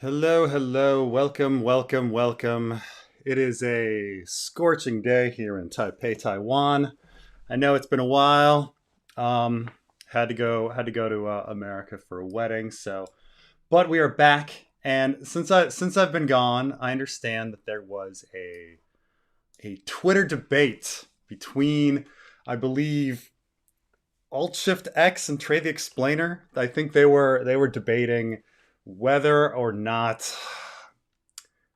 Hello, hello, welcome, welcome, welcome. It is a scorching day here in Taipei, Taiwan. I know it's been a while. Had to go to America for a wedding, but we are back. And since I've been gone, I understand that there was a Twitter debate between, I believe, Alt Shift X and Trey the Explainer. I think they were debating whether or not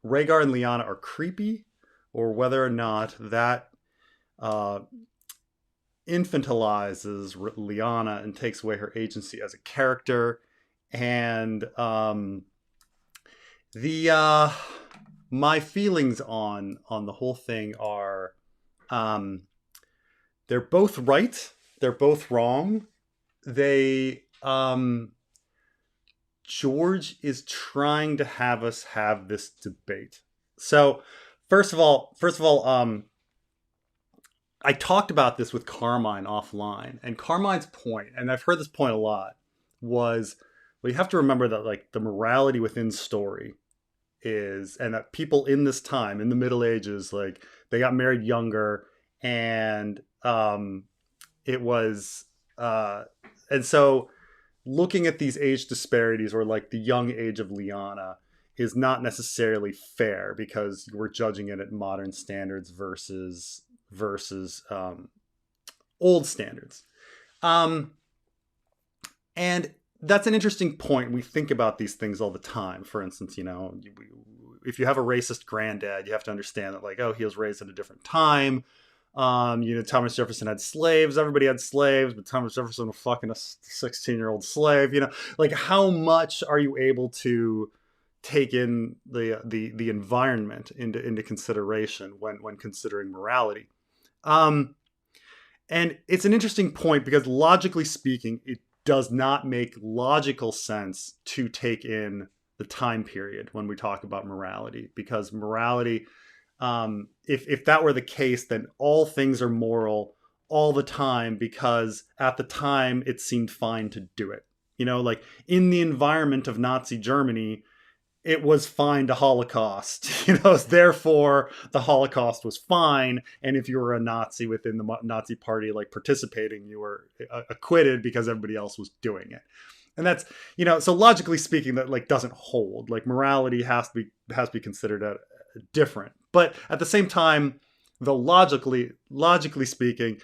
Rhaegar and Lyanna are creepy, or whether or not that uh, infantilizes Lyanna and takes away her agency as a character. And the my feelings on the whole thing are, um, they're both right, they're both wrong. They George is trying to have us have this debate. So, first of all, I talked about this with Carmine offline, and Carmine's point, and I've heard this point a lot, was, well, you have to remember that like the morality within story is, and that people in this time in the Middle Ages, like they got married younger, and it was, and so looking at these age disparities, or like the young age of Lyanna, is not necessarily fair because we're judging it at modern standards versus old standards. Um, and that's an interesting point. We think about these things all the time. For instance, if you have a racist granddad, you have to understand that, like, oh, he was raised at a different time. Thomas Jefferson had slaves. Everybody had slaves, but Thomas Jefferson was fucking a 16-year-old slave. Like, how much are you able to take in the environment into consideration when considering morality? Um, and it's an interesting point because, logically speaking, it does not make logical sense to take in the time period when we talk about morality, because morality, if that were the case, then all things are moral all the time because at the time it seemed fine to do it. Like in the environment of Nazi Germany, it was fine to Holocaust. Therefore the Holocaust was fine. And if you were a Nazi within the Nazi party, like participating, you were acquitted because everybody else was doing it. And that's, so logically speaking, that like doesn't hold. Like morality has to be considered different. But at the same time, the logically speaking,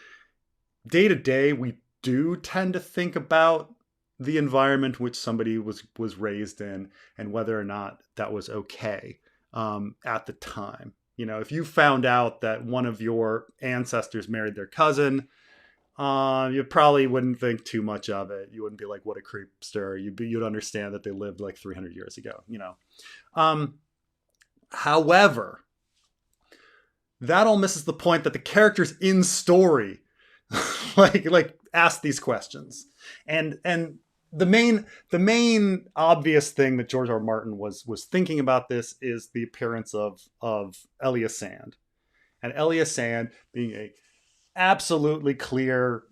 day to day, we do tend to think about the environment which somebody was raised in and whether or not that was okay at the time. If you found out that one of your ancestors married their cousin, you probably wouldn't think too much of it. You wouldn't be like, what a creepster. You'd understand that they lived like 300 years ago. However, that all misses the point that the characters in story like ask these questions. And the main obvious thing that George R. R. Martin was thinking about this is the appearance of Elia Sand. And Elia Sand being a absolutely clear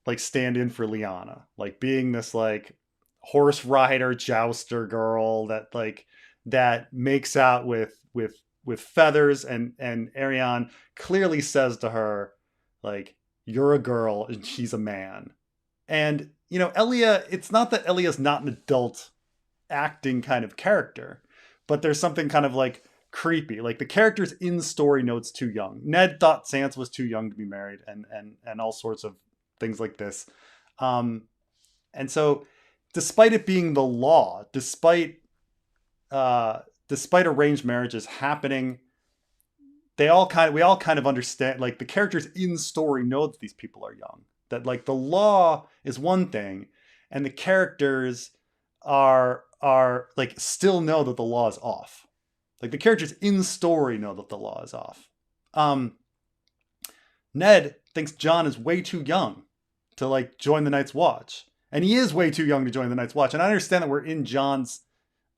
like stand-in for Lyanna, like being this like horse rider jouster girl that makes out with feathers, and Arion clearly says to her, like, you're a girl and she's a man. And Elia, it's not that Elia's not an adult acting kind of character, but there's something kind of like creepy. Like the characters in story know it's too young. Ned thought Sansa was too young to be married, and all sorts of things like this. Um, and so, despite it being the law, despite arranged marriages happening, we all kind of understand, like the characters in story know that these people are young. That like the law is one thing, and the characters are like still know that the law is off. Like the characters in story know that the law is off. Um, Ned thinks Jon is way too young to like join the Night's Watch, and he is way too young to join the Night's Watch. And I understand that we're in Jon's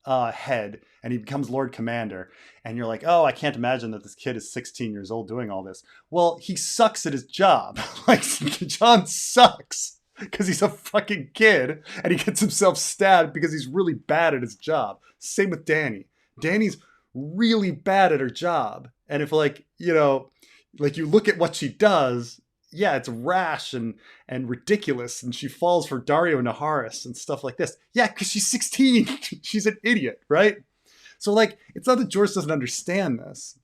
head, and he becomes Lord Commander, and you're like, oh, I can't imagine that this kid is 16 years old doing all this. Well, he sucks at his job. Like, Jon sucks because he's a fucking kid, and he gets himself stabbed because he's really bad at his job. Same with Dany. Dany's really bad at her job. And if like, you know, like you look at what she does, yeah, it's rash and ridiculous, and she falls for Dario Naharis and stuff like this. Yeah, because she's 16. She's an idiot, right? So like, it's not that George doesn't understand this.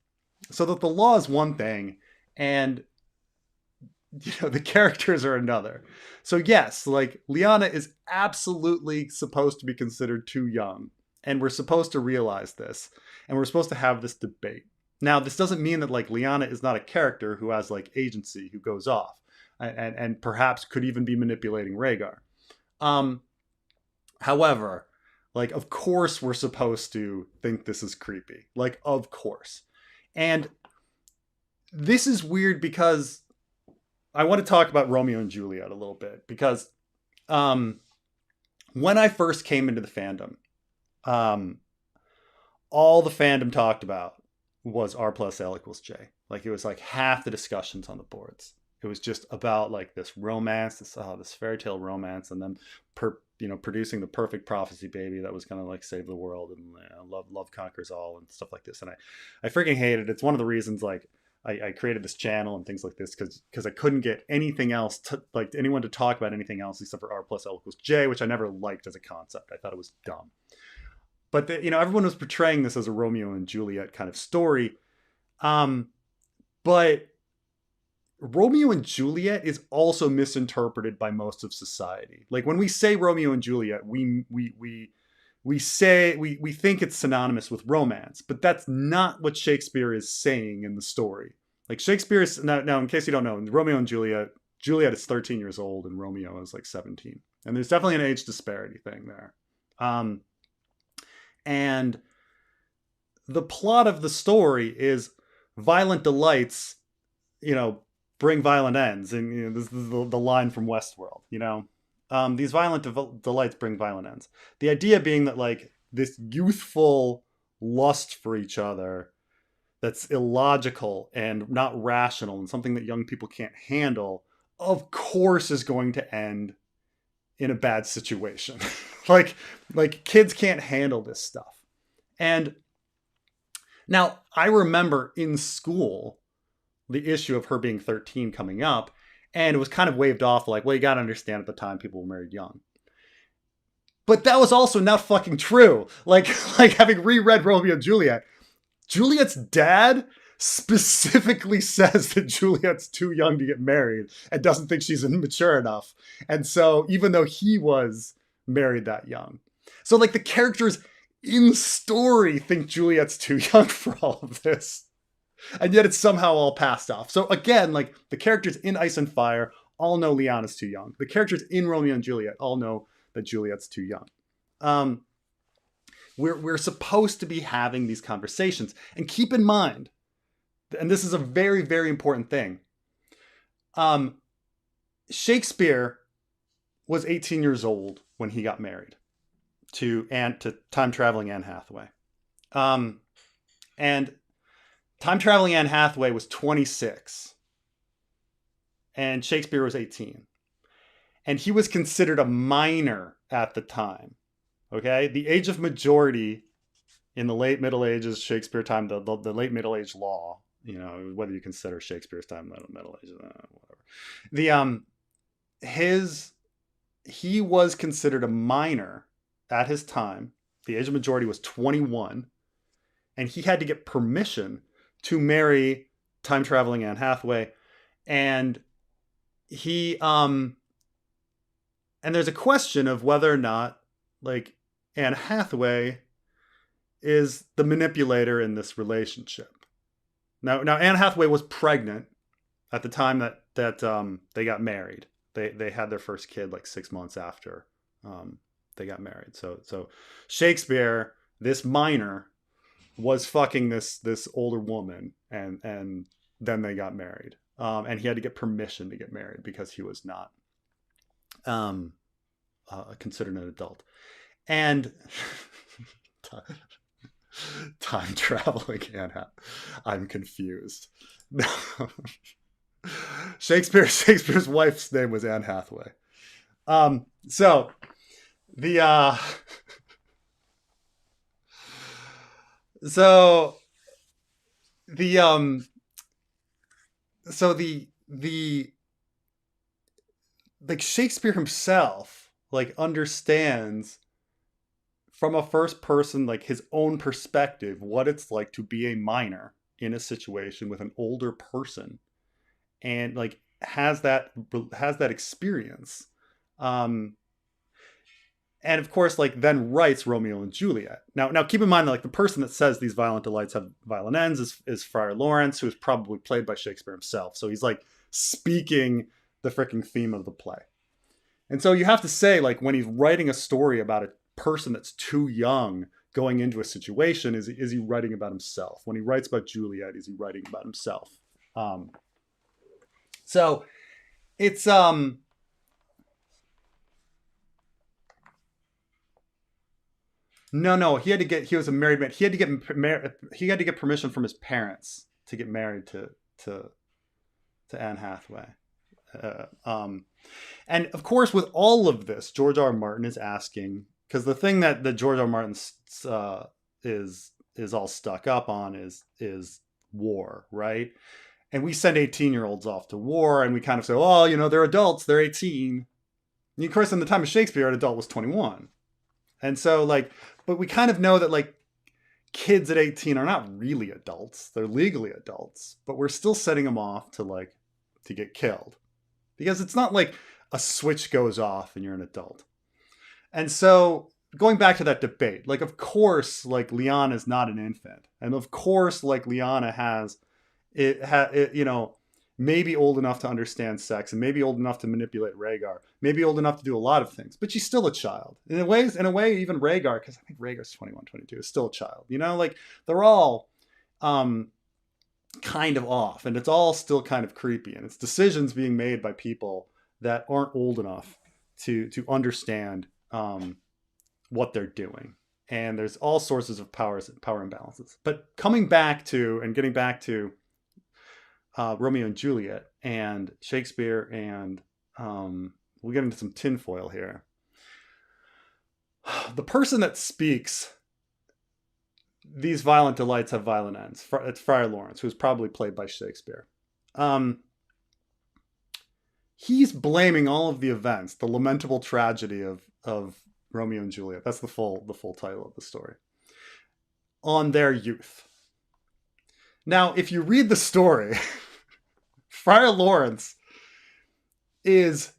So that the law is one thing, and you know, the characters are another. So yes, like Lyanna is absolutely supposed to be considered too young, and we're supposed to realize this, and we're supposed to have this debate. Now, this doesn't mean that like Lyanna is not a character who has like agency, who goes off and perhaps could even be manipulating Rhaegar. However, like of course we're supposed to think this is creepy. Like of course. And this is weird because I want to talk about Romeo and Juliet a little bit, because when I first came into the fandom, all the fandom talked about was R plus L equals J. Like it was like half the discussions on the boards. It was just about like this romance, this fairy tale romance, and then producing the perfect prophecy baby that was gonna like save the world, and love conquers all and stuff like this. And I freaking hate it. It's one of the reasons like I created this channel and things like this, because I couldn't get anything else like anyone to talk about anything else except for R plus L equals J, which I never liked as a concept. I thought it was dumb. But everyone was portraying this as a Romeo and Juliet kind of story. But Romeo and Juliet is also misinterpreted by most of society. Like when we say Romeo and Juliet, we think it's synonymous with romance, but that's not what Shakespeare is saying in the story. Like Shakespeare is now in case you don't know, Romeo and Juliet is 13 years old and Romeo is like 17. And there's definitely an age disparity thing there. And the plot of the story is violent delights, bring violent ends. And this is the line from Westworld, these violent delights bring violent ends. The idea being that like this youthful lust for each other that's illogical and not rational and something that young people can't handle, of course is going to end in a bad situation. like kids can't handle this stuff. And now I remember in school the issue of her being 13 coming up, and it was kind of waved off like, well, you got to understand at the time people were married young. But that was also not fucking true. Like having reread Romeo and Juliet, Juliet's dad specifically says that Juliet's too young to get married and doesn't think she's immature enough. And so even though he was married that young. So like the characters in story think Juliet's too young for all of this. And yet it's somehow all passed off. So again, like the characters in Ice and Fire all know Lyanna's too young. The characters in Romeo and Juliet all know that Juliet's too young. We're supposed to be having these conversations. And keep in mind, and this is a very, very important thing. Shakespeare was 18 years old when he got married to time-traveling Anne Hathaway. And time-traveling Anne Hathaway was 26. And Shakespeare was 18. And he was considered a minor at the time. Okay? The age of majority in the late Middle Ages, Shakespeare time, the late Middle Age law, whether you consider Shakespeare's time Middle Ages, whatever. He was considered a minor at his time. The age of majority was 21. And he had to get permission to marry time-traveling Anne Hathaway. And and there's a question of whether or not, like, Anne Hathaway is the manipulator in this relationship. Now Anne Hathaway was pregnant at the time that they got married. They had their first kid like 6 months after they got married. So Shakespeare, this minor, was fucking this older woman, and then they got married. And he had to get permission to get married because he was not considered an adult. And time traveling Anne Hathaway. I'm confused. Shakespeare's wife's name was Anne Hathaway. So the So the the like Shakespeare himself like understands from a first person, like his own perspective, what it's like to be a minor in a situation with an older person, and like has that experience. um and of course like then writes Romeo and Juliet. Now keep in mind that like the person that says these violent delights have violent ends is Friar Lawrence, who is probably played by Shakespeare himself, so he's like speaking the freaking theme of the play. And so you have to say, like, when he's writing a story about a person that's too young going into a situation, is he writing about himself? When he writes about Juliet, is he writing about himself? Um, so it's no, he was a married man. He had to get permission from his parents to get married to to Anne Hathaway. Uh, um, and of course, with all of this, George R. R. Martin is asking, because the thing that George R. R. Martin uh, is all stuck up on is war, right? And we send 18-year-olds off to war, and we kind of say, oh, you know, they're adults, they're 18. And of course, in the time of Shakespeare, an adult was 21. And so, like, but we kind of know that, like, kids at 18 are not really adults. They're legally adults, but we're still setting them off to, like, to get killed. Because it's not like a switch goes off and you're an adult. And so going back to that debate, like, of course, like, Lyanna is not an infant. And of course, like, Lyanna you know, maybe old enough to understand sex, and maybe old enough to manipulate Rhaegar, maybe old enough to do a lot of things, but she's still a child. In a way, even Rhaegar, because I think Rhaegar's 21, 22, is still a child. You know, like, they're all um, kind of off, and it's all still kind of creepy, and it's decisions being made by people that aren't old enough to understand what they're doing. And there's all sources of power imbalances. But coming back to and getting back to Romeo and Juliet and Shakespeare, and we'll get into some tinfoil here. The person that speaks these violent delights have violent ends, it's Friar Lawrence, who's probably played by Shakespeare. He's blaming all of the events, the lamentable tragedy of Romeo and Juliet, that's the full title of the story, on their youth. Now, if you read the story, Friar Lawrence is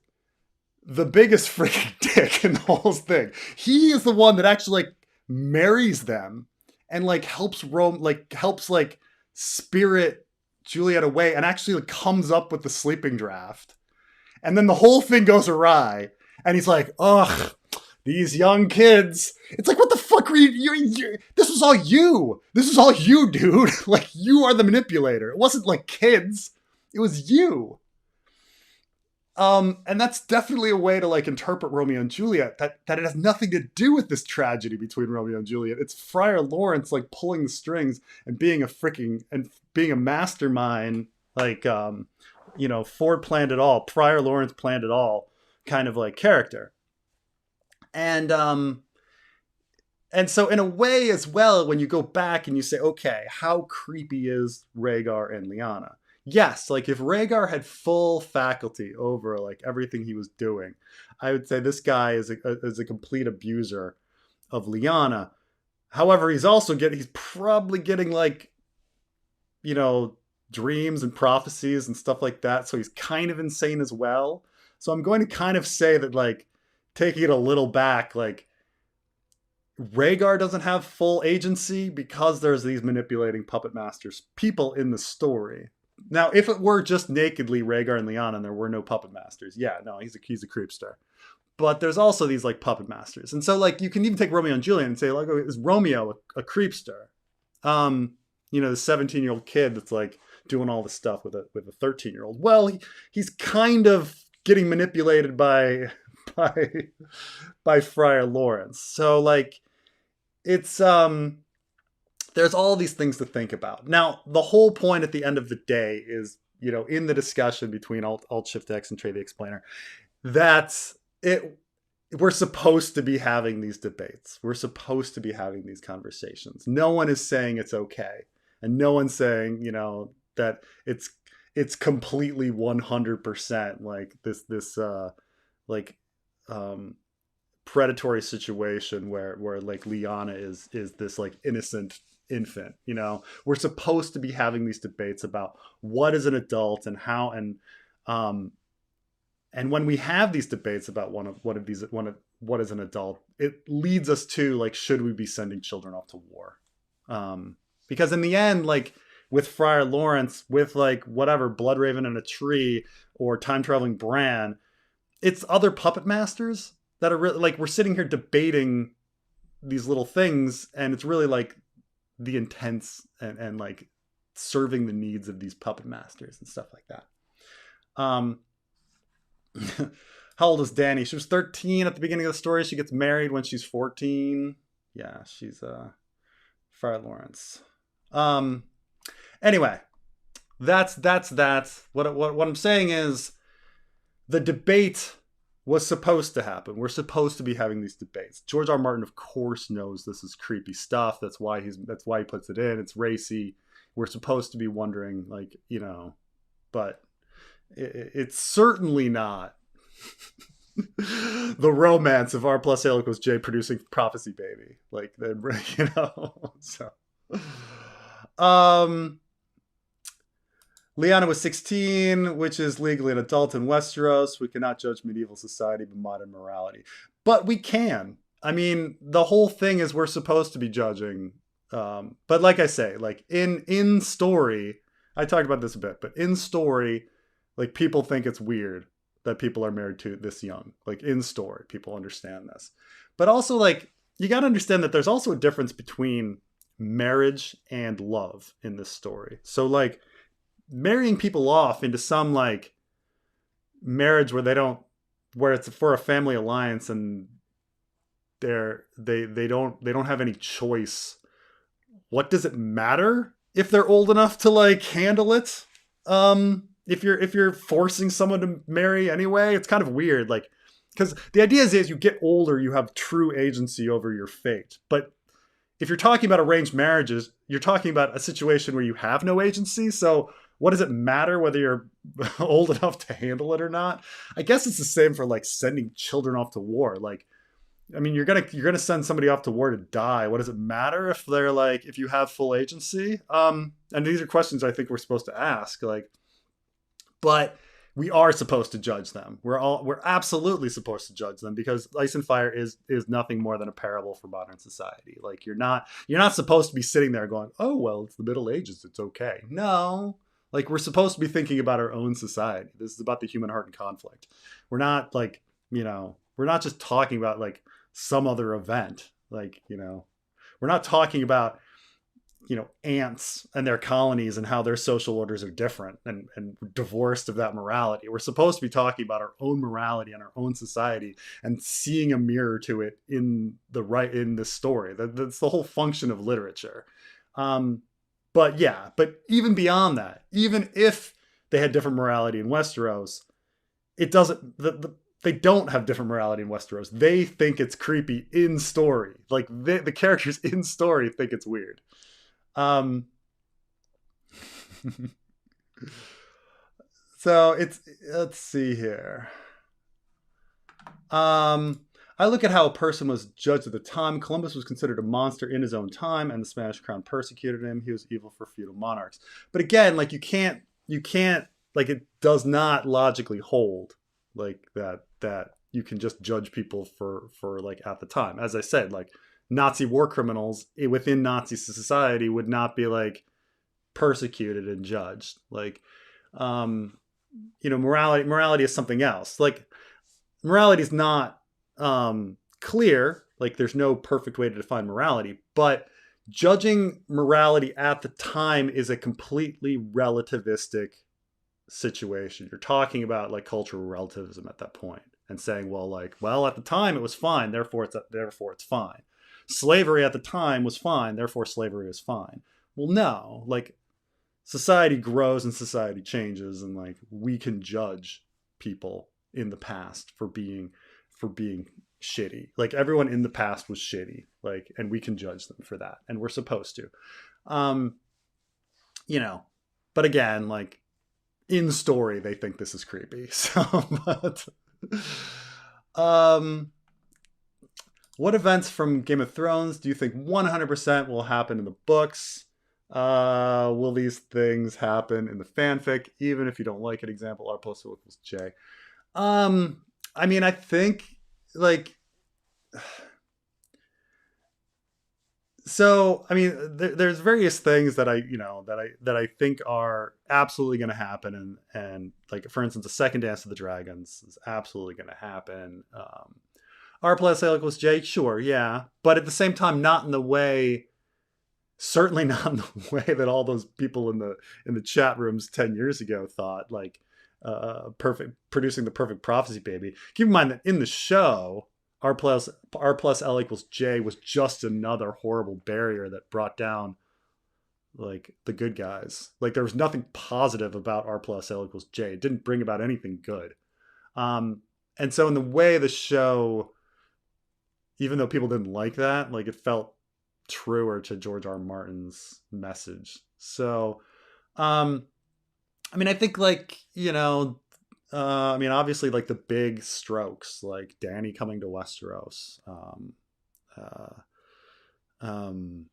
the biggest freaking dick in the whole thing. He is the one that actually, like, marries them and, like, helps spirit Juliet away, and actually, like, comes up with the sleeping draft. And then the whole thing goes awry, and he's like, ugh, these young kids. It's like, what the fuck were you this was all you. This was all you, dude. Like, you are the manipulator. It wasn't like kids. It was you. And that's definitely a way to, like, interpret Romeo and Juliet, that it has nothing to do with this tragedy between Romeo and Juliet. It's Friar Lawrence, like, pulling the strings and being a mastermind, like, you know, Ford planned it all, Friar Lawrence planned it all kind of, like, character. And so in a way as well, when you go back and you say, okay, how creepy is Rhaegar and Lyanna? Yes, like, if Rhaegar had full faculty over, like, everything he was doing, I would say this guy is a complete abuser of Lyanna. However, he's probably getting, like, you know, dreams and prophecies and stuff like that, so he's kind of insane as well. So I'm going to kind of say that, like, taking it a little back, like, Rhaegar doesn't have full agency because there's these manipulating puppet masters people in the story. Now, if it were just nakedly Rhaegar and Lyanna and there were no puppet masters, yeah, no, he's a creepster. But there's also these, like, puppet masters. And so, like, you can even take Romeo and Juliet and say, like, oh, is Romeo a creepster? You know, the 17-year-old kid that's, like, doing all this stuff with a 13-year-old. Well, he's kind of getting manipulated by Friar Lawrence. So, like, it's there's all these things to think about. Now, the whole point at the end of the day is, you know, in the discussion between Alt Shift X and Trey the Explainer, that we're supposed to be having these debates. We're supposed to be having these conversations. No one is saying it's okay. And no one's saying, you know, that it's completely 100% like this like predatory situation where like Lyanna is this like innocent infant. You know, we're supposed to be having these debates about what is an adult and how, and when we have these debates about what is an adult, it leads us to like, should we be sending children off to war? Because in the end, like with Friar Lawrence, with like whatever Bloodraven and a tree or time traveling Bran, it's other puppet masters that are really like, we're sitting here debating these little things, and it's really like the intents and like serving the needs of these puppet masters and stuff like that. How old is Dany? She was 13 at the beginning of the story. She gets married when she's 14. Yeah, she's Friar Lawrence. Anyway, that's what I'm saying is the debate was supposed to happen. We're supposed to be having these debates. George R. R. Martin, of course, knows this is creepy stuff. That's why he puts it in. It's racy. We're supposed to be wondering, like, you know, but it's certainly not the romance of R plus A equals J producing Prophecy Baby. Like, you know, so. Lyanna was 16, which is legally an adult in Westeros. We cannot judge medieval society but modern morality. But we can. I mean, the whole thing is we're supposed to be judging. But like I say, like in story, I talked about this a bit, but in story, like people think it's weird that people are married to this young. Like in story, people understand this. But also like, you got to understand that there's also a difference between marriage and love in this story. So like, marrying people off into some like marriage where it's for a family alliance and they don't have any choice. What does it matter if they're old enough to like handle it? If you're forcing someone to marry anyway, it's kind of weird. Like, because the idea is you get older, you have true agency over your fate. But if you're talking about arranged marriages, you're talking about a situation where you have no agency. So what does it matter whether you're old enough to handle it or not? I guess it's the same for like sending children off to war. Like, I mean, you're gonna send somebody off to war to die. What does it matter if they're like, if you have full agency? And these are questions I think we're supposed to ask. Like, but we are supposed to judge them. We're absolutely supposed to judge them, because Ice and Fire is nothing more than a parable for modern society. Like, you're not supposed to be sitting there going, oh well, it's the Middle Ages, it's okay. No. Like, we're supposed to be thinking about our own society. This is about the human heart and conflict. We're not like, you know, we're not just talking about like some other event. Like, you know, we're not talking about, you know, ants and their colonies and how their social orders are different and divorced of that morality. We're supposed to be talking about our own morality and our own society and seeing a mirror to it in this story. That's the whole function of literature. But yeah, but even beyond that, even if they had different morality in Westeros, it doesn't, they don't have different morality in Westeros. They think it's creepy in story. Like the characters in story think it's weird. So let's see here. I look at how a person was judged at the time. Columbus was considered a monster in his own time, and the Spanish crown persecuted him. He was evil for feudal monarchs. But again, like you can't, like it does not logically hold like that you can just judge people for like at the time. As I said, like Nazi war criminals within Nazi society would not be like persecuted and judged. Like, you know, morality is something else. Like morality is not clear. Like there's no perfect way to define morality, but judging morality at the time is a completely relativistic situation. You're talking about like cultural relativism at that point and saying, well, at the time it was fine, therefore it's fine. Slavery at the time was fine, therefore slavery is fine. Well, no, like society grows and society changes, and like we can judge people in the past for being shitty. Like everyone in the past was shitty. Like, and we can judge them for that, and we're supposed to. Um, you know, but again, like in story, they think this is creepy. So, but, um, what events from Game of Thrones do you think 100% will happen in the books? Will these things happen in the fanfic, even if you don't like it? Example, R plus O equals J. I mean, I think like so. I mean, there's various things that I think are absolutely going to happen, and like for instance, a second Dance of the Dragons is absolutely going to happen. R plus L equals J, sure, yeah, but at the same time, not in the way. Certainly not in the way that all those people in the chat rooms 10 years ago thought. Like, perfect producing the perfect prophecy baby. Keep in mind that in the show, R plus L equals J was just another horrible barrier that brought down like the good guys. Like there was nothing positive about R plus L equals J. It didn't bring about anything good. And so in the way the show, even though people didn't like that, like it felt truer to George R. R. Martin's message. So, I mean, I think like, I mean, obviously like the big strokes, like Dany coming to Westeros, and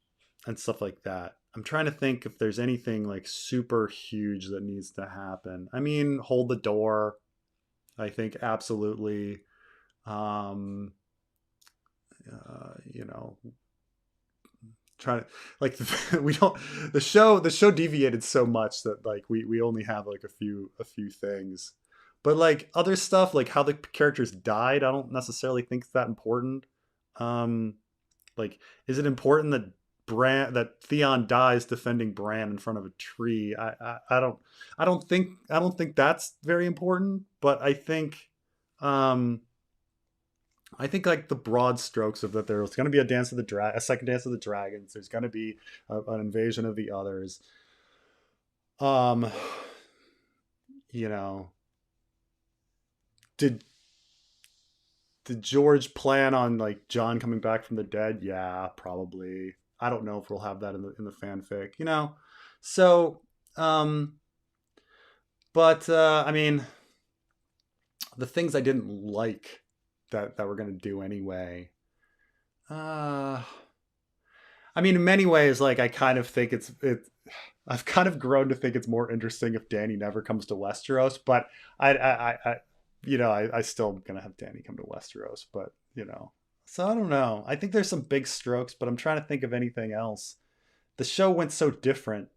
stuff like that. I'm trying to think if there's anything like super huge that needs to happen. I mean, hold the door. I think absolutely. You know, trying to like we don't the show deviated so much that like we only have like a few things, but like other stuff like how the characters died, I don't necessarily think it's that important. Like, is it important that Theon dies defending Bran in front of a tree? I don't think that's very important, but I think like the broad strokes of that there's going to be a second Dance of the Dragons. There's going to be an invasion of the others. Um, you know, did George plan on like Jon coming back from the dead? Yeah, probably. I don't know if we'll have that in the fanfic. So, but I mean, the things I didn't like that we're gonna do anyway. I mean, in many ways, like I kind of think I've kind of grown to think it's more interesting if Dany never comes to Westeros, but I still am gonna have Dany come to Westeros, but so I don't know. I think there's some big strokes, but I'm trying to think of anything else. The show went so different,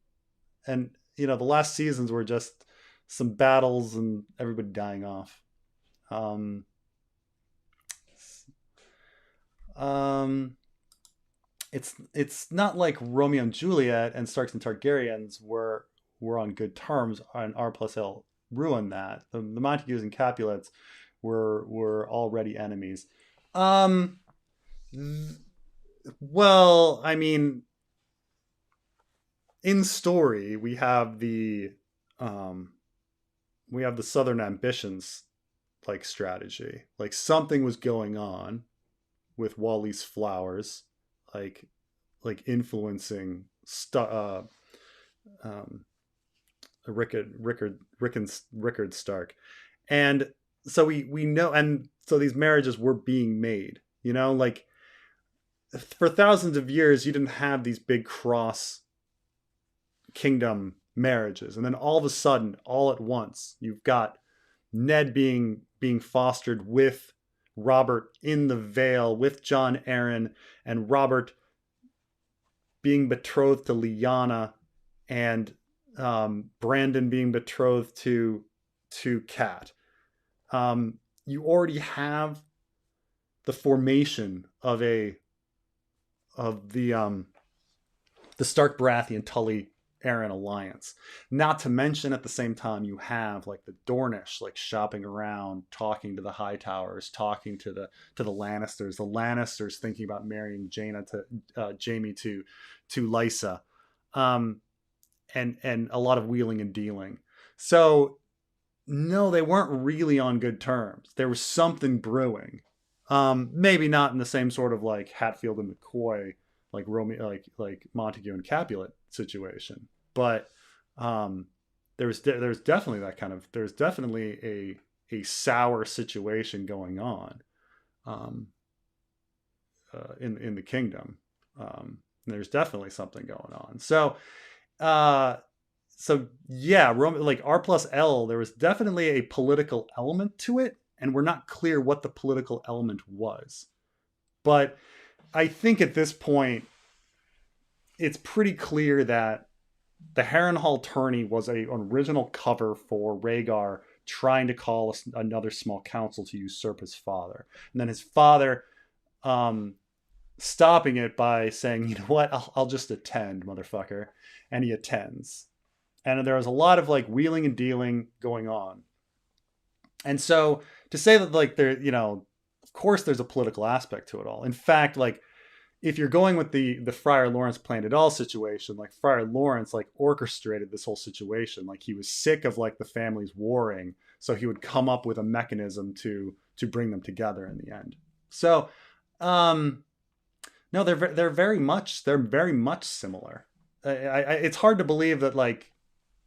and the last seasons were just some battles and everybody dying off. Um, um, it's not like Romeo and Juliet and Starks and Targaryens were on good terms, and R plus L ruined that. The Montagues and Capulets were already enemies. Well, I mean, in story, we have the Southern Ambitions like strategy. Like something was going on with Wally's flowers, like influencing Rickard Stark, and so we know, and so these marriages were being made. Like for thousands of years, you didn't have these big cross kingdom marriages, and then all of a sudden, all at once, you've got Ned being fostered with Robert in the Vale, with Jon Arryn, and Robert being betrothed to Lyanna, and Brandon being betrothed to Kat. You already have the formation of the Stark Baratheon Tully Arryn alliance. Not to mention at the same time you have like the Dornish like shopping around, talking to the Hightowers, talking to the Lannisters. The Lannisters thinking about marrying Jaime to Lysa, and a lot of wheeling and dealing. So no, they weren't really on good terms. There was something brewing. Maybe not in the same sort of like Hatfield and McCoy, like Romeo, like Montague and Capulet situation, but there's definitely that kind of, there's definitely a sour situation going on um, in the kingdom. There's definitely something going on. Uh, so yeah, like R plus L, there was definitely a political element to it, and we're not clear what the political element was. But I think at this point, it's pretty clear that the Harrenhal tourney was an original cover for Rhaegar trying to call another small council to usurp his father, and then his father stopping it by saying, "You know what? I'll just attend, motherfucker," and he attends. And there was a lot of like wheeling and dealing going on. And so to say that like there, of course there's a political aspect to it all. In fact, like if you're going with the Friar Lawrence planned it all situation, like Friar Lawrence like orchestrated this whole situation. Like he was sick of like the families warring, so he would come up with a mechanism to bring them together in the end. So no, they're very much similar. It's hard to believe that like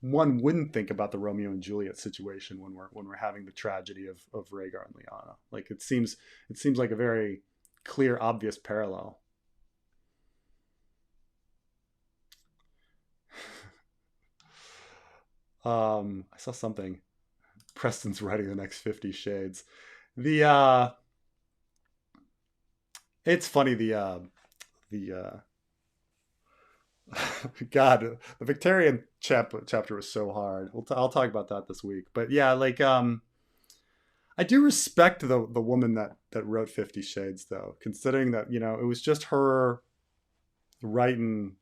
one wouldn't think about the Romeo and Juliet situation when we're having the tragedy of Rhaegar and Lyanna. Like it seems like a very clear, obvious parallel. I saw something. Preston's writing the next 50 Shades. It's funny God, the Victarion chapter was so hard. I'll talk about that this week. But yeah, like I do respect the woman that wrote 50 Shades though, considering that it was just her writing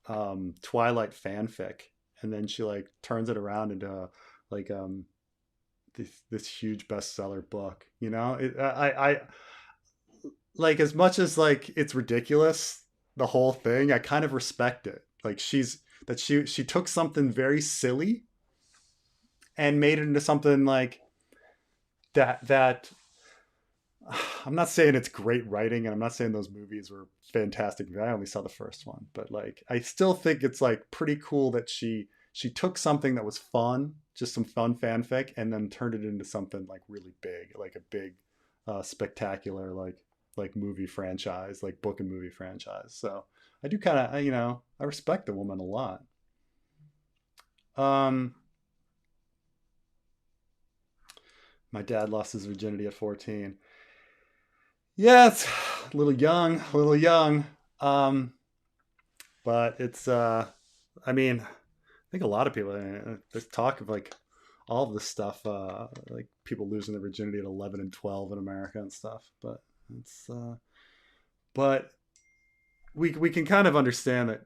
Twilight fanfic, and then she like turns it around into like this huge bestseller book. I like, as much as like it's ridiculous, the whole thing, I kind of respect it. Like she took something very silly and made it into something like that. I'm not saying it's great writing, and I'm not saying those movies were fantastic. I only saw the first one, but like I still think it's like pretty cool that she took something that was fun, just some fun fanfic, and then turned it into something like really big, like a big spectacular like movie franchise, like book and movie franchise. So I do kind of, I respect the woman a lot. My dad lost his virginity at 14. Yeah, it's a little young. But it's, I mean, I think a lot of people, there's talk of like all of this stuff, like people losing their virginity at 11 and 12 in America and stuff. But it's, but we can kind of understand that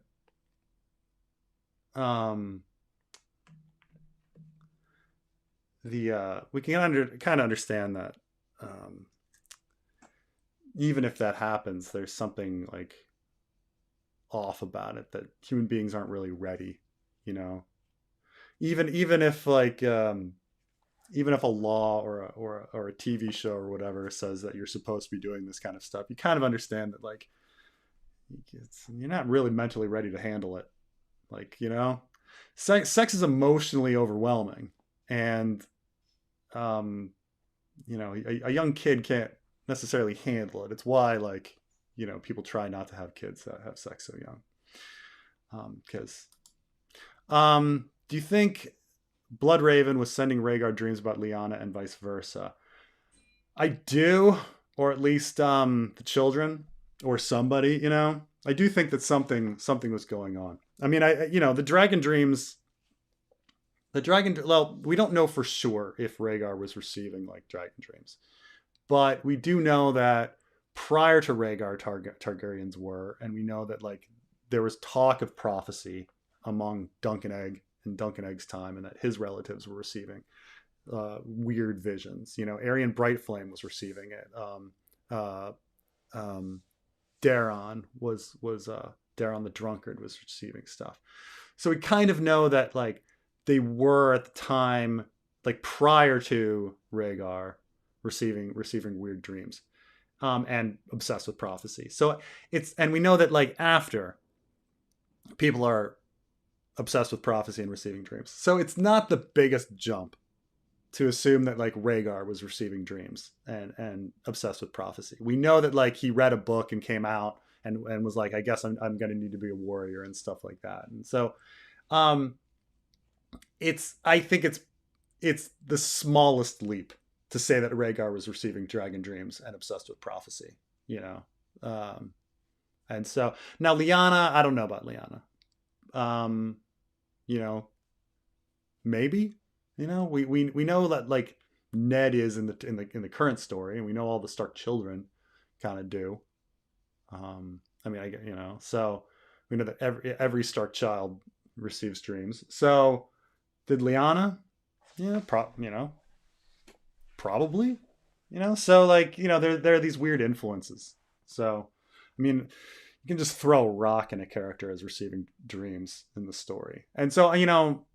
we can kind of understand that even if that happens, there's something like off about it, that human beings aren't really ready, even if like even if a law or a TV show or whatever says that you're supposed to be doing this kind of stuff, you kind of understand that like you're not really mentally ready to handle it. Like, sex is emotionally overwhelming, and a young kid can't necessarily handle it. It's why like people try not to have kids that have sex so young. Because do you think Bloodraven was sending Rhaegar dreams about Lyanna and vice versa? I do, or at least the children or somebody. I do think that something was going on. I mean, the dragon dreams. Well, we don't know for sure if Rhaegar was receiving like dragon dreams, but we do know that prior to Rhaegar, Targaryens were, and we know that like there was talk of prophecy among Duncan Egg in Duncan Egg's time, and that his relatives were receiving weird visions. Aerion Brightflame was receiving it. Daron was Daron the Drunkard was receiving stuff. So we kind of know that like they were at the time, like prior to Rhaegar, receiving weird dreams. and obsessed with prophecy. So and we know that like after people are obsessed with prophecy and receiving dreams. So it's not the biggest jump to assume that like Rhaegar was receiving dreams and obsessed with prophecy. We know that like he read a book and came out and was like, I guess I'm going to need to be a warrior and stuff like that. And so I think it's the smallest leap to say that Rhaegar was receiving dragon dreams and obsessed with prophecy, you know? And so now Lyanna, I don't know about Lyanna. You know, maybe, you know, we know that like Ned is in the current story, and we know all the Stark children kind of do. I mean, you know, so we know that every Stark child receives dreams. So did Lyanna? Yeah, you know, probably, you know. So like, you know, there are these weird influences. So, I mean, you can just throw a rock in a character as receiving dreams in the story. And so, you know,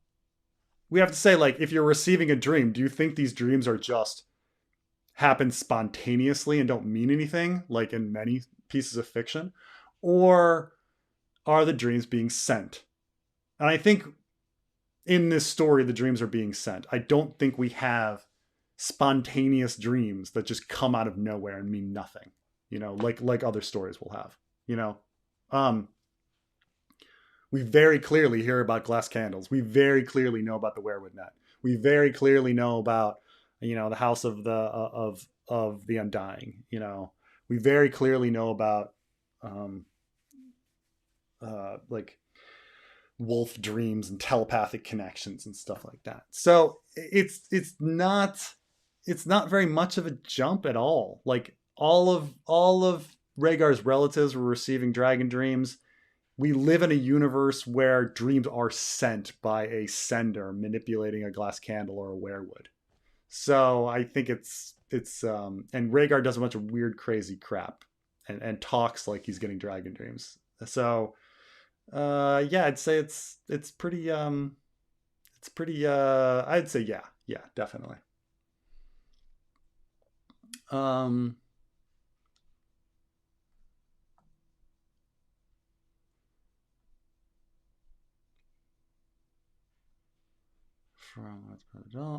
we have to say, like, if you're receiving a dream, do you think these dreams are just happen spontaneously and don't mean anything, like in many pieces of fiction? Or are the dreams being sent? And I think in this story, the dreams are being sent. I don't think we have spontaneous dreams that just come out of nowhere and mean nothing, you know, like other stories will have, you know. We very clearly hear about glass candles. We very clearly know about the Weirwood net. We very clearly know about, you know, the House of the Undying. You know, we very clearly know about like wolf dreams and telepathic connections and stuff like that. So it's not very much of a jump at all. Like all of Rhaegar's relatives were receiving dragon dreams. We live in a universe where dreams are sent by a sender manipulating a glass candle or a weirwood. So I think it's and Rhaegar does a bunch of weird, crazy crap and talks like he's getting dragon dreams. So yeah, I'd say it's pretty I'd say yeah, definitely.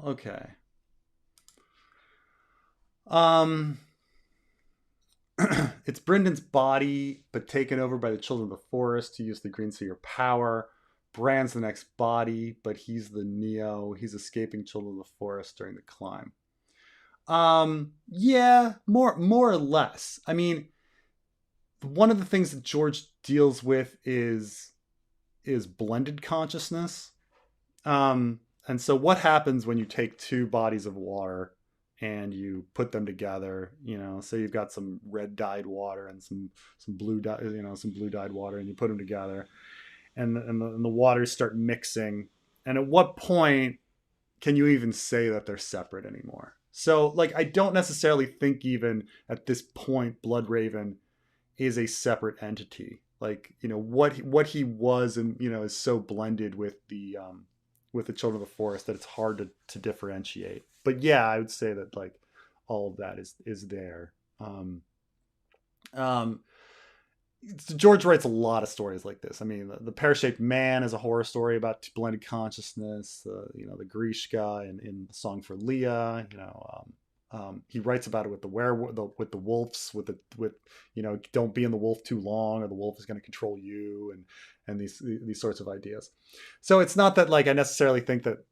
Okay. It's Brendan's body, but taken over by the children of the forest to use the green seer power. Bran's the next body, but he's the Neo. He's escaping children of the forest during the climb. Yeah, more or less. I mean, one of the things that George deals with is blended consciousness. And so what happens when you take two bodies of water and you put them together? You know, say you've got some red dyed water and some blue dyed water, and you put them together, and the waters start mixing. And at what point can you even say that they're separate anymore? So, like, I don't necessarily think even at this point Bloodraven is a separate entity. Like, you know, what he was, and you know, is so blended with the children of the forest that it's hard to differentiate. But yeah, I would say that like all of that is there. George writes a lot of stories like this. I mean, the Pear-Shaped Man is a horror story about blended consciousness. You know, the Grishka in the Song for Leah. You know, he writes about it with the with the wolves, with you know, don't be in the wolf too long, or the wolf is going to control you, and these sorts of ideas. So it's not that like I necessarily think that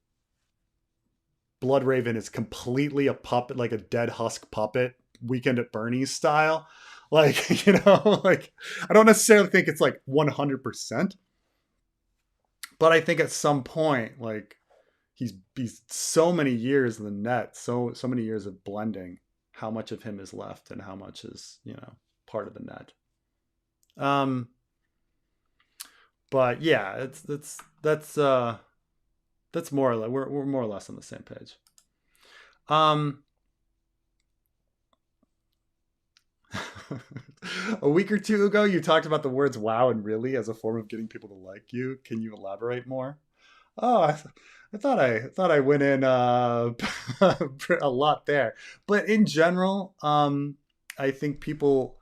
Bloodraven is completely a puppet, like a dead husk puppet, Weekend at Bernie's style. Like, you know, like I don't necessarily think it's like 100%, but I think at some point, like he's so many years in the net, so many years of blending, how much of him is left and how much is, you know, part of the net. But yeah, that's more or less, we're more or less on the same page. A week or two ago, you talked about the words "wow" and "really" as a form of getting people to like you. Can you elaborate more? Oh, I thought I went in a lot there, but in general, think people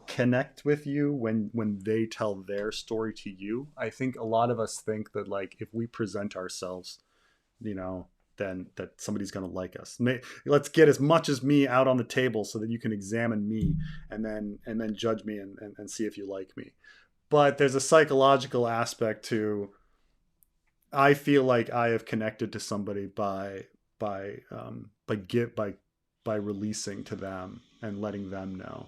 connect with you when they tell their story to you. I think a lot of us think that like if we present ourselves, you know, then that somebody's going to like us. Let's get as much as me out on the table so that you can examine me and then judge me and see if you like me. But there's a psychological aspect to, I feel like I have connected to somebody by releasing to them and letting them know.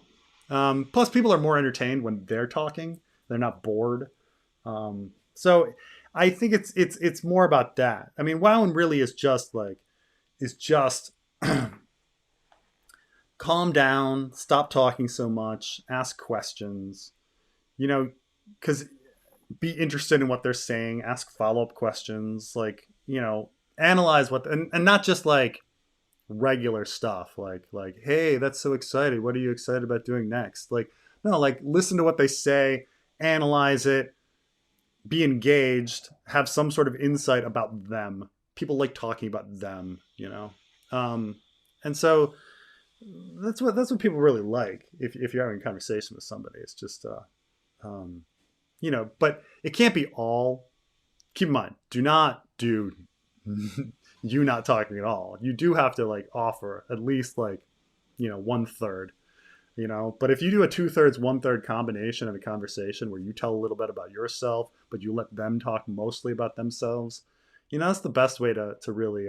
Plus, people are more entertained when they're talking; they're not bored. So, I think it's more about that. I mean, Wowin really is just calm down, stop talking so much, ask questions. You know, because be interested in what they're saying, ask follow-up questions, like, you know, analyze what, and not just like regular stuff like, hey, that's so excited, what are you excited about doing next? Like, no, like, listen to what they say, analyze it, be engaged, have some sort of insight about them. People like talking about them, you know. And so that's what people really like if you're having a conversation with somebody. It's just you know, but it can't be all. Keep in mind, do not do you not talking at all. You do have to like offer at least like, you know, 1/3, you know. But if you do a 2/3, 1/3 combination of a conversation where you tell a little bit about yourself, but you let them talk mostly about themselves, you know, that's the best way to really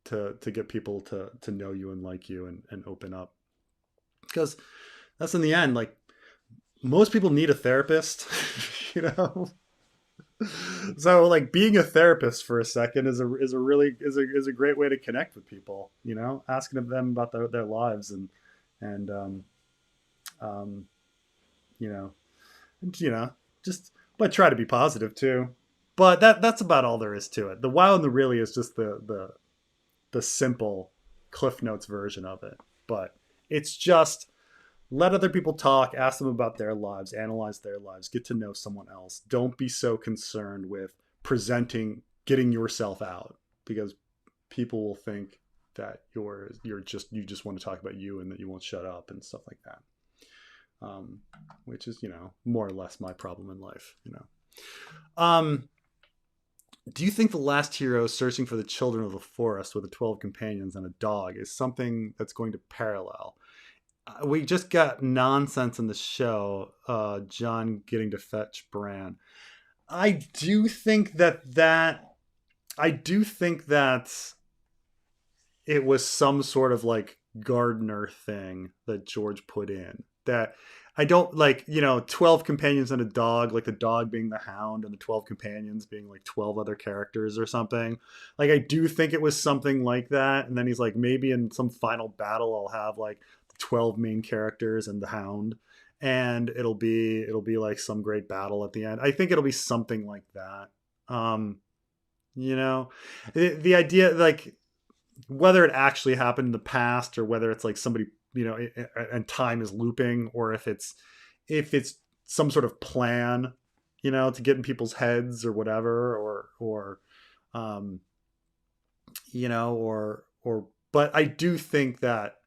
to get people to know you and like you and open up. Because that's in the end, like, most people need a therapist, you know. So like being a therapist for a second is a great way to connect with people, you know, asking them about their lives and you know, just, but try to be positive too. But that's about all there is to it. The wow and the really is just the simple Cliff Notes version of it. But it's just, let other people talk, ask them about their lives, analyze their lives, get to know someone else. Don't be so concerned with getting yourself out, because people will think that you just want to talk about you and that you won't shut up and stuff like that. Which is, you know, more or less my problem in life, you know. Do you think the last hero searching for the children of the forest with the 12 companions and a dog is something that's going to parallel? We just got nonsense in the show, John getting to fetch Bran. I do think that it was some sort of like gardener thing that George put in. That I don't like, you know, 12 companions and a dog, like the dog being the hound and the 12 companions being like 12 other characters or something. Like, I do think it was something like that. And then he's like, maybe in some final battle, I'll have like 12 main characters and the hound, and it'll be like some great battle at the end. I think it'll be something like that. You know, the idea, like, whether it actually happened in the past or whether it's like somebody, you know, and time is looping, or if it's some sort of plan, you know, to get in people's heads or whatever, or you know, or but I do think that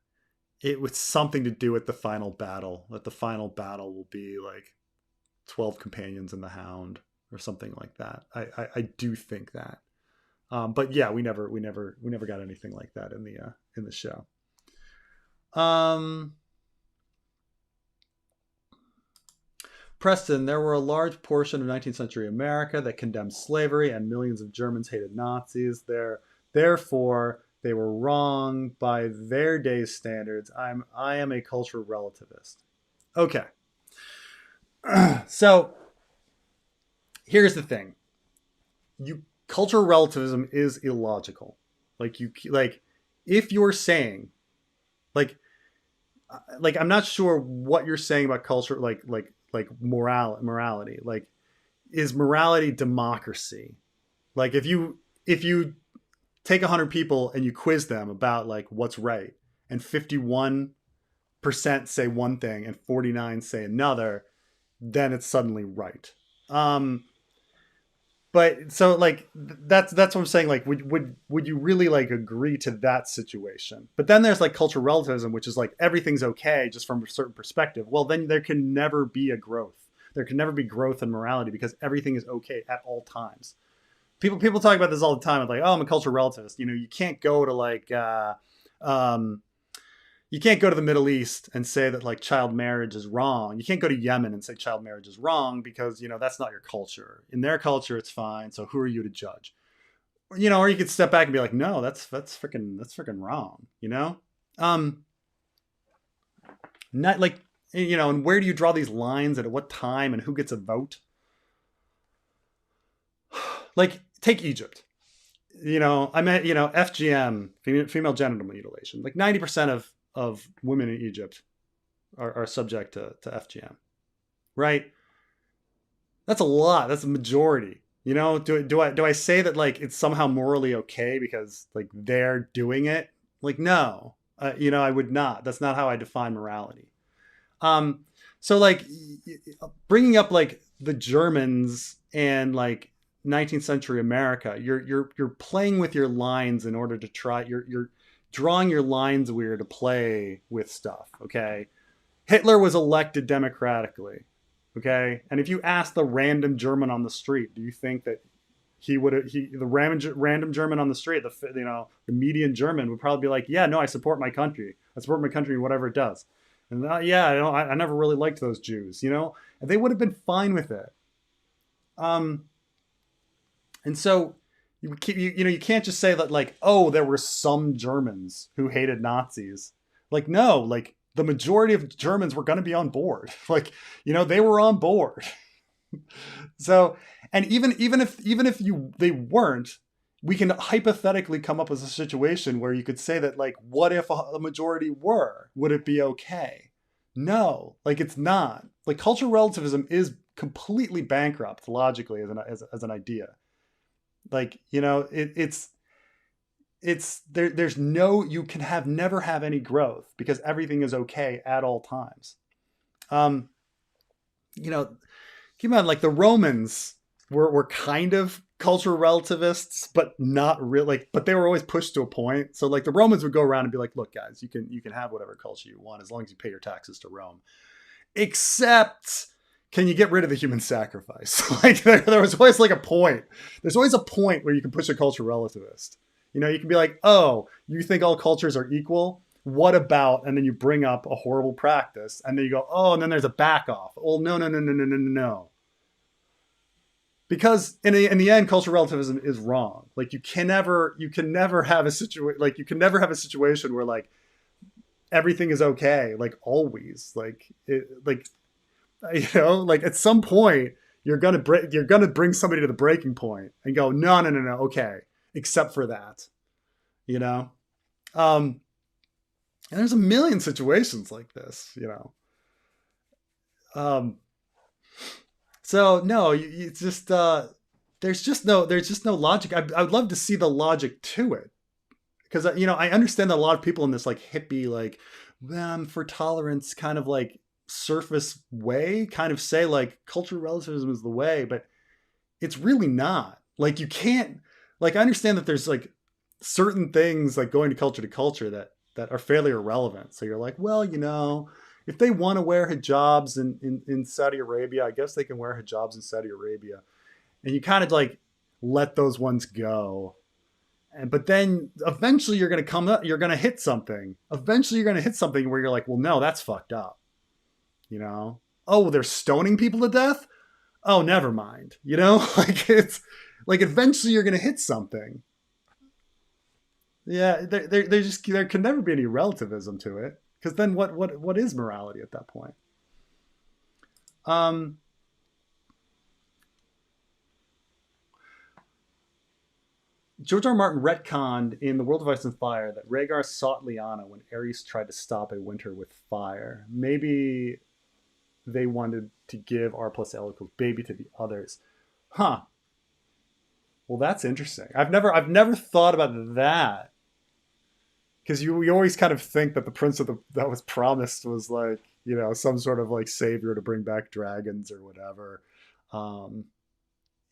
it was something to do with the final battle, that the final battle will be like 12 companions and the hound or something like that. I do think that. But yeah, we never got anything like that in the show. Preston, there were a large portion of 19th century America that condemned slavery, and millions of Germans hated Nazis. Therefore, they were wrong by their day's standards. I am a cultural relativist. Okay. So here's the thing. Cultural relativism is illogical. Like, if you're saying like I'm not sure what you're saying about culture, like morality. Like, is morality democracy? Like, if you take 100 people and you quiz them about like what's right, and 51% say one thing and 49 say another, then it's suddenly right. but so like that's what I'm saying. Like, would you really like agree to that situation? But then there's like cultural relativism, which is like everything's okay just from a certain perspective. Well, then there can never be a growth. There can never be growth in morality because everything is okay at all times. People talk about this all the time. It's like, oh, I'm a cultural relativist. You know, you can't go to like um, you can't go to the Middle East and say that like child marriage is wrong. You can't go to Yemen and say child marriage is wrong because, you know, that's not your culture. In their culture, it's fine. So who are you to judge? You know, or you could step back and be like, no, that's freaking wrong. You know, um, not like, you know, and where do you draw these lines and at what time and who gets a vote? Like, take Egypt. You know, I meant, you know, FGM, female genital mutilation. Like 90% of women in Egypt are subject to FGM, right? That's a lot. That's a majority. You know, do I say that like it's somehow morally okay because like they're doing it? Like, no, you know, I would not. That's not how I define morality. Um, so like bringing up like the Germans and like 19th century America, you're playing with your lines in order to try. You're drawing your lines weird to play with stuff. Okay, Hitler was elected democratically. Okay, and if you ask the random German on the street, do you think that the random German on the street, the median German would probably be like, yeah, no, I support my country. I support my country, whatever it does. And yeah, I never really liked those Jews, you know, and they would have been fine with it. Um, and so you can't just say that like, oh, there were some Germans who hated Nazis. Like, no, like the majority of Germans were going to be on board. Like, you know, they were on board. So, and even if they weren't, we can hypothetically come up with a situation where you could say that like, what if a majority were? Would it be okay? No, like it's not. Like cultural relativism is completely bankrupt logically as an idea. Like, you know, it's there. There's no, you can never have any growth because everything is okay at all times. Um, you know, keep in mind, like the Romans were kind of cultural relativists, but not really. Like, but they were always pushed to a point. So like the Romans would go around and be like, look, guys, you can have whatever culture you want as long as you pay your taxes to Rome. Except, can you get rid of the human sacrifice? Like there was always like a point. There's always a point where you can push a culture relativist. You know, you can be like, oh, you think all cultures are equal? What about, and then you bring up a horrible practice, and then you go, oh, and then there's a back off. Oh, no, no, no, no, no, no, no. Because in the end, cultural relativism is wrong. Like you can never have a situation where like everything is okay, like always. Like you know, like at some point you're gonna bring somebody to the breaking point and go, no, no, no, no, okay, except for that, you know. And there's a million situations like this, you know. So no, it's just there's just no logic. I would love to see the logic to it because you know I understand that a lot of people in this like hippie like for tolerance kind of like surface way kind of say like cultural relativism is the way, but it's really not. Like you can't, like I understand that there's like certain things like going to culture that are fairly irrelevant. So you're like, well, you know, if they want to wear hijabs in Saudi Arabia, I guess they can wear hijabs in Saudi Arabia. And you kind of like let those ones go. But then eventually you're going to come up, you're going to hit something. Eventually you're going to hit something where you're like, well, no, that's fucked up. You know? Oh, they're stoning people to death? Oh, never mind. You know? Like it's like eventually you're going to hit something. Yeah, there can never be any relativism to it. Because then what is morality at that point? George R. R. Martin retconned in The World of Ice and Fire that Rhaegar sought Lyanna when Aerys tried to stop a winter with fire. Maybe they wanted to give R plus L equals baby to the others. Huh. Well, that's interesting. I've never thought about that. Because you always kind of think that the prince that was promised was like, you know, some sort of like savior to bring back dragons or whatever. You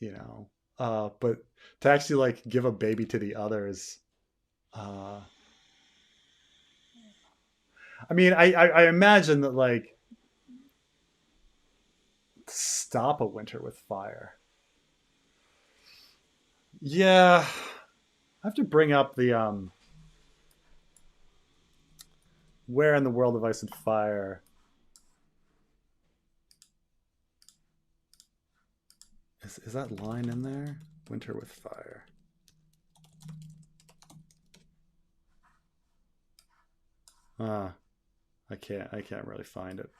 know. But to actually like give a baby to the others, uh, I mean, I imagine that like stop a winter with fire. Yeah, I have to bring up the where in the world of ice and fire is that line in there? Winter with fire. Ah, I can't really find it.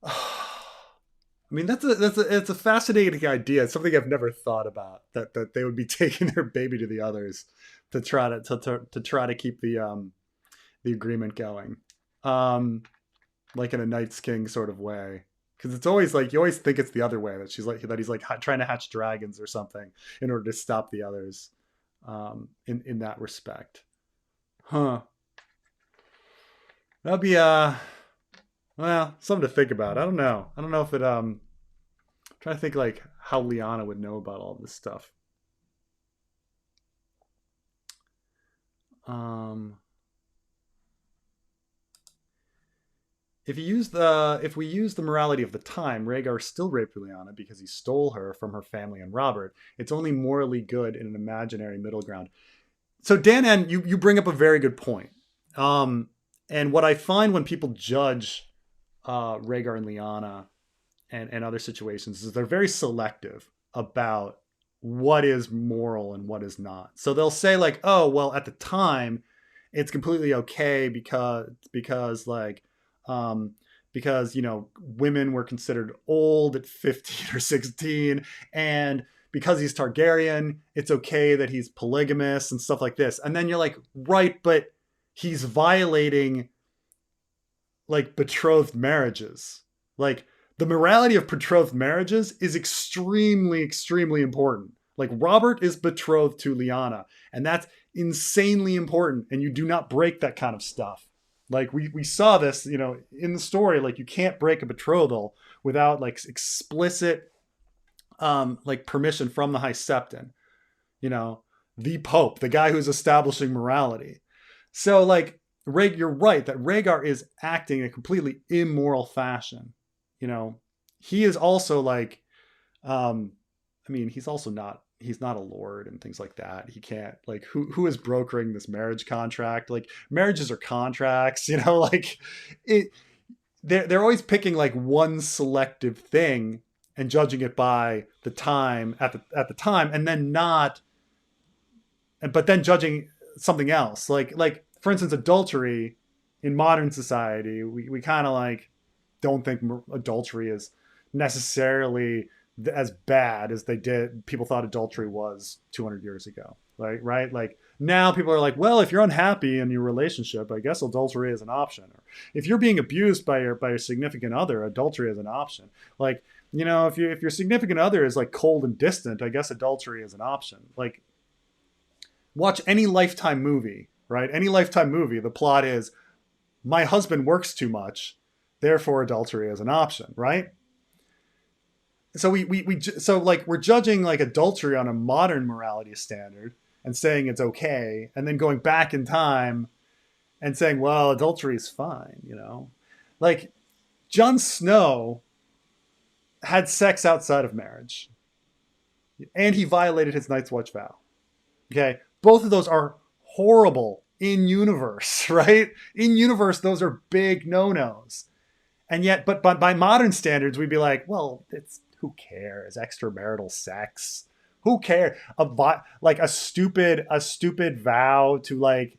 I mean, it's a fascinating idea. It's something I've never thought about, that they would be taking their baby to the others to try to keep the agreement going, um, like in a Night's King sort of way. Because it's always like you always think it's the other way, that he's like trying to hatch dragons or something in order to stop the others, in that respect. Huh? That'd be well, something to think about. I don't know. I don't know if it I'm trying to think like how Lyanna would know about all this stuff. Um, if we use the morality of the time, Rhaegar still raped Lyanna because he stole her from her family and Robert. It's only morally good in an imaginary middle ground. So Dan, and you bring up a very good point. Um, and what I find when people judge Rhaegar and Lyanna and other situations is they're very selective about what is moral and what is not. So they'll say like, oh, well, at the time, it's completely okay because um, because women were considered old at 15 or 16, and because he's Targaryen, it's okay that he's polygamous and stuff like this. And then you're like, right, but he's violating like betrothed marriages. Like the morality of betrothed marriages is extremely, extremely important. Like Robert is betrothed to Lyanna, and that's insanely important. And you do not break that kind of stuff. Like we saw this, in the story. Like you can't break a betrothal without like explicit like permission from the High Septon. You know, the Pope, the guy who's establishing morality. So like you're right that Rhaegar is acting in a completely immoral fashion. You know, he is also like, I mean, he's not a lord and things like that. He can't like who is brokering this marriage contract? Like marriages are contracts, like it. They're always picking like one selective thing and judging it by the time at the time, and then not, but then judging something else. Like for instance, adultery in modern society, we kind of like don't think adultery is necessarily as bad as people thought adultery was 200 years ago, right? Like now people are like, well, if you're unhappy in your relationship, I guess adultery is an option. Or if you're being abused by your significant other, adultery is an option. Like, if your significant other is like cold and distant, I guess adultery is an option. Like watch any Lifetime movie, right? Any Lifetime movie, the plot is my husband works too much, therefore adultery is an option, right? So so like we're judging like adultery on a modern morality standard and saying it's okay, and then going back in time and saying, well, adultery is fine. Like Jon Snow had sex outside of marriage, and he violated his Night's Watch vow. Okay, both of those are horrible in universe, right? In universe, those are big no-nos. And yet, but by modern standards, we'd be like, well, it's who cares? Extramarital sex. Who cares? Like a stupid vow to like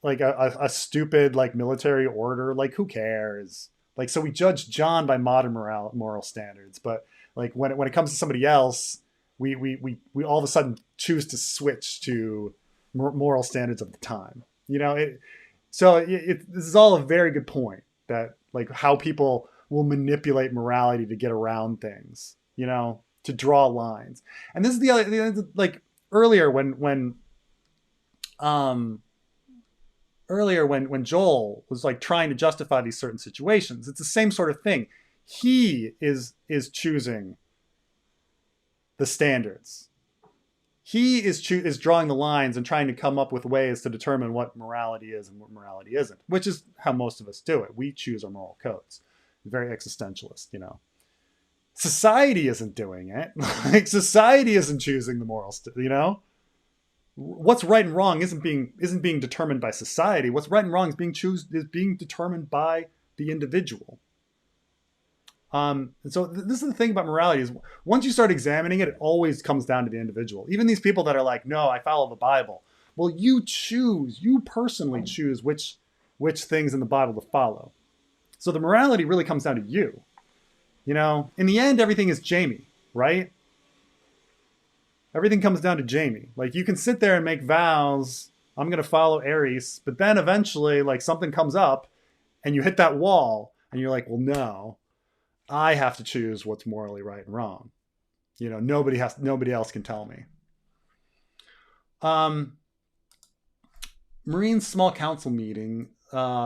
a stupid like military order. Like who cares? Like so we judge John by modern moral standards, but like when it comes to somebody else, we all of a sudden choose to switch to moral standards of the time. This is all a very good point, that like how people will manipulate morality to get around things, to draw lines. And this is the other, like earlier um when Joel was like trying to justify these certain situations, it's the same sort of thing. He is choosing the standards. He is drawing the lines and trying to come up with ways to determine what morality is and what morality isn't, which is how most of us do it. We choose our moral codes. Very existentialist, you know. Society isn't doing it. Like, society isn't choosing the morals, you know. What's right and wrong isn't being determined by society. What's right and wrong is being determined by the individual. And so this is the thing about morality is once you start examining it, it always comes down to the individual. Even these people that are like, no, I follow the Bible. Well, you personally choose which things in the Bible to follow. So the morality really comes down to you. You know, in the end, everything is Jaime, right? Everything comes down to Jaime. Like, you can sit there and make vows, I'm going to follow Aerys, but then eventually, like, something comes up and you hit that wall and you're like, well, no, I have to choose what's morally right and wrong. You know, nobody else can tell me. Meereen's small council meeting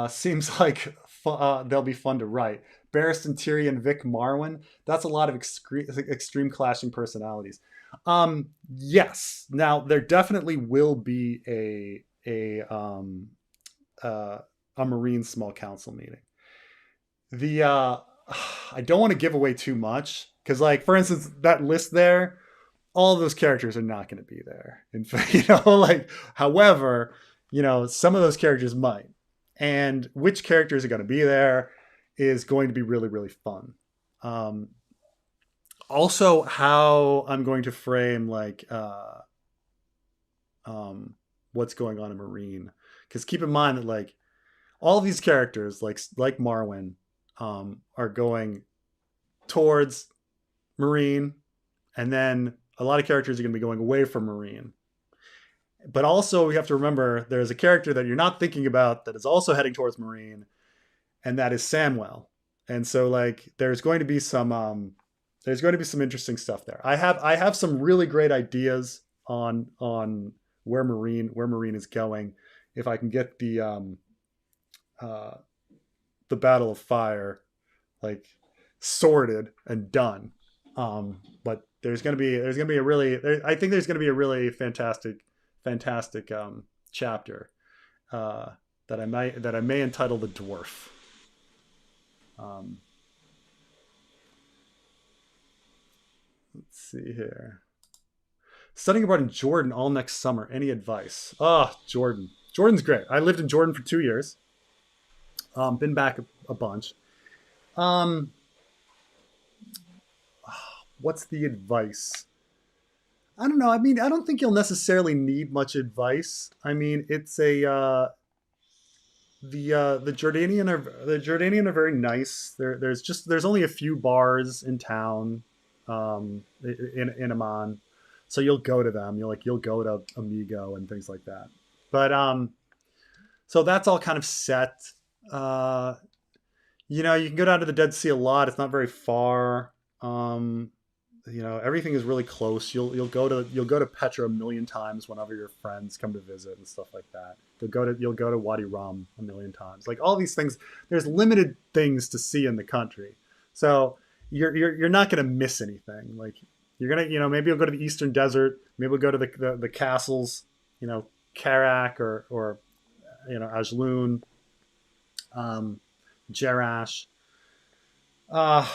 seems like they'll be fun to write. Barristan Tyrion, Vic Marwyn. That's a lot of extreme clashing personalities. Yes. Now there definitely will be a Meereen small council meeting. I don't want to give away too much because, like, for instance, that list there, all of those characters are not going to be there. In fact, you know, like, however, you know, some of those characters might, and which characters are going to be there is going to be really, really fun. Also, how I'm going to frame, like, what's going on in Meereen, because keep in mind that, like, all these characters, like Marwyn, are going towards Meereen, and then a lot of characters are going to be going away from Meereen. But also, we have to remember there's a character that you're not thinking about that is also heading towards Meereen, and that is Samwell. And so, like, there's going to be some interesting stuff there. I have some really great ideas on where Meereen is going. If I can get the Battle of Fire, like, sorted and done. But there's gonna be a really fantastic chapter that I may entitle The Dwarf. Let's see here. Studying abroad in Jordan all next summer. Any advice? Jordan. Jordan's great. I lived in Jordan for 2 years. Been back a bunch. What's the advice? I don't know. I mean, I don't think you'll necessarily need much advice. I mean, it's the Jordanian are very nice. There's only a few bars in town, in Amman, so you'll go to them. You'll go to Amigo and things like that. But so that's all kind of set. You know, you can go down to the Dead Sea a lot. It's not very far. You know, everything is really close. You'll go to Petra a million times whenever your friends come to visit and stuff like that. You'll go to Wadi Rum a million times. Like, all these things, there's limited things to see in the country, so you're not going to miss anything. Like, you're gonna, you know, maybe you'll go to the Eastern Desert. Maybe we'll go to the castles. You know, Karak or you know, Ajloon, Jerash. I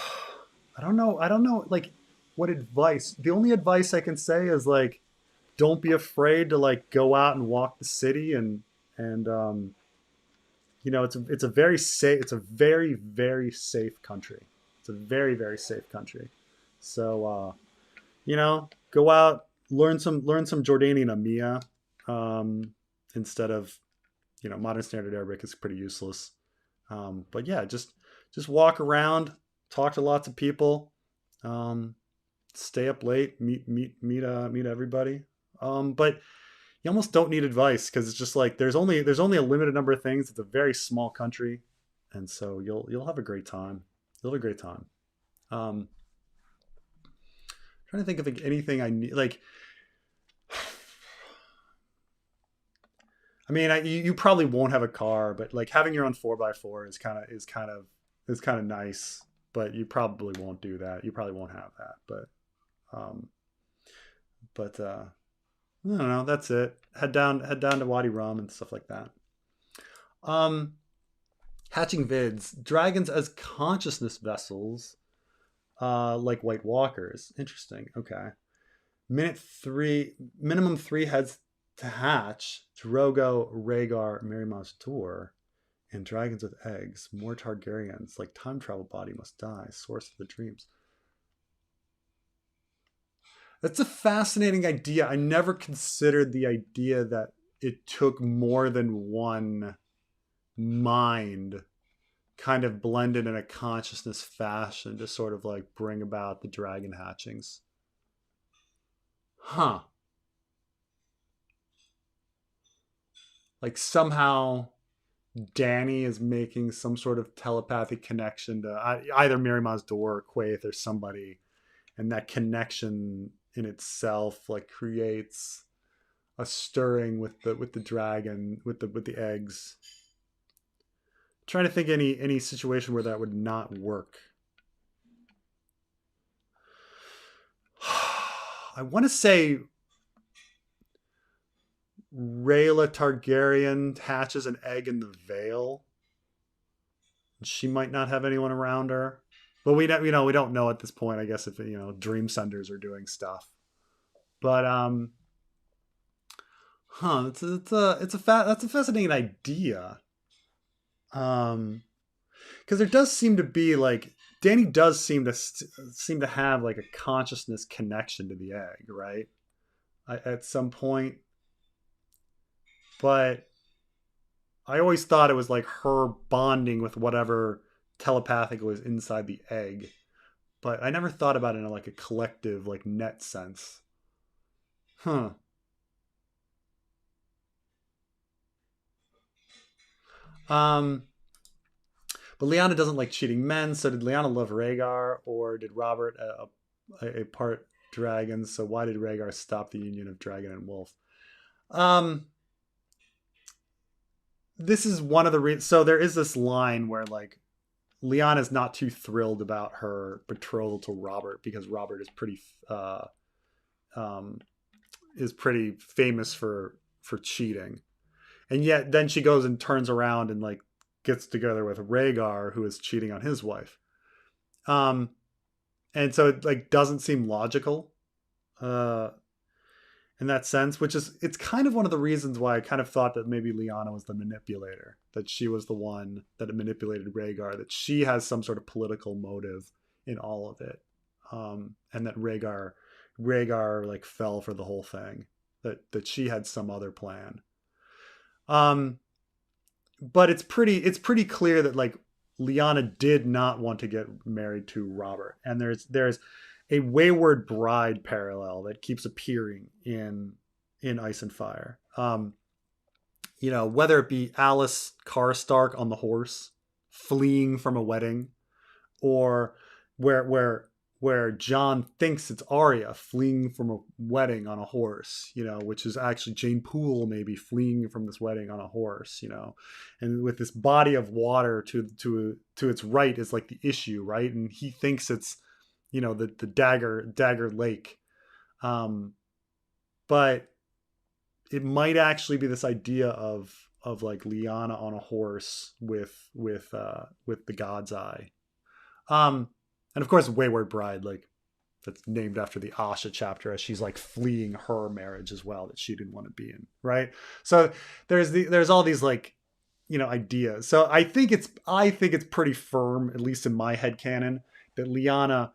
don't know. Like, what advice? The only advice I can say is, like, don't be afraid to, like, go out and walk the city and you know, it's a very safe. It's a very, very safe country. It's a very, very safe country. So you know, go out, learn some Jordanian Amia, instead of, you know, modern standard Arabic is pretty useless. But yeah, just walk around, talk to lots of people, stay up late, meet everybody. But you almost don't need advice because it's just like there's only a limited number of things. It's a very small country, and so you'll have a great time. You'll have a great time. Trying to think of, like, anything I need. Like, I mean, you probably won't have a car, but, like, having your own 4x4 is kind of nice. But you probably won't do that. You probably won't have that. But But I don't know. That's it. Head down to Wadi Rum and stuff like that. Um, Hatching vids. Dragons as consciousness vessels, like White Walkers. Interesting. Okay. Minimum 3 heads to hatch. Drogo, Rhaegar, Meereen Door, and dragons with eggs. More Targaryens. Like time travel body must die. Source of the dreams. That's a fascinating idea. I never considered the idea that it took more than one mind kind of blended in a consciousness fashion to sort of like bring about the dragon hatchings. Huh. Like somehow Danny is making some sort of telepathic connection to either Meereen's Door or Quaithe or somebody, and that connection in itself like creates a stirring with the dragon, with the eggs. I'm trying to think any situation where that would not work. I want to say Rhaela Targaryen hatches an egg in the Vale. She might not have anyone around her, but we don't know at this point. I guess if Dream Senders are doing stuff, but that's a fascinating idea. Because there does seem to be like Danny does seem to have like a consciousness connection to the egg, right? At some point. But I always thought it was like her bonding with whatever telepathic was inside the egg. But I never thought about it in like a collective, like net sense. Huh. But Lyanna doesn't like cheating men, so did Lyanna love Rhaegar, or did Robert a part dragon? So why did Rhaegar stop the union of dragon and wolf? This is one of the reasons. So there is this line where like Lyanna is not too thrilled about her betrothal to Robert because Robert is pretty famous for cheating, and yet then she goes and turns around and like gets together with Rhaegar, who is cheating on his wife. And so it like doesn't seem logical in that sense, which is, it's kind of one of the reasons why I kind of thought that maybe Lyanna was the manipulator, that she was the one that manipulated Rhaegar, that she has some sort of political motive in all of it. And that Rhaegar like fell for the whole thing, that she had some other plan. But it's pretty clear that like Lyanna did not want to get married to Robert, and there's a Wayward Bride parallel that keeps appearing in Ice and Fire. Whether it be Alice Karstark on the horse fleeing from a wedding, or where Jon thinks it's Arya fleeing from a wedding on a horse, which is actually Jane Poole maybe fleeing from this wedding on a horse, and with this body of water to its right is like the issue, right? And he thinks it's, the Dagger Lake. But it might actually be this idea of like Lyanna on a horse with the God's Eye. And of course, Wayward Bride, like that's named after the Asha chapter, as she's like fleeing her marriage as well that she didn't want to be in, right? So there's all these like, ideas. So I think it's pretty firm, at least in my headcanon, that Lyanna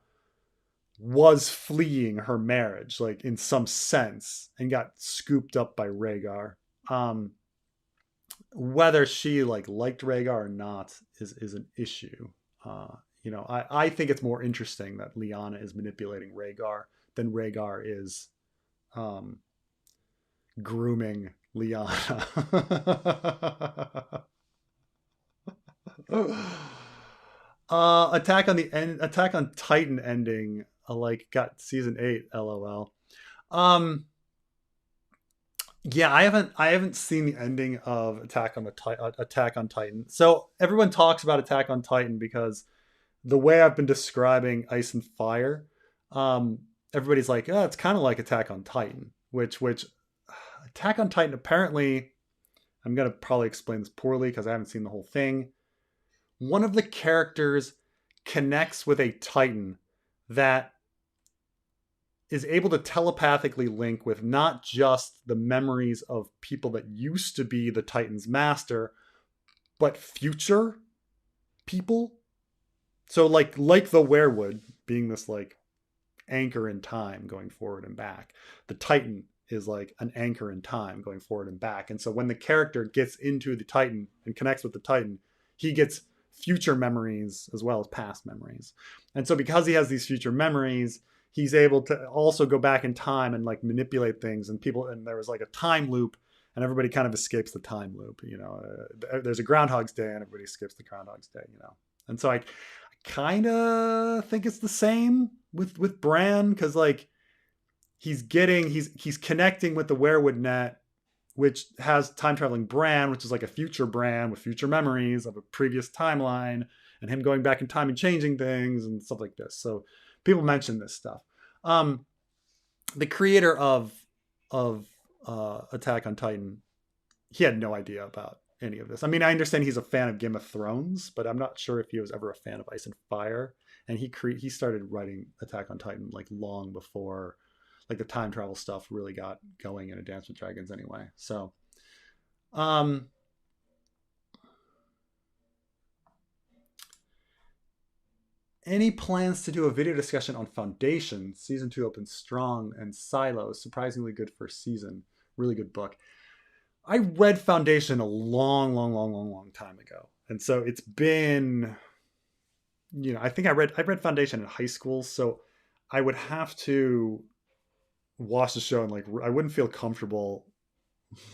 was fleeing her marriage, like in some sense, and got scooped up by Rhaegar. Whether she like liked Rhaegar or not is an issue. I think it's more interesting that Lyanna is manipulating Rhaegar than Rhaegar is grooming Lyanna. Attack on Titan ending, got season 8, LOL. Yeah, I haven't seen the ending of Attack on Titan. So everyone talks about Attack on Titan because the way I've been describing Ice and Fire, everybody's like, oh, it's kind of like Attack on Titan, which Attack on Titan, apparently, I'm going to probably explain this poorly because I haven't seen the whole thing. One of the characters connects with a Titan that is able to telepathically link with not just the memories of people that used to be the Titan's master, but future people. So like the Weirwood being this like anchor in time going forward and back, the Titan is like an anchor in time going forward and back. And so when the character gets into the Titan and connects with the Titan, he gets future memories as well as past memories. And so because he has these future memories, he's able to also go back in time and like manipulate things. And there was like a time loop, and everybody kind of escapes the time loop. There's a Groundhog's Day, and everybody skips the Groundhog's Day. And so I kind of think it's the same with Bran, because like he's connecting with the Weirwood net, which has time traveling Bran, which is like a future Bran with future memories of a previous timeline, and him going back in time and changing things and stuff like this. So people mention this stuff. The creator of Attack on Titan, he had no idea about any of this. I mean, I understand he's a fan of Game of Thrones, but I'm not sure if he was ever a fan of Ice and Fire. And he started writing Attack on Titan like long before like the time travel stuff really got going in A Dance with Dragons anyway. So any plans to do a video discussion on Foundation? Season 2 opens strong, and Silos, surprisingly good first season. Really good book. I read Foundation a long time ago. And so it's been, I think I read Foundation in high school. So I would have to watch the show, and like, I wouldn't feel comfortable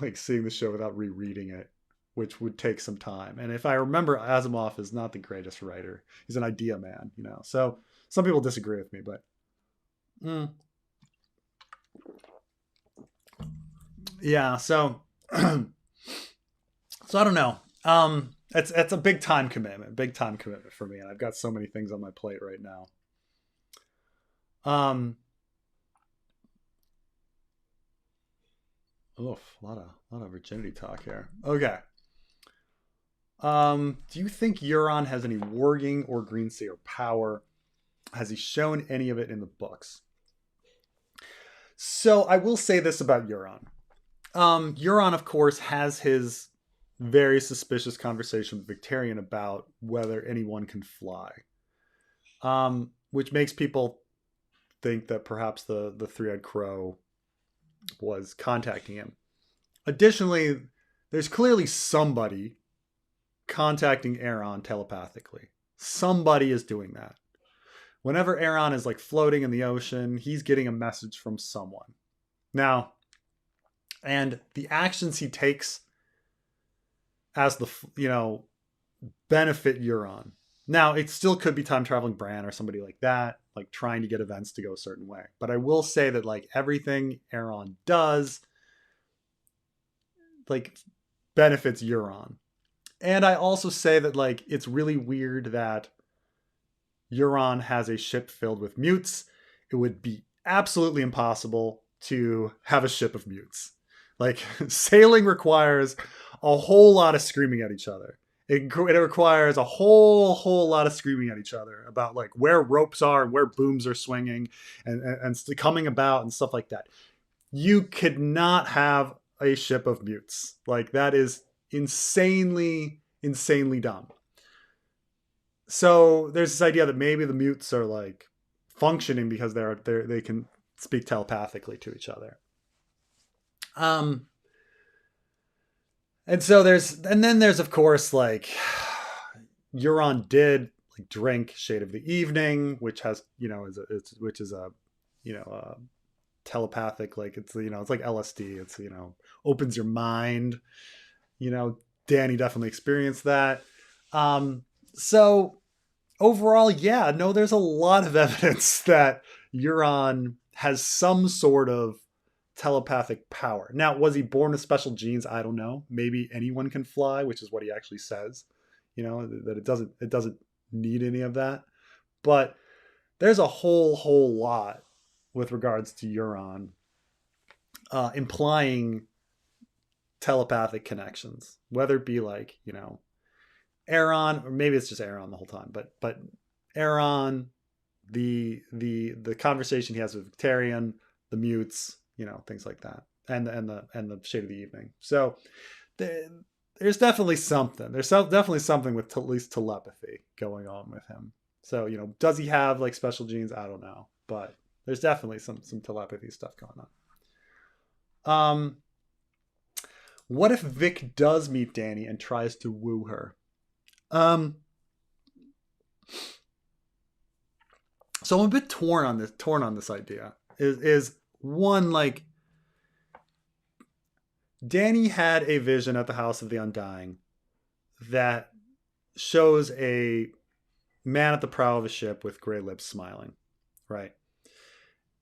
like seeing the show without rereading it, which would take some time. And if I remember, Asimov is not the greatest writer. He's an idea man, So some people disagree with me, but yeah. So so I don't know. It's a big time commitment for me, and I've got so many things on my plate right now. Oof, a lot of virginity talk here. Okay. Do you think Euron has any warging or greenseer power? Has he shown any of it in the books? So I will say this about Euron. Euron, of course, has his very suspicious conversation with Victarion about whether anyone can fly, which makes people think that perhaps the three-eyed crow was contacting him. Additionally, there's clearly somebody contacting Euron telepathically. Somebody is doing that. Whenever Euron is like floating in the ocean, he's getting a message from someone. Now, and the actions he takes as the, benefit Euron. Now, it still could be time traveling Bran or somebody like that, like trying to get events to go a certain way. But I will say that like everything Euron does like benefits Euron. And I also say that like it's really weird that Euron has a ship filled with mutes. It would be absolutely impossible to have a ship of mutes. Like sailing requires a whole lot of screaming at each other. It requires a whole lot of screaming at each other about like where ropes are and where booms are swinging and coming about and stuff like that. You could not have a ship of mutes. Like that is insanely dumb. So there's this idea that maybe the mutes are like functioning because they can speak telepathically to each other. And so there's of course like Euron did like drink Shade of the Evening, which has which is a telepathic, like it's it's like LSD. It's opens your mind. Danny definitely experienced that. So overall, yeah, no, there's a lot of evidence that Euron has some sort of telepathic power. Now, was he born with special genes? I don't know. Maybe anyone can fly, which is what he actually says. That it doesn't need any of that. But there's a whole lot with regards to Euron, implying telepathic connections, whether it be like, you know, Aeron, or maybe it's just Aeron the whole time, but Aeron, the conversation he has with Victarion, the mutes, you know, things like that, and the Shade of the Evening. So there's definitely something. There's definitely something with at least telepathy going on with him. So, you know, does he have like special genes? I don't know, but there's definitely some telepathy stuff going on. What if Vic does meet Dany and tries to woo her? So I'm a bit torn on this idea. Is one, like, Dany had a vision at the House of the Undying that shows a man at the prow of a ship with gray lips smiling, right?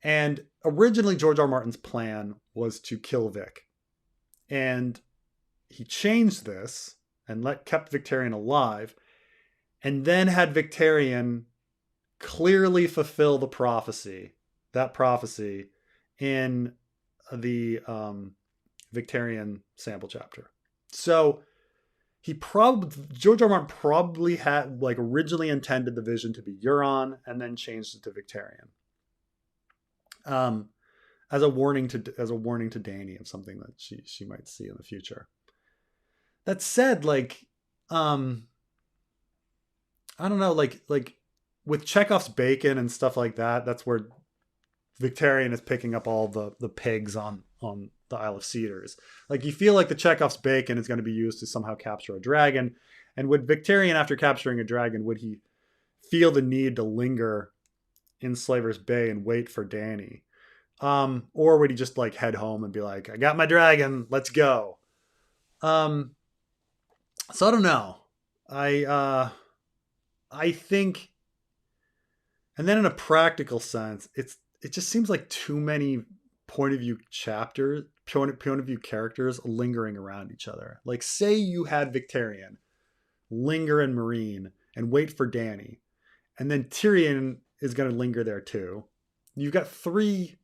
And originally George R. R. Martin's plan was to kill Vic. And he changed this and kept Victarion alive, and then had Victarion clearly fulfill the prophecy, in the Victarion sample chapter. So George R. R. Martin probably had, like, originally intended the vision to be Euron and then changed it to Victarion. As a warning to Dany of something that she might see in the future. That said, like, I don't know, like with Chekhov's bacon and stuff like that, that's where Victarion is picking up all the pigs on the Isle of Cedars. Like, you feel like the Chekhov's bacon is going to be used to somehow capture a dragon. And would Victarion, after capturing a dragon, would he feel the need to linger in Slaver's Bay and wait for Dany? Or would he just, like, head home and be like, I got my dragon, let's go? So I don't know. I think, and then in a practical sense, it just seems like too many point of view characters lingering around each other. Like, say you had Victarion linger in Meereen and wait for Dany, and then Tyrion is going to linger there too. You've got 3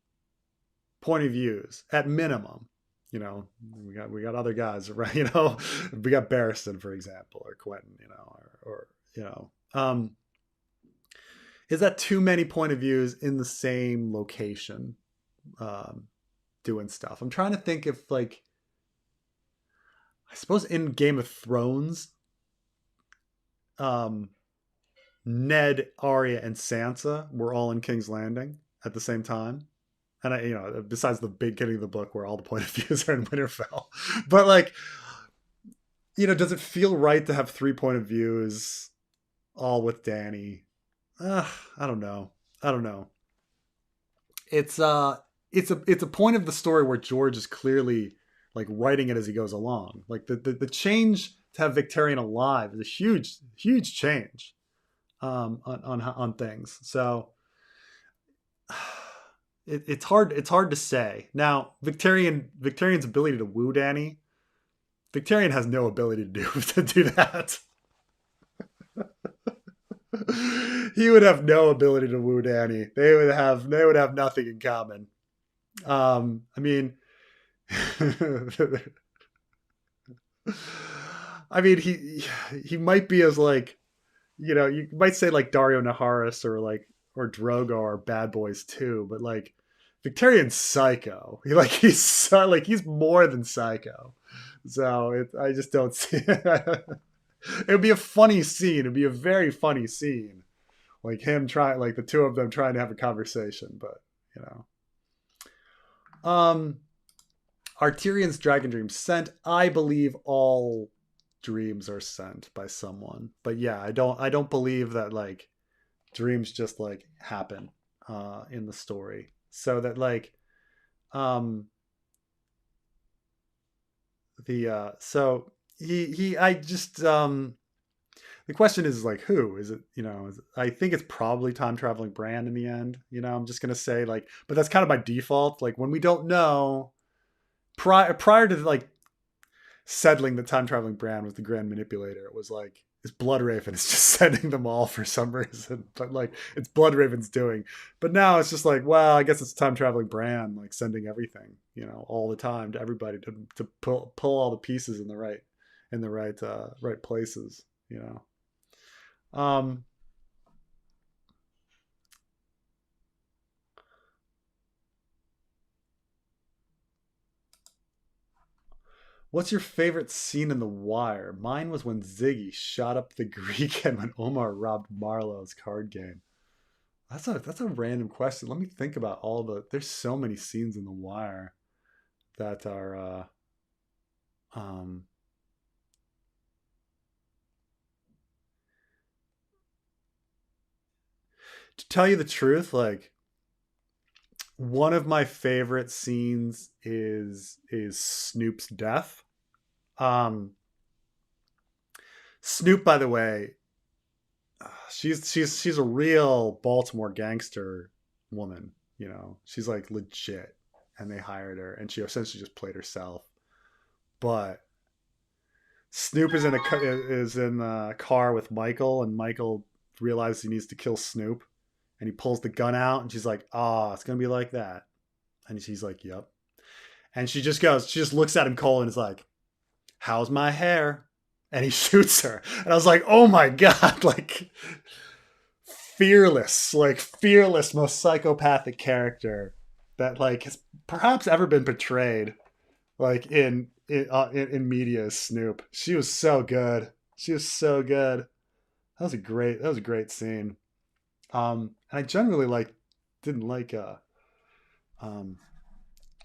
point of views at minimum. You know, we got other guys, right? You know, we got Barristan, for example, or Quentin, you know, or you know, is that too many point of views in the same location, doing stuff? I'm trying to think if, like, I suppose in Game of Thrones, Ned, Arya, and Sansa were all in King's Landing at the same time. And you know, besides the beginning of the book where all the point of views are in Winterfell, but, like, you know, does it feel right to have 3 point of views all with Dany? I don't know. It's a point of the story where George is clearly, like, writing it as he goes along. Like, the change to have Victarion alive is a huge change on things. So it's hard to say. Now, Victarion's ability to woo Dany, Victarion has no ability to do that. He would have no ability to woo Dany. They would have nothing in common. I mean, he might be as, like, you know, you might say, like, Dario Naharis or Drogo are bad boys too, but, like, Victarion's psycho. He's more than psycho. So I just don't see it. It would be a funny scene. It'd be a very funny scene. Like, the two of them trying to have a conversation, but, you know. Are Tyrion's dragon dreams sent? I believe all dreams are sent by someone. But yeah, I don't believe that, like, dreams just, like, happen in the story. So that, like, the question is, like, who is it? You know, I think it's probably time traveling Bran in the end. You know, I'm just gonna say, like, but that's kind of by default. Like, when we don't know, prior to, like, settling that time traveling Bran was the Grand Manipulator, it was like, is Bloodraven is just sending them all for some reason, but like it's Bloodraven's doing. But now it's just like, well, I guess it's time traveling Bran, like sending everything, all the time to everybody to pull all the pieces in the right places, Um, What's your favorite scene in The Wire? Mine was when Ziggy shot up the Greek and when Omar robbed Marlowe's card game. That's a random question. Let me think about there's so many scenes in The Wire that are um to tell you the truth, like one of my favorite scenes is Snoop's death. Um Snoop, by the way, she's a real Baltimore gangster woman. She's like legit, and they hired her, and she essentially just played herself. But Snoop is in a car with Michael, and Michael realizes he needs to kill Snoop, and he pulls the gun out, and she's like, "Ah, it's gonna be like that," and he's like, "Yep," and she just looks at him cold and is like, "How's my hair?" And he shoots her, and I was like, "Oh my god!" Like fearless, most psychopathic character that like has perhaps ever been portrayed, like in media as Snoop. She was so good. She was so good. That was a great scene. And I generally didn't like um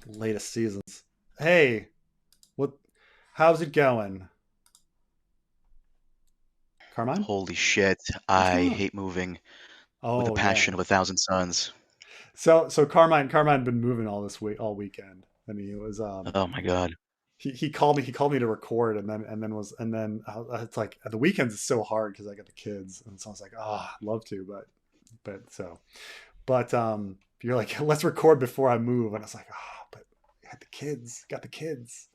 latest seasons. Hey, what? How's it going, Carmine? Holy shit. What's going I on? hate moving with a Oh passion yeah. of a thousand suns. So Carmine been moving all weekend, and he was Oh my God. he called me to record, it's like the weekends is so hard because I got the kids, and so I was like, I'd love to, but you're like, let's record before I move, and I was like, but I had the kids, got the kids.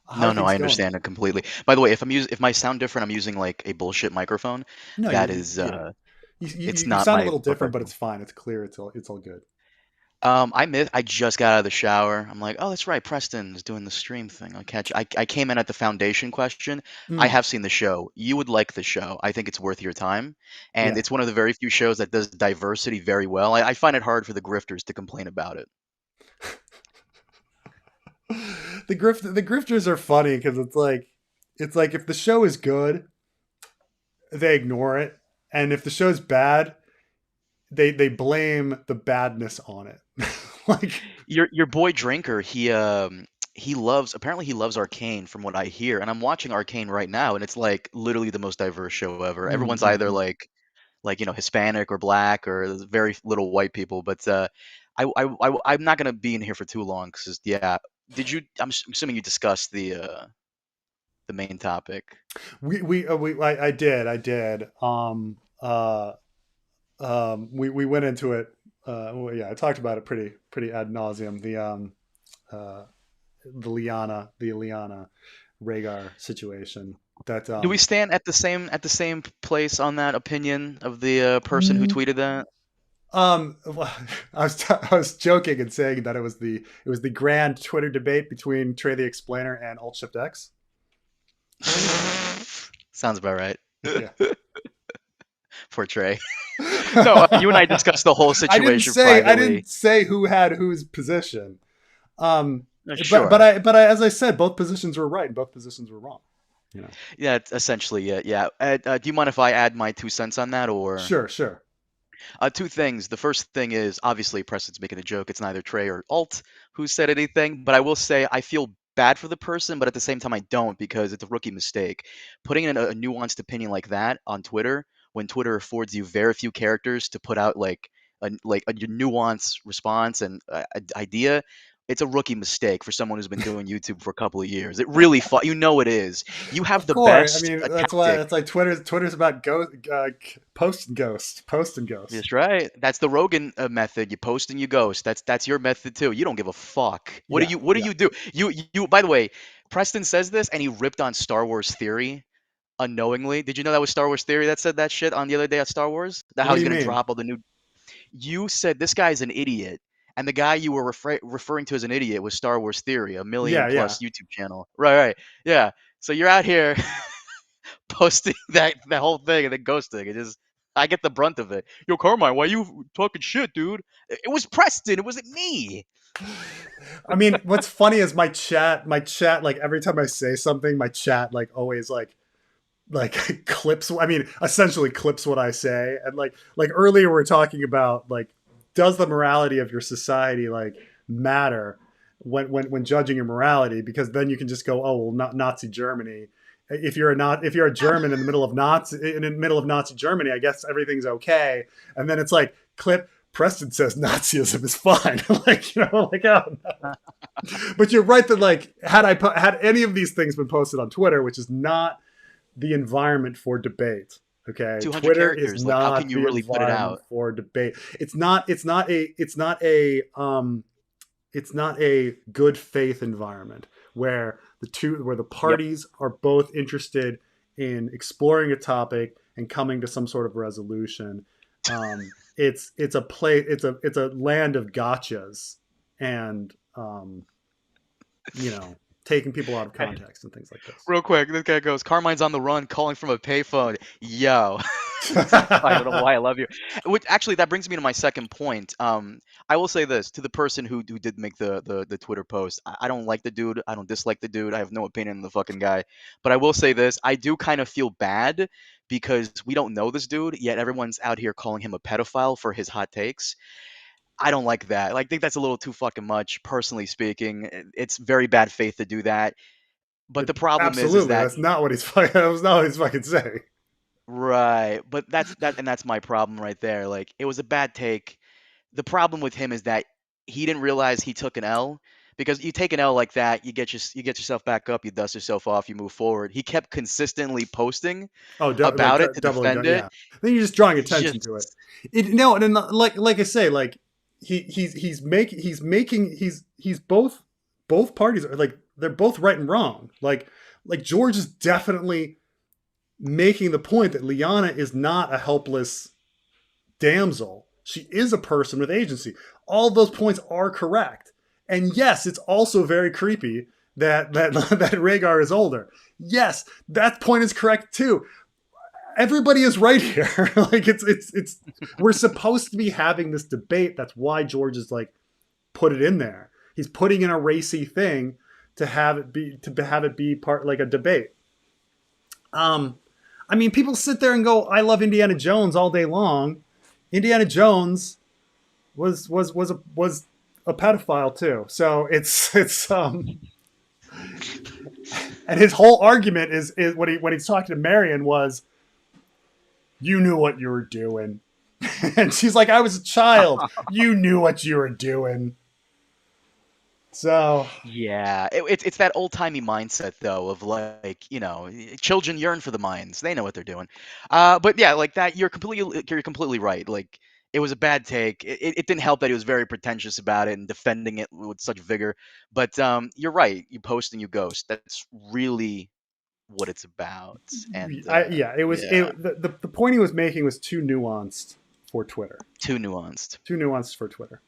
How No, are no, things I going? understand it completely. By the way, if my sound different, I'm using like a bullshit microphone. No, That is yeah, it's you not sound a my little different, but professional. it's fine, it's clear, it's all good. I just got out of the shower. I'm like, oh, that's right. Preston is doing the stream thing. I came in at the foundation question. I Mm, have seen the show. You would like the show. I think it's worth your time. And yeah. it's one of the very few shows that does diversity very well. I find it hard for the grifters to complain about it. The grifters are funny because it's like if the show is good, they ignore it, and if the show's bad, they blame the badness on it. Like, Your boy Drinker, he loves Arcane from what I hear, and I'm watching Arcane right now, and it's like literally the most diverse show ever. Everyone's either mm. like Hispanic or black, or there's very little white people. But I'm not gonna be in here for too long because yeah, assuming you discussed the main topic. I did. We went into it. Well, yeah, I talked about it pretty ad nauseum. Uh, the Lyanna Rhaegar situation. That Do we stand at the same place on that opinion of the person who mm, tweeted that? well, I was joking and saying that it was the grand Twitter debate between Trey the Explainer and Alt Shift X. Sounds about right. Yeah. Portray. No, you and I discussed the whole I didn't situation say I privately. didn't say who had whose position. Um, but but Sure. I but I, as I said, both positions were right and both positions were wrong. You know. Yeah, essentially, yeah, yeah. Do you mind if I add my 2 cents on that, or Sure, sure. two things? The first thing is obviously Preston's making a joke. It's neither Trey or Alt who said anything, but I will say I feel bad for the person, but at the same time I don't because it's a rookie mistake. Putting in a nuanced opinion like that on Twitter when Twitter affords you very few characters to put out like a nuanced response and idea. It's a rookie mistake for someone who's been doing YouTube for a couple of years. It really, it is. You have Of the course. I best mean, tactic. that's like Twitter's about post and ghost. That's right. That's the Rogan method. You post and you ghost. That's your method too. You don't give a fuck. What do Yeah, you What do yeah. you do? You. By the way, Preston says this, and he ripped on Star Wars theory unknowingly. Did you know that was Star Wars Theory that said that shit on the other day at Star Wars? That how What do he's you gonna mean? drop all the new. You said this guy's an idiot, and the guy you were referring to as an idiot was Star Wars Theory, a million Yeah, yeah. plus YouTube channel. Right, right, yeah. So you're out here posting that whole thing and then ghosting. It is. I get the brunt of it. Yo, Carmine, why you talking shit, dude? It was Preston. It wasn't me. I mean, what's funny is my chat, like every time I say something, my chat like always like clips. I mean, essentially clips what I say. And like earlier we are talking about like, does the morality of your society like matter when judging your morality? Because then you can just go, oh well, not Nazi Germany. If you're a German in the middle of Nazi Germany, I guess everything's okay. And then it's like clip. Preston says Nazism is fine. Like, like, oh no. But you're right that like had any of these things been posted on Twitter, which is not the environment for debate. Okay, 200 Twitter is characters. Like, how can not you the really put it environment out? for debate. It's not a good faith environment where the Yep. parties are both interested in exploring a topic and coming to some sort of resolution. It's a land of gotchas and you know taking people out of context and things like this. Real quick, this guy goes, Carmine's on the run, calling from a payphone. Yo. I don't know why I love you. Which actually that brings me to my second point. I will say this to the person who did make the Twitter post. I don't like the dude. I don't dislike the dude. I have no opinion on the fucking guy. But I will say this: I do kind of feel bad because we don't know this dude yet. Everyone's out here calling him a pedophile for his hot takes. I don't like that. Like, I think that's a little too fucking much. Personally speaking, it's very bad faith to do that. But the problem is Absolutely, that that's not what he's fucking. That was not what he's fucking saying. right. But that's my problem right there. Like, it was a bad take. The problem with him is that he didn't realize he took an L because you take an L like that, you get yourself back up, you dust yourself off, you move forward. He kept consistently posting Oh, about it to doubling defend down. it. Yeah, then you're just drawing It's attention to it. just No, and like I say, like he's both parties are like they're both right and wrong. Like George is definitely making the point that Lyanna is not a helpless damsel. She is a person with agency. All those points are correct. And yes, it's also very creepy that Rhaegar is older. Yes, that point is correct too. Everybody is right here. Like it's we're supposed to be having this debate. That's why George is like put it in there. He's putting in a racy thing to have it be part like a debate. I mean, people sit there and go, "I love Indiana Jones" all day long. Indiana Jones was a pedophile too. So it's and his whole argument is when he's talking to Marion was, "You knew what you were doing," and she's like, "I was a child. You knew what you were doing." So yeah. It's that old timey mindset though of like children yearn for the mines. They know what they're doing. But yeah, like that. You're completely right. Like it was a bad take. It didn't help that he was very pretentious about it and defending it with such vigor. But you're right. You post and you ghost. That's really what it's about. And yeah, it was yeah, the point he was making was too nuanced for Twitter. too nuanced. Too nuanced for Twitter.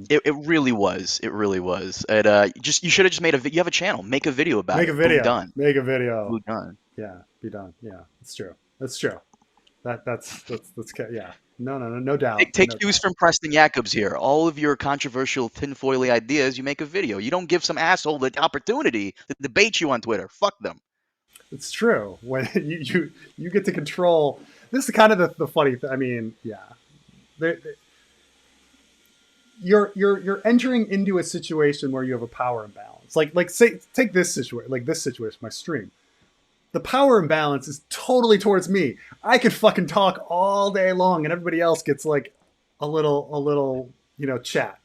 It really was. It really was. And you should have just made you have a channel. Make a video about Make a it. Boom video. done. Make a video. Boom done. Yeah, be done. Yeah, it's true. That's true. That's yeah. No doubt. Take No cues doubt. from Preston Jacobs here. All of your controversial tinfoily ideas, you make a video. You don't give some asshole the opportunity to debate you on Twitter. Fuck them. It's true. When you get to control. This is kind of the funny thing. I mean, yeah. You're entering into a situation where you have a power imbalance. Like say take this situation, my stream. The power imbalance is totally towards me. I could fucking talk all day long and everybody else gets like a little, chat.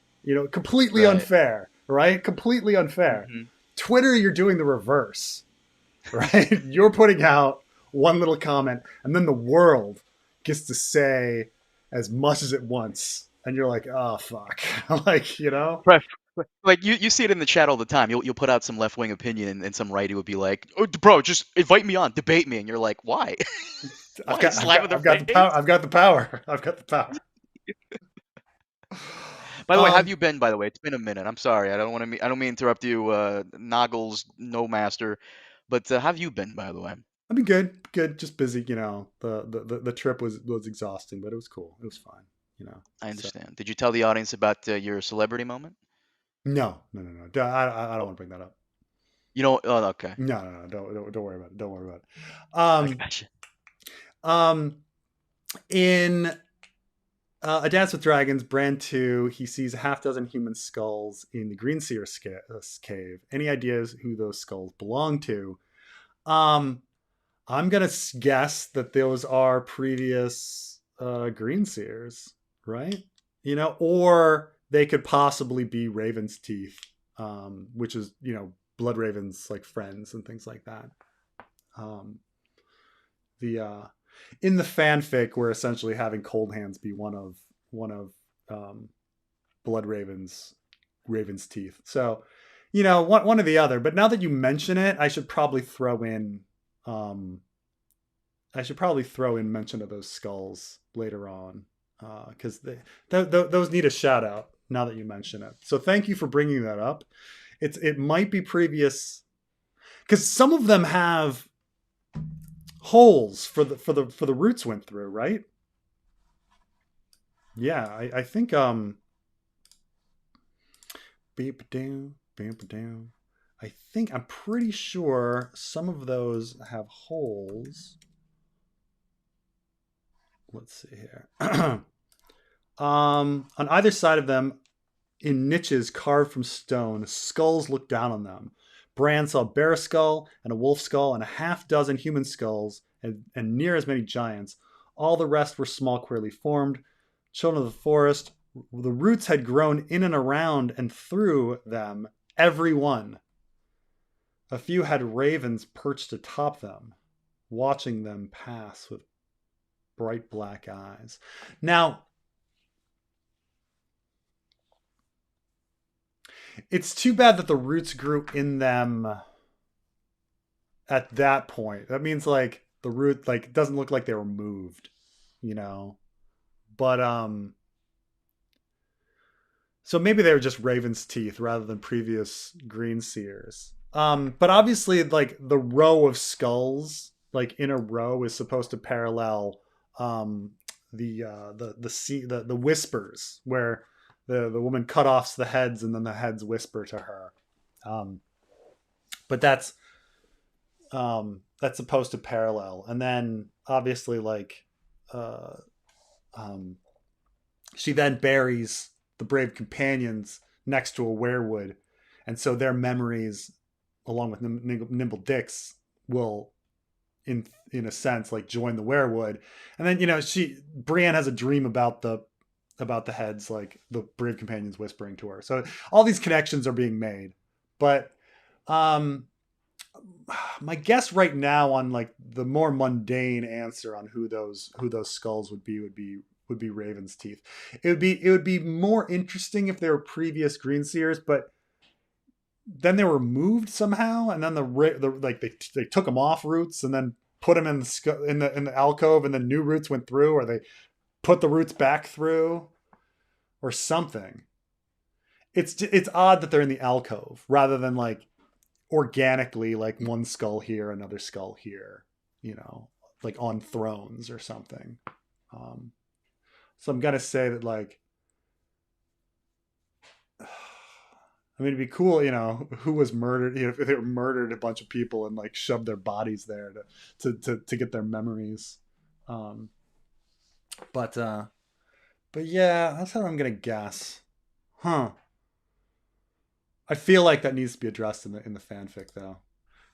Completely Right. unfair, right? Completely unfair. Hmm. Twitter, you're doing the reverse, right? You're putting out one little comment and then the world gets to say as much as it wants. And you're like, oh fuck. Like, Like you see it in the chat all the time. You'll put out some left wing opinion, and some righty would be like, "Oh, bro, just invite me on, debate me," and you're like, "Why? I've Why? got I've Slap in got their I've got the power. face?" I've got the power. I've got the power. By the way, how have Um, you been? By the way, it's been a minute. I'm sorry. I don't mean to interrupt you, Noggles, no master. But how have you been? By the way, I mean, good, good. Just busy. The trip was exhausting, but it was cool. It was fine. I So understand. Did you tell the audience about your celebrity moment? no, no, no, no. I don't Oh, want to bring that up. you know. Oh, okay. No, no, no. Don't worry about it. Don't worry about it. I gotcha. Um, in A Dance with Dragons, Brand 2, he sees a half dozen human skulls in the Greenseer cave. Any ideas who those skulls belong to? Um, I'm gonna guess that those are previous Greenseers, right? Or they could possibly be Raven's teeth, which is Bloodraven's like friends and things like that. Um, the In the fanfic, we're essentially having Cold Hands be one of um, Raven's teeth. So, one or the other. But now that you mention it, um, I should probably throw in mention of those skulls later on because those need a shout out now that you mention it. So thank you for bringing that up. It might be previous because some of them have holes for the roots went through, right? Yeah, I think beep down, beep down. I'm pretty sure some of those have holes. Let's see here. On either side of them, in niches carved from stone, skulls look down on them. Bran saw a bear skull and a wolf skull and a half dozen human skulls and near as many giants. All the rest were small, queerly formed. Children of the forest, the roots had grown in and around and through them, every one. A few had ravens perched atop them, watching them pass with bright black eyes. Now, it's too bad that the roots grew in them at that point. That means like the root like doesn't look like they were moved, you know. But so maybe they were just Raven's teeth rather than previous green seers. But obviously like the row of skulls like in a row is supposed to parallel um the whispers where the woman cut off the heads and then the heads whisper to her. Um but that's supposed to parallel. And then obviously like uh um she then buries the brave companions next to a weirwood, and so their memories along with nimble dicks will in a sense like join the weirwood. And then Brienne has a dream about the heads, like the brave companions whispering to her. So all these connections are being made. But um my guess right now on like the more mundane answer on who those skulls would be Raven's teeth. It would be more interesting if they were previous Green Seers, but then they were moved somehow, and then like they took them off roots and then put them in the alcove, and then new roots went through, or they put the roots back through, or something. It's odd that they're in the alcove rather than like organically like one skull here, another skull here, like on thrones or something. Um, so I'm gonna say that like, I mean, it'd be cool, who was murdered. If they were murdered a bunch of people and like shoved their bodies there to get their memories. Um, but yeah, that's how I'm gonna guess. Huh. I feel like that needs to be addressed in the fanfic though.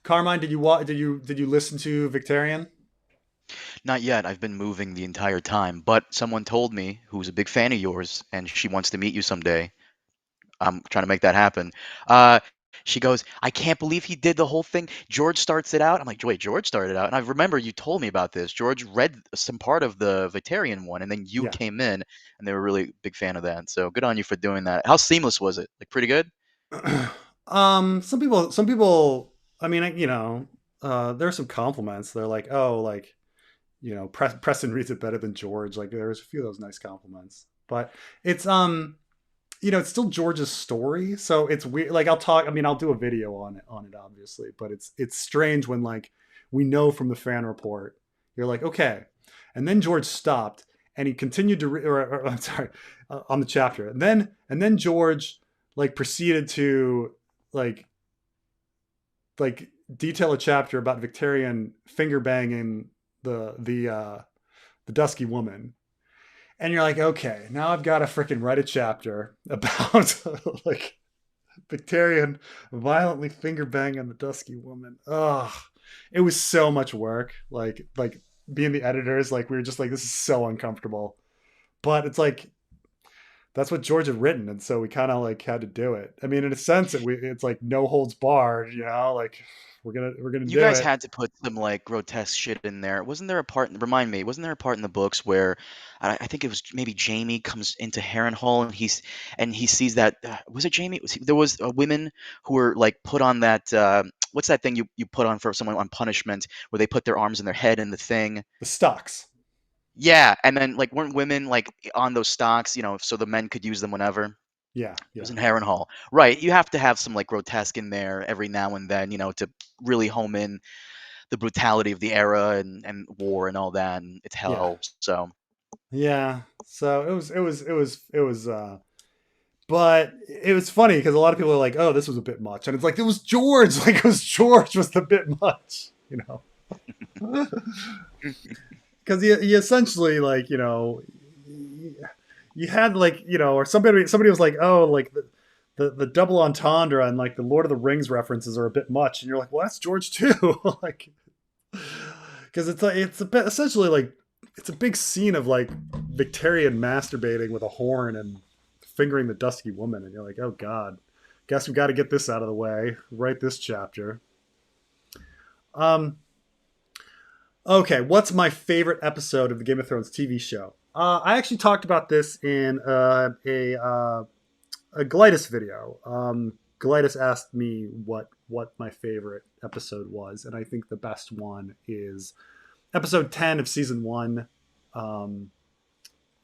Carmine, did you listen to Victarion? Not yet. I've been moving the entire time, but someone told me who's a big fan of yours, and she wants to meet you someday. I'm trying to make that happen. Uh, She goes, I can't believe he did the whole thing. George starts it out. I'm like, wait, George started out. And I remember you told me about this. George read some part of the Victarion one, and then you Yeah. came in, and they were really big fan of that. So good on you for doing that. How seamless was it? Like, pretty good? Some people, I mean, there are some compliments. They're like, oh, like, Preston reads it better than George. Like, there's a few of those nice compliments, but it's, it's still George's story. So it's weird. Like, I'll do a video on it, obviously, but it's strange when, like, we know from the fan report, you're like, okay. And then George stopped and he continued to, I'm sorry, on the chapter. And then George, like, proceeded to, like, detail a chapter about Victarion finger banging the dusky woman, and you're like, okay, now I've got to freaking write a chapter about like Victarion violently finger banging the dusky woman. Ugh, it was so much work. Like being the editors, like we were just like, this is so uncomfortable, but it's like that's what George had written, and so we kind of like had to do it. I mean, in a sense, it's like no holds barred, like we're gonna You do guys it. had to put some like grotesque shit in there. Wasn't there a part? Remind me. Wasn't there a part in the books where I think it was maybe Jamie comes into Harrenhal and he sees that was it Jamie? There was women who were like put on that what's that thing you put on for someone on punishment where they put their arms in their head and the thing. The stocks. Yeah, and then like weren't women like on those stocks, so the men could use them whenever. It Yeah, was yeah, in Harrenhal, right? You have to have some like grotesque in there every now and then, to really home in the brutality of the era and war and all that, and it's yeah, hell. So yeah. So it was but it was funny because a lot of people are like, "Oh, this was a bit much," and it's like it was George. Like it was George was the bit much. Because he essentially, like, you had, like, or somebody was like, oh, like the double entendre and like the Lord of the Rings references are a bit much, and you're like, well, that's George too. Like, because it's a bit essentially like it's a big scene of like Victarion masturbating with a horn and fingering the dusky woman, and you're like, oh god, guess we got to get this out of the way. Write this chapter. Um, Okay, what's my favorite episode of the Game of Thrones TV show? I actually talked about this in a Glytis video. Glytis asked me what my favorite episode was, and I think the best one is episode 10 of season 1, um,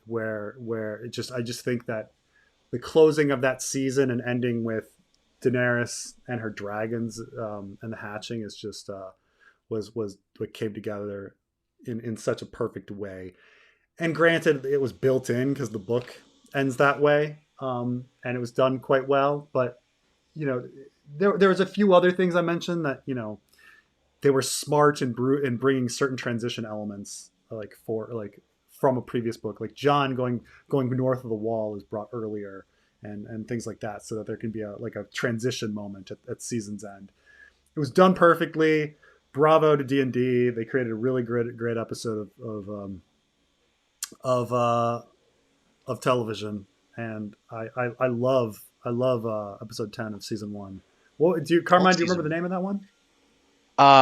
where I just think that the closing of that season and ending with Daenerys and her dragons, and the hatching is just was what came together in such a perfect way. And granted, it was built in because the book ends that way, and it was done quite well. But there was a few other things I mentioned that they were smart in bringing certain transition elements, like from a previous book, like John going north of the wall is brought earlier, and things like that, so that there can be a transition moment at season's end. It was done perfectly. Bravo to D&D. They created a really great episode of television, and I love episode 10 of season 1. What do you, all of Carmine? Do you remember the season name of that one?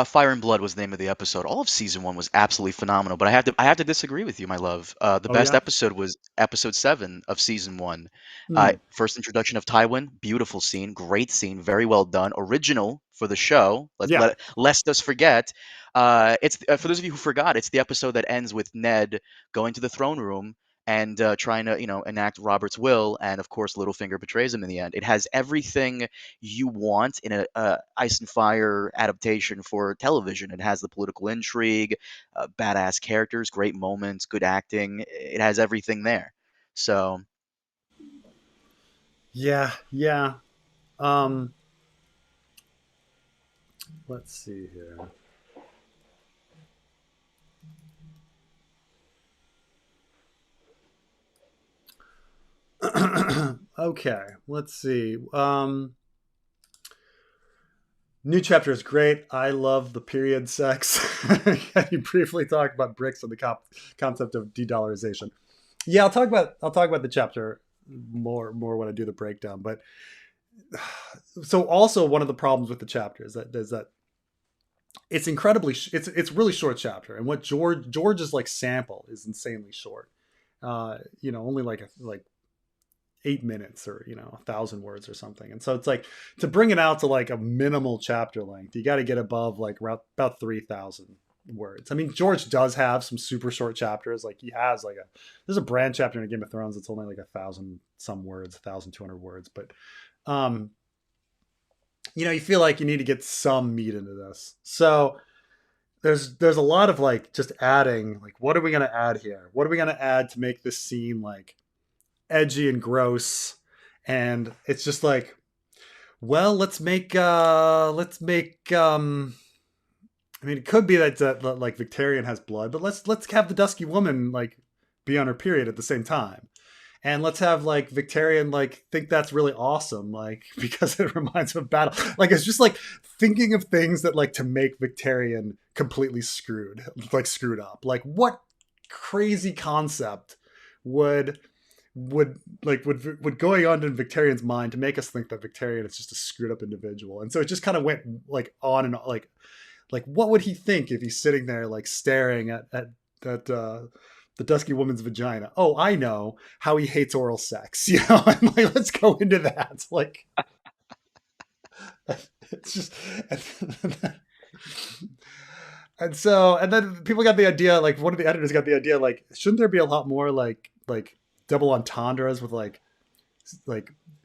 Fire and Blood was the name of the episode. All of season one was absolutely phenomenal, but I have to disagree with you, my love. The Oh best yeah. episode was episode 7 of season one. Hmm. First introduction of Tywin, beautiful scene, great scene, very well done, original for the show. Yeah. Lest us forget. It's for those of you who forgot, it's the episode that ends with Ned going to the throne room and trying to enact Robert's will, and of course Littlefinger betrays him in the end. It has everything you want in a Ice and Fire adaptation for television. It has the political intrigue, badass characters, great moments, good acting. It has everything there. So Yeah. Yeah. Um. Let's see here. Okay. Let's see. New chapter is great. I love the period sex. You briefly talked about bricks and the concept of de-dollarization. Yeah, I'll talk about the chapter more when I do the breakdown. But so also one of the problems with the chapter is that it's incredibly it's really short chapter, and what George's like sample is insanely short. Only like 8 minutes, or 1,000 words or something. And so it's like, to bring it out to like a minimal chapter length, you got to get above like around about 3,000 words. I mean, George does have some super short chapters. Like he has like there's a Bran chapter in Game of Thrones that's only like 1,000 some words, 1,200 words. But um, you feel like you need to get some meat into this. So there's a lot of like just adding, like, what are we going to add here? What are we going to add to make this scene like edgy and gross? And it's just like, well, let's make I mean, it could be that like Victarion has blood, but let's have the Dusky Woman like be on her period at the same time, and let's have like Victarion like think that's really awesome, like because it reminds him of battle. Like it's just like thinking of things that like to make Victarion completely screwed up. Like what crazy concept would going on in Victarion's mind to make us think that Victarion is just a screwed up individual. And so it just kind of went like on and on, like what would he think if he's sitting there like staring at the Dusky Woman's vagina? Oh, I know how he hates oral sex, and like let's go into that. Like it's just and then people got the idea, like one of the editors got the idea, like shouldn't there be a lot more like double entendres with like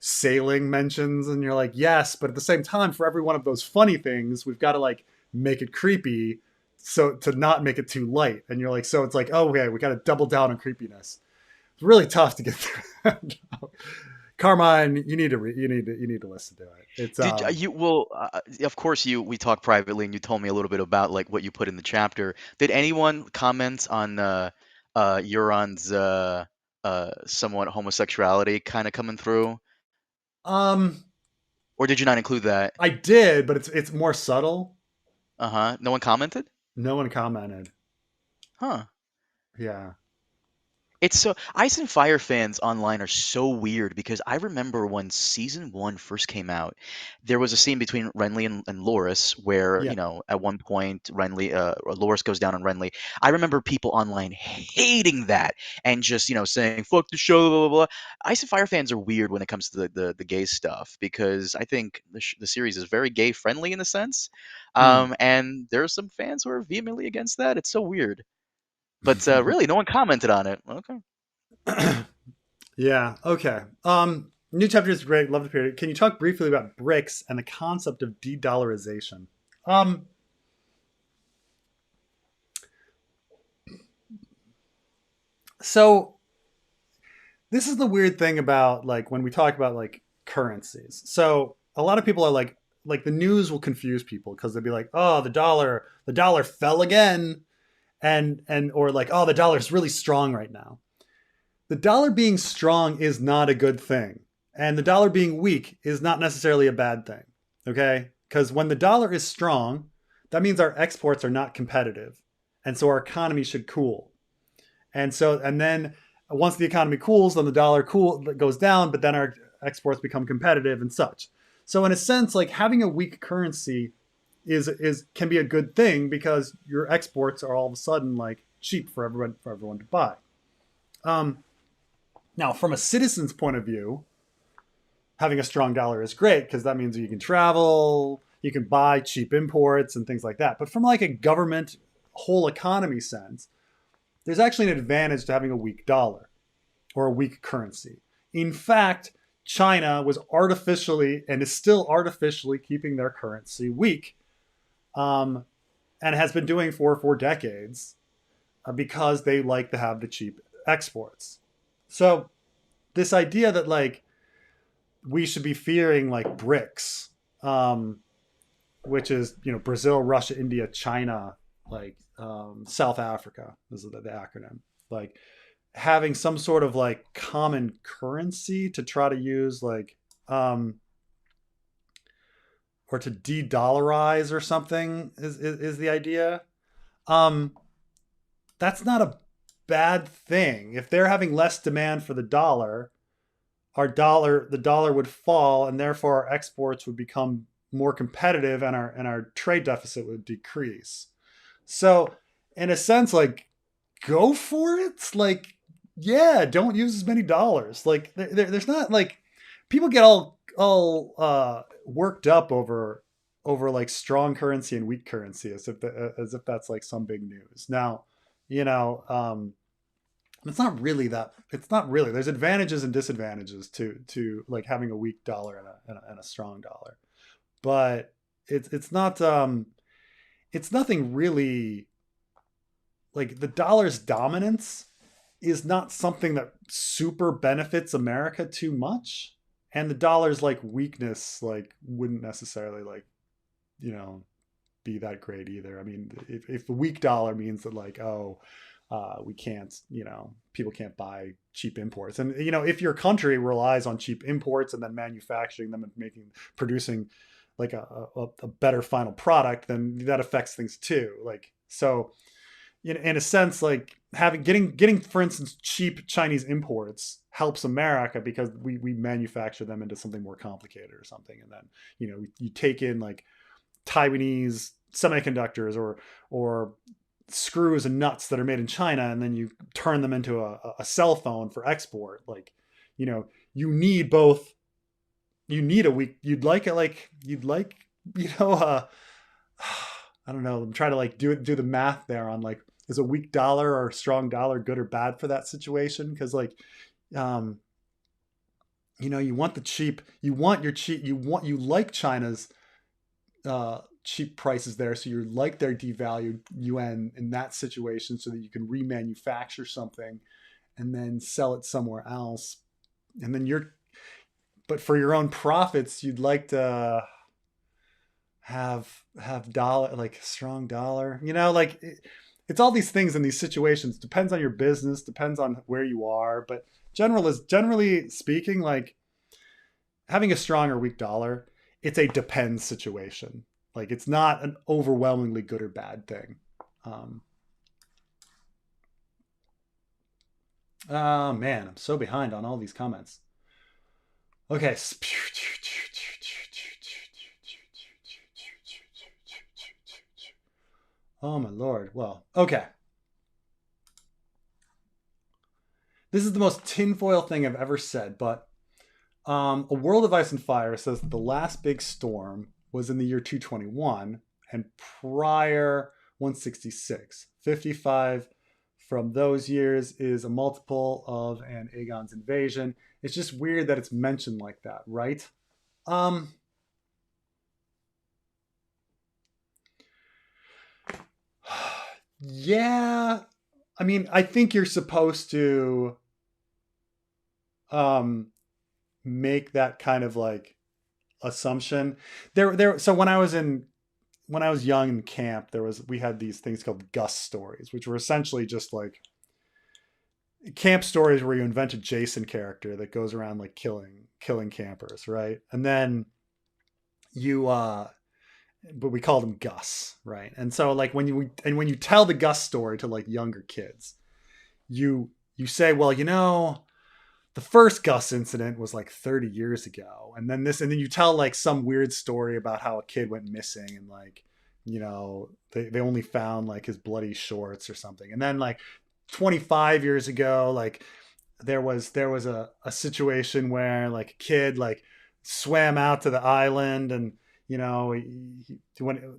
sailing mentions? And you're like, yes, but at the same time, for every one of those funny things, we've got to like make it creepy, so to not make it too light. And you're like, so it's like, oh, okay, we got to double down on creepiness. It's really tough to get through. Carmine, you need to listen to it. It's of course we talked privately and you told me a little bit about like what you put in the chapter. Did anyone comment on Euron's somewhat homosexuality kind of coming through, um or did you not include that? I did, but it's more subtle. No one commented. No one commented. Huh. Yeah. It's so Ice and Fire fans online are so weird because I remember when season one first came out, there was a scene between Renly and Loras where, Yeah. at one point Loras goes down on Renly. I remember people online hating that and just, saying fuck the show, blah blah blah. Ice and Fire fans are weird when it comes to the gay stuff because I think the series is very gay friendly in a sense, Hmm. and there are some fans who are vehemently against that. It's so weird. But really, no one commented on it. Okay. Yeah. Okay. New chapter is great. Love the period. Can you talk briefly about bricks and the concept of de-dollarization? Um, so this is the weird thing about like when we talk about like currencies. So a lot of people are like the news will confuse people because they'll be like, oh, the dollar fell again, and or like, oh, the dollar's really strong right now. The dollar being strong is not a good thing. And the dollar being weak is not necessarily a bad thing. Okay? Because when the dollar is strong, that means our exports are not competitive. And so our economy should cool. And then once the economy cools, then the dollar goes down, but then our exports become competitive and such. So in a sense, like having a weak currency is can be a good thing because your exports are all of a sudden like cheap for everyone to buy. Um, Now, from a citizen's point of view, having a strong dollar is great because that means you can travel, you can buy cheap imports and things like that. But from like a government whole economy sense, there's actually an advantage to having a weak dollar or a weak currency. In fact, China was artificially and is still artificially keeping their currency weak, and has been doing for decades because they like to have the cheap exports. So this idea that like we should be fearing like BRICS, which is Brazil, Russia, India, China, like South Africa is the acronym. Like having some sort of like common currency to try to use like or to de-dollarize or something is the idea. Um, that's not a bad thing. If they're having less demand for the dollar, the dollar would fall, and therefore our exports would become more competitive, and our trade deficit would decrease. So, in a sense, like, go for it. Like, yeah, don't use as many dollars. Like, there's not like people get all worked up over like strong currency and weak currency as if that's like some big news. Now, you know, it's not really that. It's not really. There's advantages and disadvantages to like having a weak dollar and a strong dollar, but it's not it's nothing really. Like, the dollar's dominance is not something that super benefits America too much, and the dollar's like weakness like wouldn't necessarily like, you know, be that great either. I mean, if the weak dollar means that like, oh, we can't, you know, people can't buy cheap imports, and you know, if your country relies on cheap imports and then manufacturing them and producing like a better final product, then that affects things too. Like, so in a sense, like getting for instance cheap Chinese imports helps America because we manufacture them into something more complicated or something, and then, you know, you take in like Taiwanese semiconductors or screws and nuts that are made in China, and then you turn them into a cell phone for export. Like, you know, you need both. You need a weak. You'd like it like you'd like, you know. I don't know. I'm trying to like do the math there on like, is a weak dollar or a strong dollar good or bad for that situation? Because like, you know, you want the cheap. You want your cheap. You like China's cheap prices there, so you like their devalued yuan in that situation, so that you can remanufacture something and then sell it somewhere else, and then but for your own profits, you'd like to have dollar, like strong dollar, you know, like it's all these things in these situations. Depends on your business, depends on where you are, but generally speaking, like having a strong or weak dollar, it's a depends situation. Like, it's not an overwhelmingly good or bad thing. Man, I'm so behind on all these comments. Okay. Oh my lord. Well, okay. This is the most tinfoil thing I've ever said, but A World of Ice and Fire says that the last big storm was in the year 221 and prior 166. 55 from those years is a multiple of an Aegon's invasion. It's just weird that it's mentioned like that, right? Yeah. I mean, I think you're supposed to make that kind of like assumption. So when I was young in camp, we had these things called Gus stories, which were essentially just like camp stories where you invent a Jason character that goes around like killing campers, right? And then you but we called him Gus, right? And so like when you tell the Gus story to like younger kids, you say, well, you know, the first Gus incident was like 30 years ago, and then you tell like some weird story about how a kid went missing, and like, you know, they only found like his bloody shorts or something, and then like 25 years ago, like there was a situation where like a kid like swam out to the island, and you know, when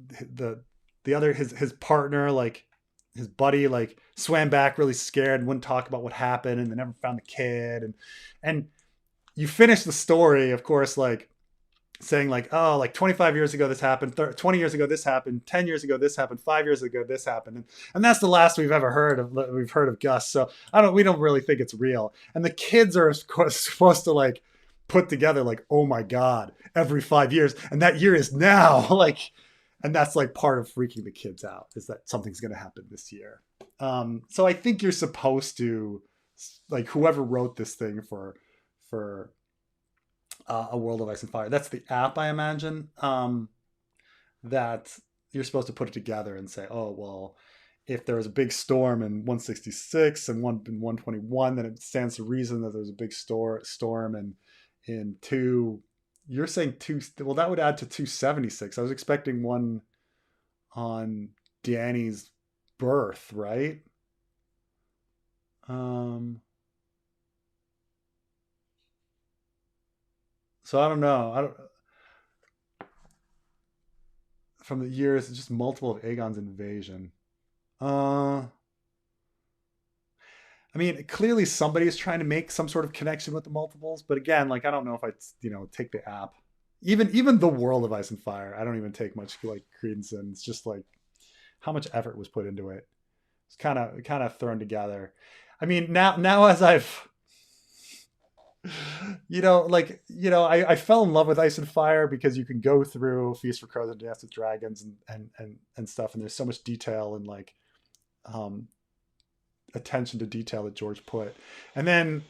the other his partner, like his buddy, like swam back really scared and wouldn't talk about what happened, and they never found the kid, and you finish the story, of course, like saying like, oh, like 25 years ago this happened, 20 years ago this happened, 10 years ago this happened, 5 years ago this happened, and that's the last we've heard of Gus. So we don't really think it's real, and the kids are of course supposed to like put together like, oh my god, every 5 years, and that year is now. Like, and that's like part of freaking the kids out, is that something's going to happen this year. So I think you're supposed to, like, whoever wrote this thing for A World of Ice and Fire, that's the app, I imagine, that you're supposed to put it together and say, oh well, if there was a big storm in 166 and one in 121, then it stands to reason that there's a big storm in two. You're saying two. Well, that would add to 276. I was expecting one on Dany's birth, right? So I don't know. I don't. From the years, it's just multiple of Aegon's invasion. I mean, clearly somebody's trying to make some sort of connection with the multiples, but again, like I don't know if I, take the app. Even the World of Ice and Fire, I don't even take much like credence in. It's just like how much effort was put into it. It's kind of thrown together. I mean, now as I've I fell in love with Ice and Fire because you can go through Feast for Crows and Dance with Dragons and stuff, and there's so much detail and like attention to detail that George put. And then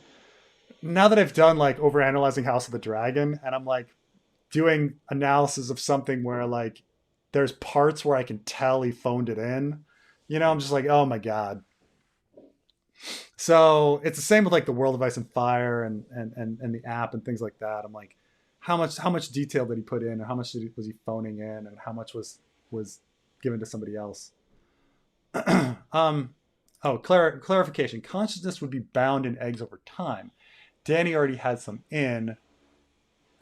now that I've done like overanalyzing House of the Dragon, and I'm like doing analysis of something where like there's parts where I can tell he phoned it in, I'm just like, oh my God. So it's the same with like the World of Ice and Fire and the app and things like that. I'm like, how much detail did he put in, and how much was he phoning in, and how much was given to somebody else? Clarification. Consciousness would be bound in eggs over time. Dany already had some in,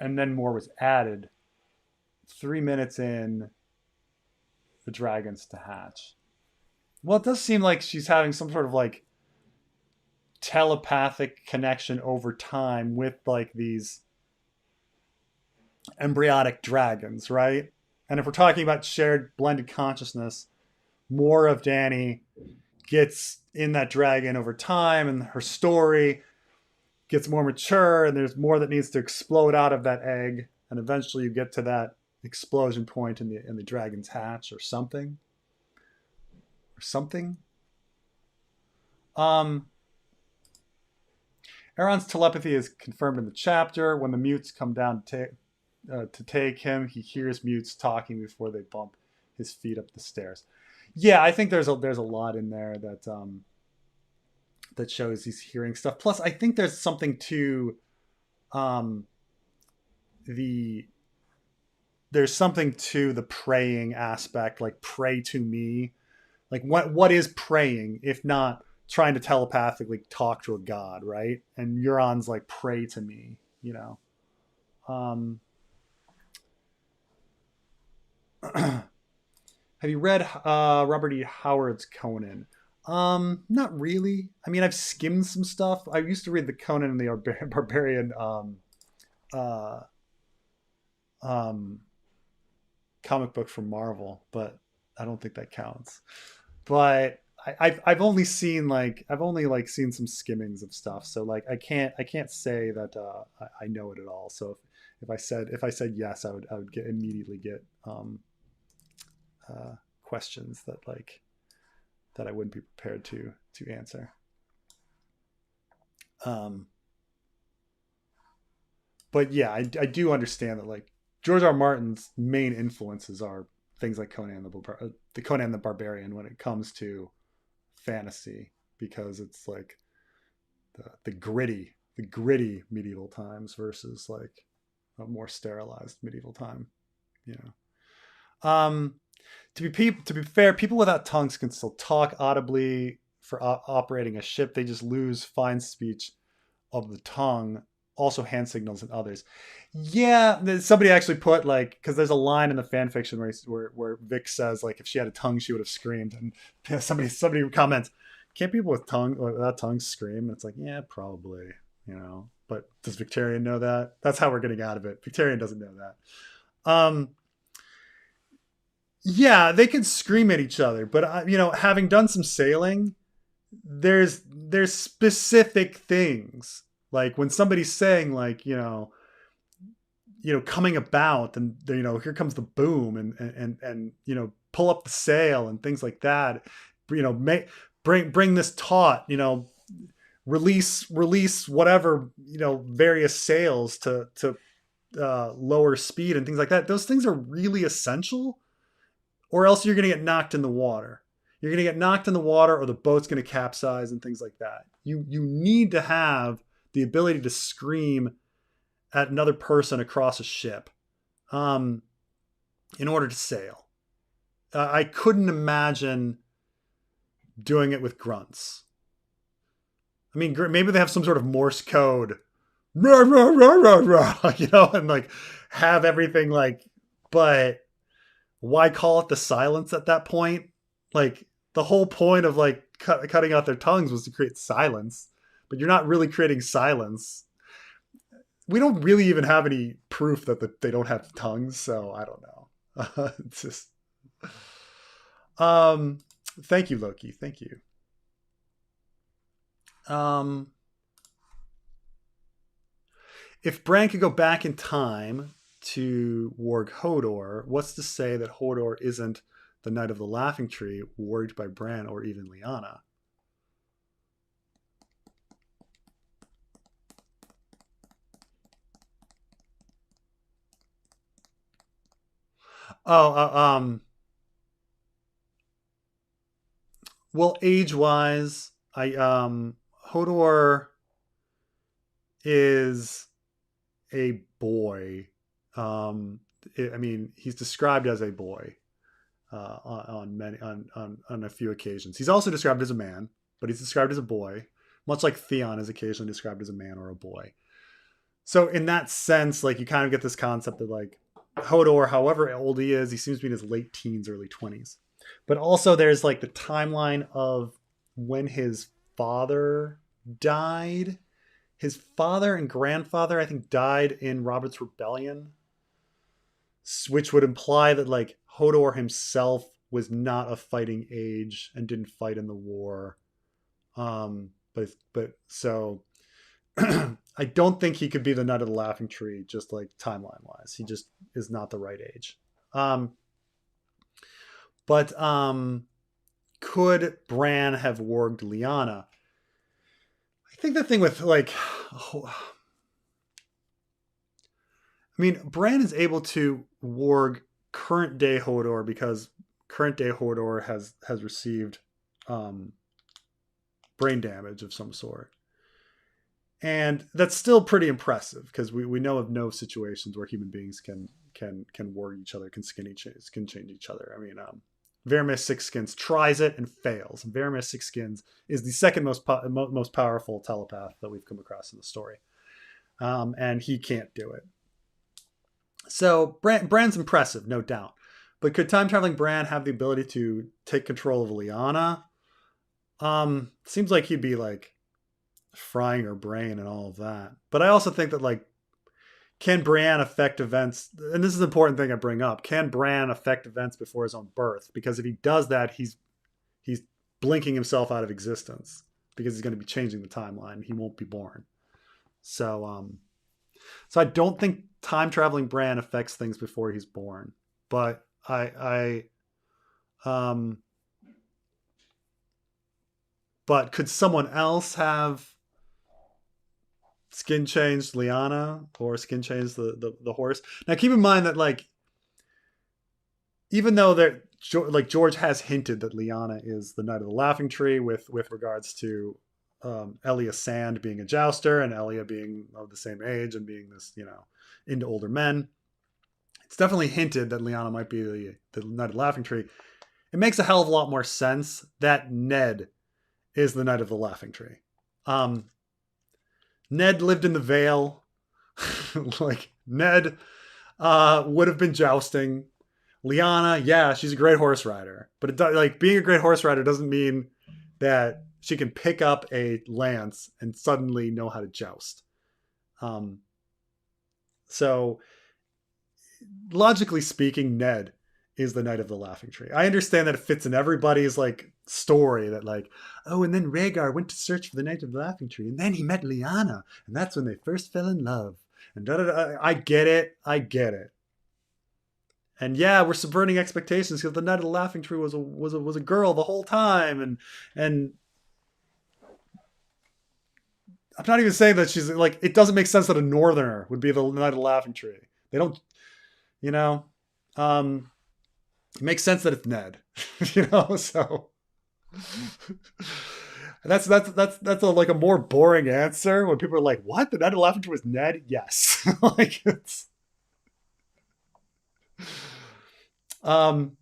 and then more was added. 3 minutes in, the dragons to hatch. Well, it does seem like she's having some sort of like telepathic connection over time with like these embryonic dragons, right? And if we're talking about shared blended consciousness, more of Dany gets in that dragon over time, and her story gets more mature, and there's more that needs to explode out of that egg, and eventually you get to that explosion point in the dragon's hatch or something. Euron's telepathy is confirmed in the chapter. When the mutes come down to take him, he hears mutes talking before they bump his feet up the stairs. Yeah, I think there's a lot in there that shows he's hearing stuff. Plus, I think there's something to there's something to the praying aspect, like pray to me. Like what is praying if not trying to telepathically talk to a god, right? And Euron's like, pray to me, Have you read Robert E. Howard's Conan? Not really. I mean, I've skimmed some stuff. I used to read the Conan and the Barbarian comic book from Marvel, but I don't think that counts. But I've only seen seen some skimmings of stuff, so like I can't say that I know it at all. So if I said yes, I would immediately get questions that I wouldn't be prepared to answer. But yeah, I do understand that like George R. R. Martin's main influences are things like Conan the Barbarian when it comes to fantasy, because it's like the gritty medieval times versus like a more sterilized medieval time, to be fair, people without tongues can still talk audibly for operating a ship. They just lose fine speech of the tongue, also hand signals and others. Yeah, somebody actually put like, because there's a line in the fan fiction where Vic says like if she had a tongue she would have screamed, and somebody comments, can't people without tongues scream? And it's like, yeah, probably, but does Victarion know that? That's how we're getting out of it. Victarion doesn't know that. Yeah, they can scream at each other, but having done some sailing, there's specific things like when somebody's saying like coming about, and here comes the boom, and pull up the sail and things like that, bring this taut, release whatever, various sails to lower speed and things like that. Those things are really essential, or else you're going to get knocked in the water. You're going to get knocked in the water, or the boat's going to capsize and things like that. You need to have the ability to scream at another person across a ship in order to sail. I couldn't imagine doing it with grunts. I mean, maybe they have some sort of Morse code, rah, rah, rah, rah, rah, you know, and like have everything like, but why call it the silence at that point? Like the whole point of like cutting out their tongues was to create silence, but you're not really creating silence. We don't really even have any proof that they don't have tongues, so I don't know. It's just, thank you, Loki. Thank you. If Bran could go back in time to warg Hodor, what's to say that Hodor isn't the Knight of the Laughing Tree, warged by Bran or even Lyanna? Well, age-wise, Hodor is a boy. I mean, he's described as a boy on a few occasions. He's also described as a man, but he's described as a boy, much like Theon is occasionally described as a man or a boy. So in that sense, like you kind of get this concept of like Hodor, however old he is, he seems to be in his late teens, early 20s. But also there's like the timeline of when his father died. His father and grandfather, I think, died in Robert's Rebellion, which would imply that like Hodor himself was not of fighting age and didn't fight in the war. But so I don't think he could be the Knight of the Laughing Tree, just like timeline wise. He just is not the right age. But could Bran have warged Lyanna? I think the thing with like, I mean, Bran is able to warg current day Hodor because current day Hodor has received brain damage of some sort. And that's still pretty impressive because we know of no situations where human beings can warg each other, can change each other. I mean, Vermeer Six Skins tries it and fails. And Vermeer Six Skins is the second most powerful telepath that we've come across in the story. And he can't do it. So Bran's impressive, no doubt. But could time-traveling Bran have the ability to take control of Lyanna? Seems like he'd be like frying her brain and all of that. But I also think that like, can Bran affect events? And this is an important thing I bring up. Can Bran affect events before his own birth? Because if he does that, he's blinking himself out of existence because he's going to be changing the timeline. He won't be born. So I don't think time traveling Bran affects things before he's born. But but could someone else have skin changed Lyanna or skin changed the horse? Now keep in mind that like, even though that like George has hinted that Lyanna is the Knight of the Laughing Tree with regards to Elia Sand being a jouster and Elia being of the same age and being this, you know, into older men, it's definitely hinted that Lyanna might be the Knight of the Laughing Tree. It makes a hell of a lot more sense that Ned is the Knight of the Laughing Tree. Ned lived in the Vale. Like Ned would have been jousting. Lyanna, yeah, she's a great horse rider, but like being a great horse rider doesn't mean that she can pick up a lance and suddenly know how to joust. So logically speaking, Ned is the Knight of the Laughing Tree. I understand that it fits in everybody's like story that like, oh, and then Rhaegar went to search for the Knight of the Laughing Tree, and then he met Lyanna, and that's when they first fell in love. And I get it. And yeah, we're subverting expectations because the Knight of the Laughing Tree was a girl the whole time, and I'm not even saying that she's like, it doesn't make sense that a Northerner would be the Knight of the Laughing Tree. They don't, it makes sense that it's Ned, so That's like a more boring answer when people are like, "What? The Ned Lavender was Ned?" Yes. Like it's um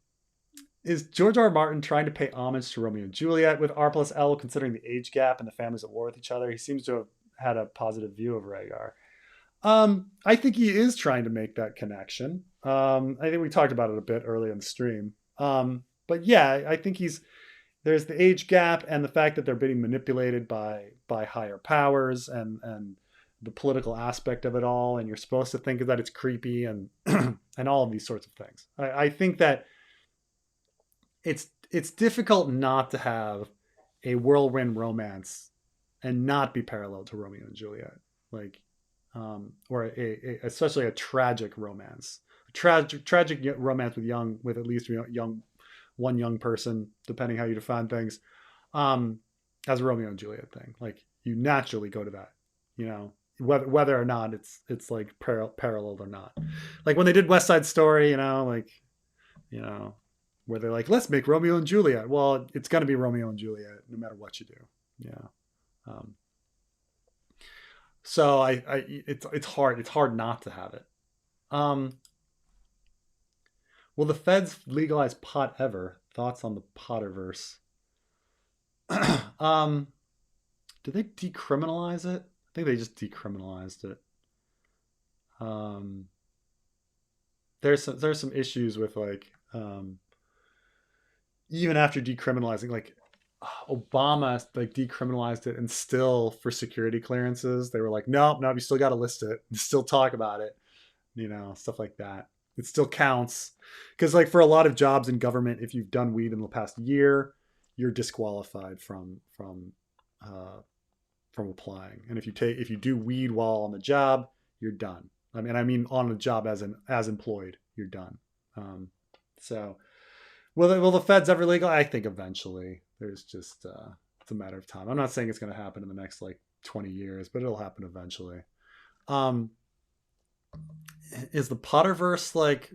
is George R. R. Martin trying to pay homage to Romeo and Juliet with R plus L, considering the age gap and the families at war with each other? He seems to have had a positive view of Rhaegar. I think he is trying to make that connection. I think we talked about it a bit early in the stream. But yeah, I think there's the age gap and the fact that they're being manipulated by higher powers and the political aspect of it all. And you're supposed to think that it's creepy and and all of these sorts of things. I think that it's difficult not to have a whirlwind romance and not be parallel to Romeo and Juliet, like or especially a tragic romance, a tragic romance with at least one young person, depending how you define things, as a Romeo and Juliet thing. Like you naturally go to that, you know, whether or not it's like paralleled or not. Like when they did West Side Story, you know, where they're like, let's make Romeo and Juliet. Well, it's going to be Romeo and Juliet no matter what you do. Yeah. Um, so it's hard not to have it. Um, will the feds legalize pot ever? Thoughts on the Potterverse? um, did they decriminalize it? I think they just decriminalized it. Um, there's some issues with like even after decriminalizing, like Obama like decriminalized it, and still for security clearances they were like, nope, you still got to list it, you still talk about it, stuff like that. It still counts because like for a lot of jobs in government, if you've done weed in the past year, you're disqualified from applying. And if you do weed while on the job, you're done. I mean on the job as employed, you're done. So will the feds ever legal? I think eventually. There's just it's a matter of time. I'm not saying it's going to happen in the next like 20 years, but it'll happen eventually. Um, is the Potterverse like?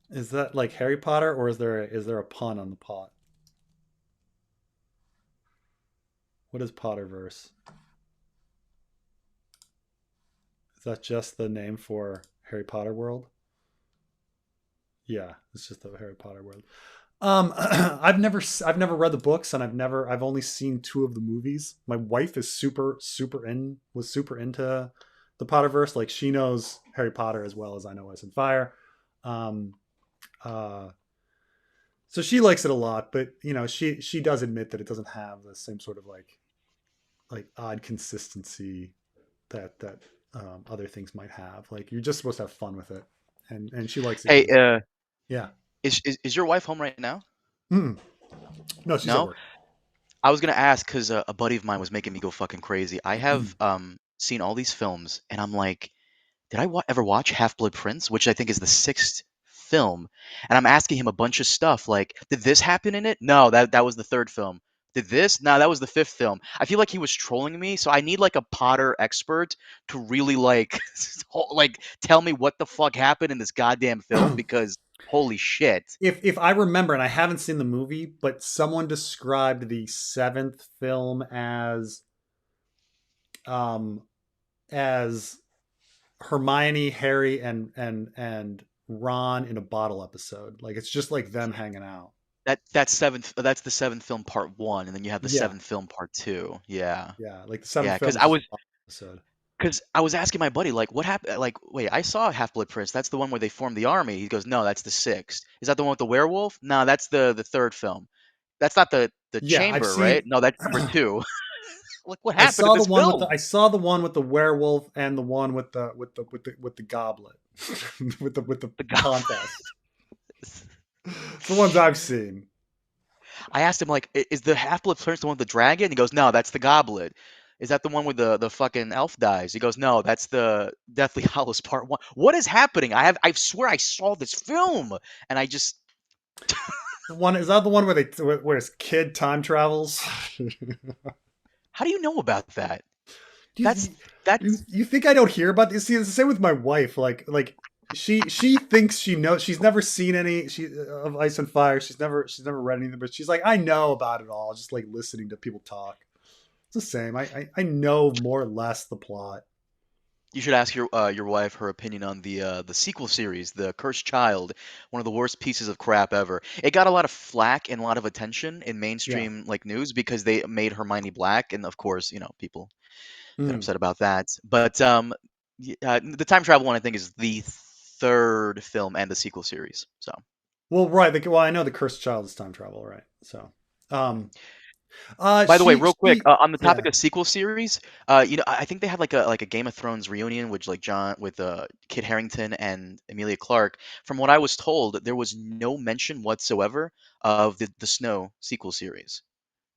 Is that like Harry Potter, or is there a pun on the pot? What is Potterverse? Is that just the name for Harry Potter world? Yeah, it's just the Harry Potter world. I've never read the books, and I've only seen two of the movies. My wife is was super into the Potterverse. Like she knows Harry Potter as well as I know Ice and Fire. Um, uh, so she likes it a lot, but she does admit that it doesn't have the same sort of like odd consistency that other things might have. Like you're just supposed to have fun with it, and she likes it. Hey, Yeah. is your wife home right now? Mm. No, she's at No? work. I was gonna ask because a buddy of mine was making me go fucking crazy. I have seen all these films, and I'm like, did I ever watch Half Blood Prince, which I think is the sixth film? And I'm asking him a bunch of stuff like, did this happen in it? No, that was the third film. Did this? No, that was the fifth film. I feel like he was trolling me, so I need like a Potter expert to really like like tell me what the fuck happened in this goddamn film because holy shit. If I remember, and I haven't seen the movie, but someone described the seventh film um as Hermione, Harry, and Ron in a bottle episode. Like it's just like them hanging out. That's the seventh film part one, and then you have the Yeah, seventh film part two. Yeah. yeah. Like the Yeah, seventh because film is I just a was bottle episode. Because I was asking my buddy, like, what happened? Like, wait, I saw Half Blood Prince. That's the one where they formed the army. He goes, no, that's the sixth. Is that the one with the werewolf? No, that's the third film. That's not the Yeah, I've chamber, right? seen. No, that's number two. Like, what happened in this film? I saw the one with the werewolf and the one with the goblet with the The guy. contest. It's the ones I've seen. I asked him, like, is the Half Blood Prince the one with the dragon? He goes, no, that's the goblet. Is that the one where the fucking elf dies? He goes, no, that's the Deathly Hallows Part One. What is happening? I swear I saw this film, and I just The one is that the one where his kid time travels? how do you know about that? Do That's you that's think I don't hear about this? See, it's the same with my wife. Like she thinks she knows. She's never seen any of Ice and Fire. She's never read anything, but she's like, I know about it all, just like listening to people talk. It's the same. I know more or less the plot. You should ask your wife her opinion on the sequel series, The Cursed Child, one of the worst pieces of crap ever. It got a lot of flack and a lot of attention in Yeah. mainstream like news because they made Hermione black, and of course, people got Mm. upset about that. But the time travel one, I think, is the third film and the sequel series. So, Well, right. Well, I know the Cursed Child is time travel, right? So, um, by the way, real quick, on the topic yeah. of sequel series, I think they had like a Game of Thrones reunion with like John with Kit Harington and Emilia Clarke. From what I was told, there was no mention whatsoever of the Snow sequel series.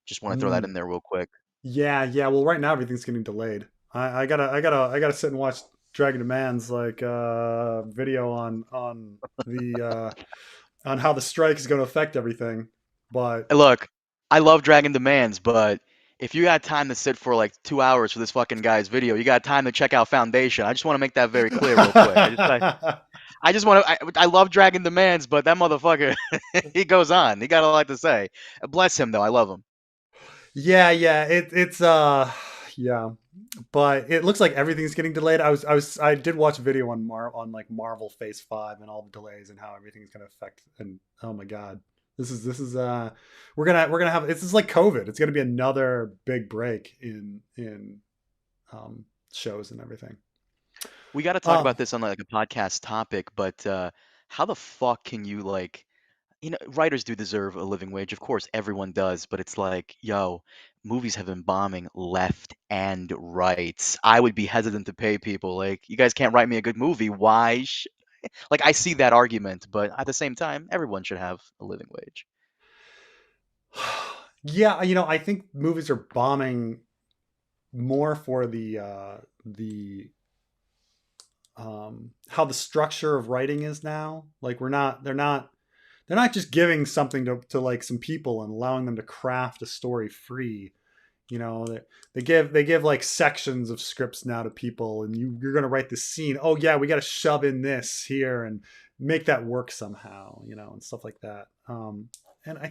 Just want to throw that Mm. in there real quick. Yeah, yeah. Well, right now everything's getting delayed. I gotta sit and watch Dragon Demands like video on the on how the strike is going to affect everything. But Look, I love Dragon Demands, but if you got time to sit for like 2 hours for this fucking guy's video, you got time to check out Foundation. I just want to make that very clear, real quick. I just want to. I love Dragon Demands, but that motherfucker, he goes on. He got a lot to say. Bless him, though. I love him. yeah, yeah. It's yeah. But it looks like everything's getting delayed. I did watch a video on like Marvel Phase 5 and all the delays and how everything's going to affect. And oh my god, this is we're gonna have, this is like COVID. It's gonna be another big break in shows and everything. We got to talk Um, about this on like a podcast topic, but how the fuck can you like, writers do deserve a living wage, of course, everyone does, but it's like, yo, movies have been bombing left and right. I would be hesitant to pay people. Like, you guys can't write me a good movie. Why? Like, I see that argument, but at the same time, everyone should have a living wage. yeah, I think movies are bombing more for the how the structure of writing is now. Like they're not just giving something to like some people and allowing them to craft a story free. They give like sections of scripts now to people, and you're going to write this scene. Oh yeah, we got to shove in this here and make that work somehow, and stuff like that. And I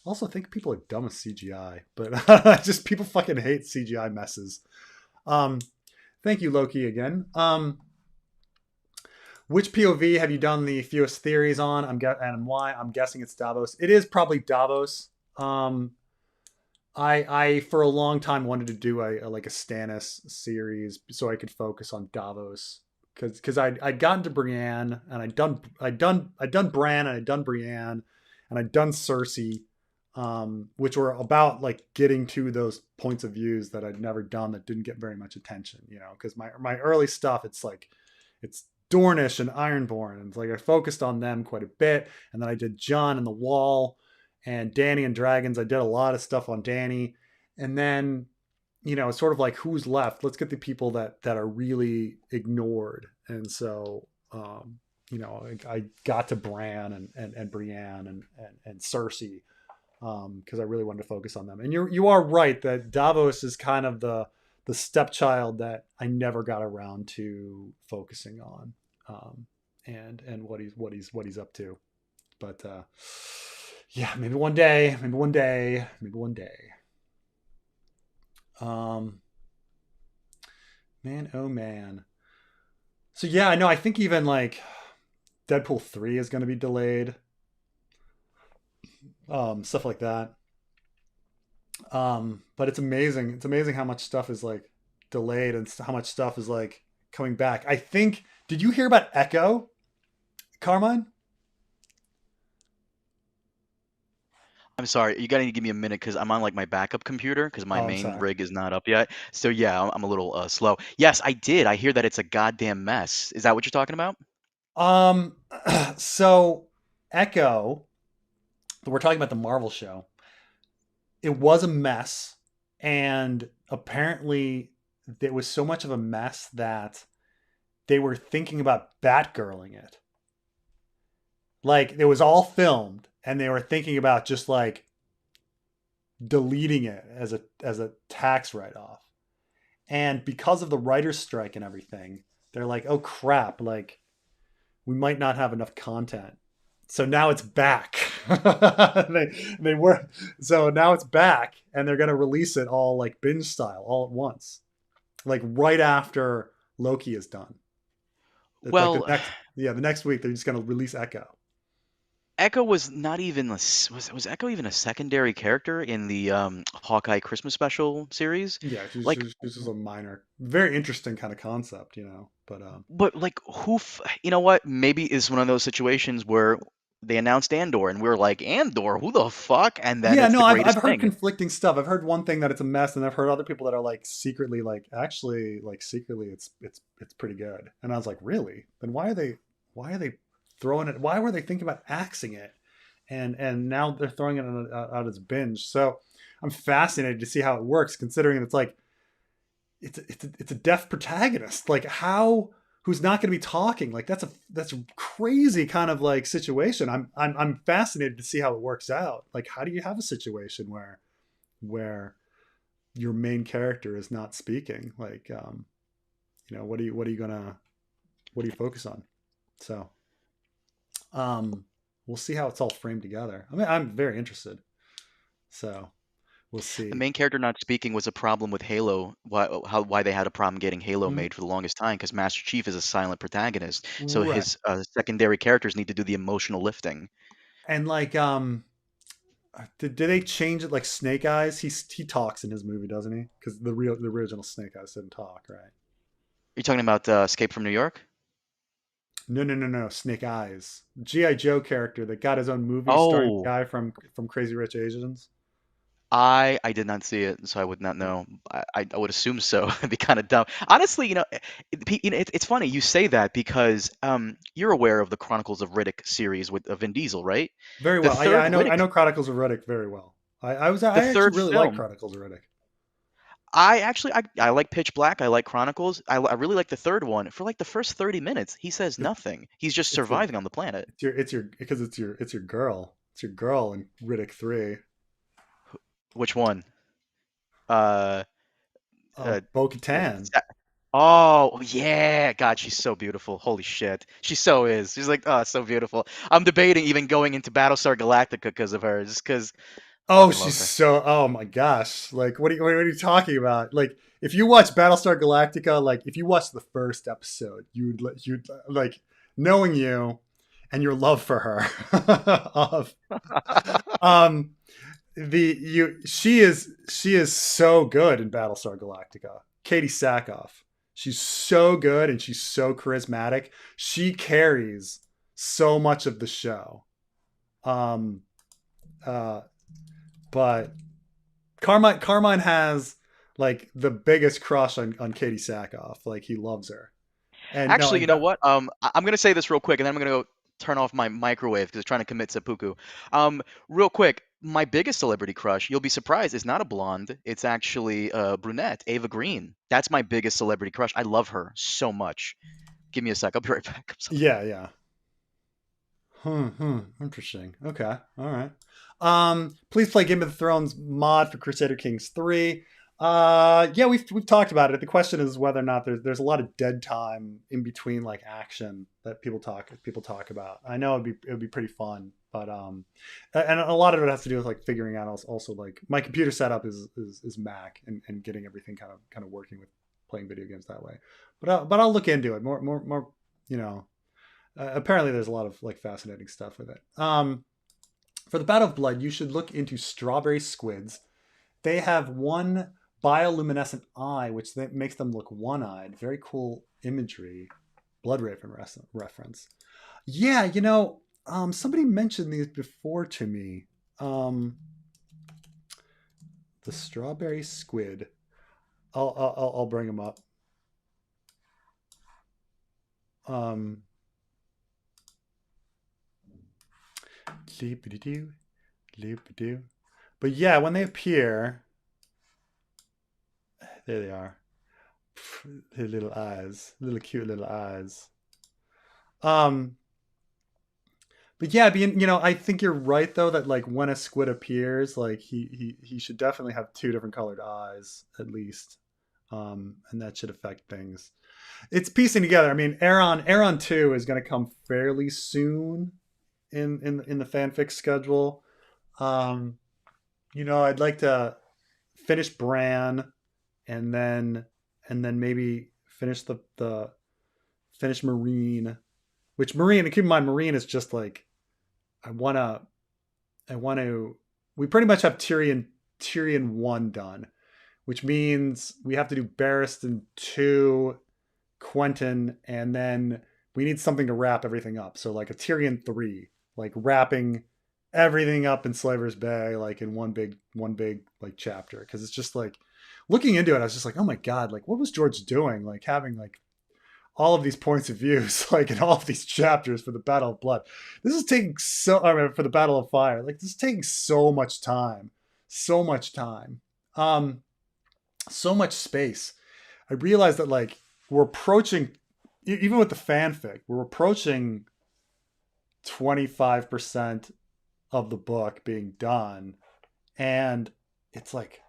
also think people are dumb with CGI, but just people fucking hate CGI messes. Um, Thank you, Loki, again. Which POV have you done the fewest theories on? And why? I'm guessing it's Davos. It is probably Davos. I for a long time wanted to do like a Stannis series so I could focus on Davos, because I'd gotten to Brienne, and I'd done Bran, and I'd done Brienne, and I'd done Cersei, which were about like getting to those points of views that I'd never done, that didn't get very much attention, because my early stuff, it's Dornish and Ironborn, and it's like I focused on them quite a bit, and then I did Jon and the Wall and Dany and Dragons. I did a lot of stuff on Dany, and then it's sort of like, who's left? Let's get the people that are really ignored, and so I got to Bran and Brienne and Cersei, because I really wanted to focus on them. And you are right that Davos is kind of the stepchild that I never got around to focusing on, and what he's up to. But yeah, maybe one day, maybe one day, maybe one day. Man, oh man. So yeah, I know. I think even like Deadpool 3 is going to be delayed. Stuff like that. But it's amazing. It's amazing how much stuff is like delayed and how much stuff is like coming back. I think. Did you hear about Echo, Carmine? I'm sorry, you gotta give me a minute because I'm on like my backup computer because my Oh, I'm main sorry. rig is not up yet. So yeah, I'm a little slow. Yes, I did. I hear that it's a goddamn mess. Is that what you're talking about? Um, so Echo, we're talking about the Marvel show. It was a mess, and apparently it was so much of a mess that they were thinking about Batgirling it. Like it was all filmed, and they were thinking about just like deleting it as a tax write off. And because of the writer's strike and everything, they're like, oh crap, like we might not have enough content. So now it's back. They were so now it's back, and they're gonna release it all like binge style, all at once, like right after Loki is done. It's like Well, the next week they're just gonna release Echo. Echo was not even was Echo even a secondary character in the Hawkeye Christmas special series? Yeah, Like, she's just a minor, very interesting kind of concept, But but like you know what? Maybe it's one of those situations where they announced Andor and we are like, Andor, who the fuck? And then yeah, it's no, the I've greatest heard thing. conflicting stuff. I've heard one thing that it's a mess, and I've heard other people that are like secretly, like actually, like secretly, it's pretty good. And I was like, really? Then why are they throwing it? Why were they thinking about axing it? And now they're throwing it out as binge. So I'm fascinated to see how it works, considering it's like it's a deaf protagonist. Like how who's not going to be talking? Like that's a crazy kind of like situation. I'm fascinated to see how it works out. Like how do you have a situation where your main character is not speaking? Like what are you gonna what do you focus on? So we'll see how it's all framed together. I mean, I'm very interested. So we'll The see. main character not speaking was a problem with Halo. Why they had a problem getting Halo Mhm. made for the longest time? Because Master Chief is a silent protagonist, so Right. his secondary characters need to do the emotional lifting. And like did they change it like Snake Eyes? He talks in his movie, doesn't he? Because the original Snake Eyes didn't talk, right? You're talking about Escape from New York? No. Snake Eyes, GI Joe character that got his own movie starring the Oh, guy from Crazy Rich Asians. I did not see it, so I would not know. I would assume so. It'd be kind of dumb. Honestly, it's funny you say that because you're aware of the Chronicles of Riddick series with Vin Diesel, right? Very The well. Yeah, third I Riddick, know Chronicles of Riddick very well. the I actually third really like film. Chronicles of Riddick. I like Pitch Black. I like Chronicles. I really like the third one. For like the first 30 minutes, he says nothing. He's just It's the surviving on the planet. it's your because it's your girl. It's your girl in Riddick 3. Which one? Uh, uh, Bo uh, Katan. Sa- oh yeah, God, she's so beautiful. Holy shit, she so is. She's like, oh, so beautiful. I'm debating even going into Battlestar Galactica because of her, just because Oh, fucking she's love her. so. Oh my gosh! Like, what are you talking about? Like, if you watch Battlestar Galactica, like if you watch the first episode, you'd like knowing you and your love for her. of um the you she is so good in Battlestar Galactica. Katie Sackhoff. She's so good and she's so charismatic. She carries so much of the show. Um uh but Carmine has like the biggest crush on Katie Sackhoff. Like he loves her. And no, Actually, and you know what? I'm gonna say this real quick, and then I'm gonna go turn off my microwave because it's trying to commit seppuku. Real quick, my biggest celebrity crush, you'll be surprised, is not a blonde. It's actually a brunette, Ava Green. That's my biggest celebrity crush. I love her so much. Give me a sec. I'll be right back. I'm sorry. yeah. Interesting. Okay. All right. Please play Game of the Thrones mod for Crusader Kings 3. Yeah, we've talked about it. The question is whether or not there's a lot of dead time in between like action that people talk about. I know it would be pretty fun, but and a lot of it has to do with like figuring out also like my computer setup is Mac and getting everything kind of working with playing video games that way. But I'll look into it more you know apparently there's a lot of like fascinating stuff with it. For the Battle of Blood, you should look into strawberry squids. They have one bioluminescent eye, which makes them look one-eyed. Very cool imagery. Bloodraven reference. Yeah, somebody mentioned these before to me. The strawberry squid. I'll bring them up. Um, But yeah, when they appear, there they are. Their little eyes, little cute little eyes. Um, but yeah, I think you're right though that like when a squid appears, like he should definitely have two different colored eyes at least. and that should affect things. It's piecing together. I mean, Aeron 2 is going to come fairly soon in the fanfic schedule. I'd like to finish Bran, and then maybe finish finish Meereen, which Meereen, and keep in mind, Meereen is just like, I want to, we pretty much have Tyrion 1 done, which means we have to do Barristan 2, Quentin, and then we need something to wrap everything up. So like a Tyrion 3, like wrapping everything up in Slaver's Bay, like in one big like chapter. Because it's just like, looking into it, I was just like, oh my god, like what was George doing? Like having like all of these points of views, like in all of these chapters for the Battle of Blood. This is taking for the Battle of Fire. Like this is taking so much time, so much space. I realized that like we're approaching, even with the fanfic, we're approaching 25% of the book being done, and it's like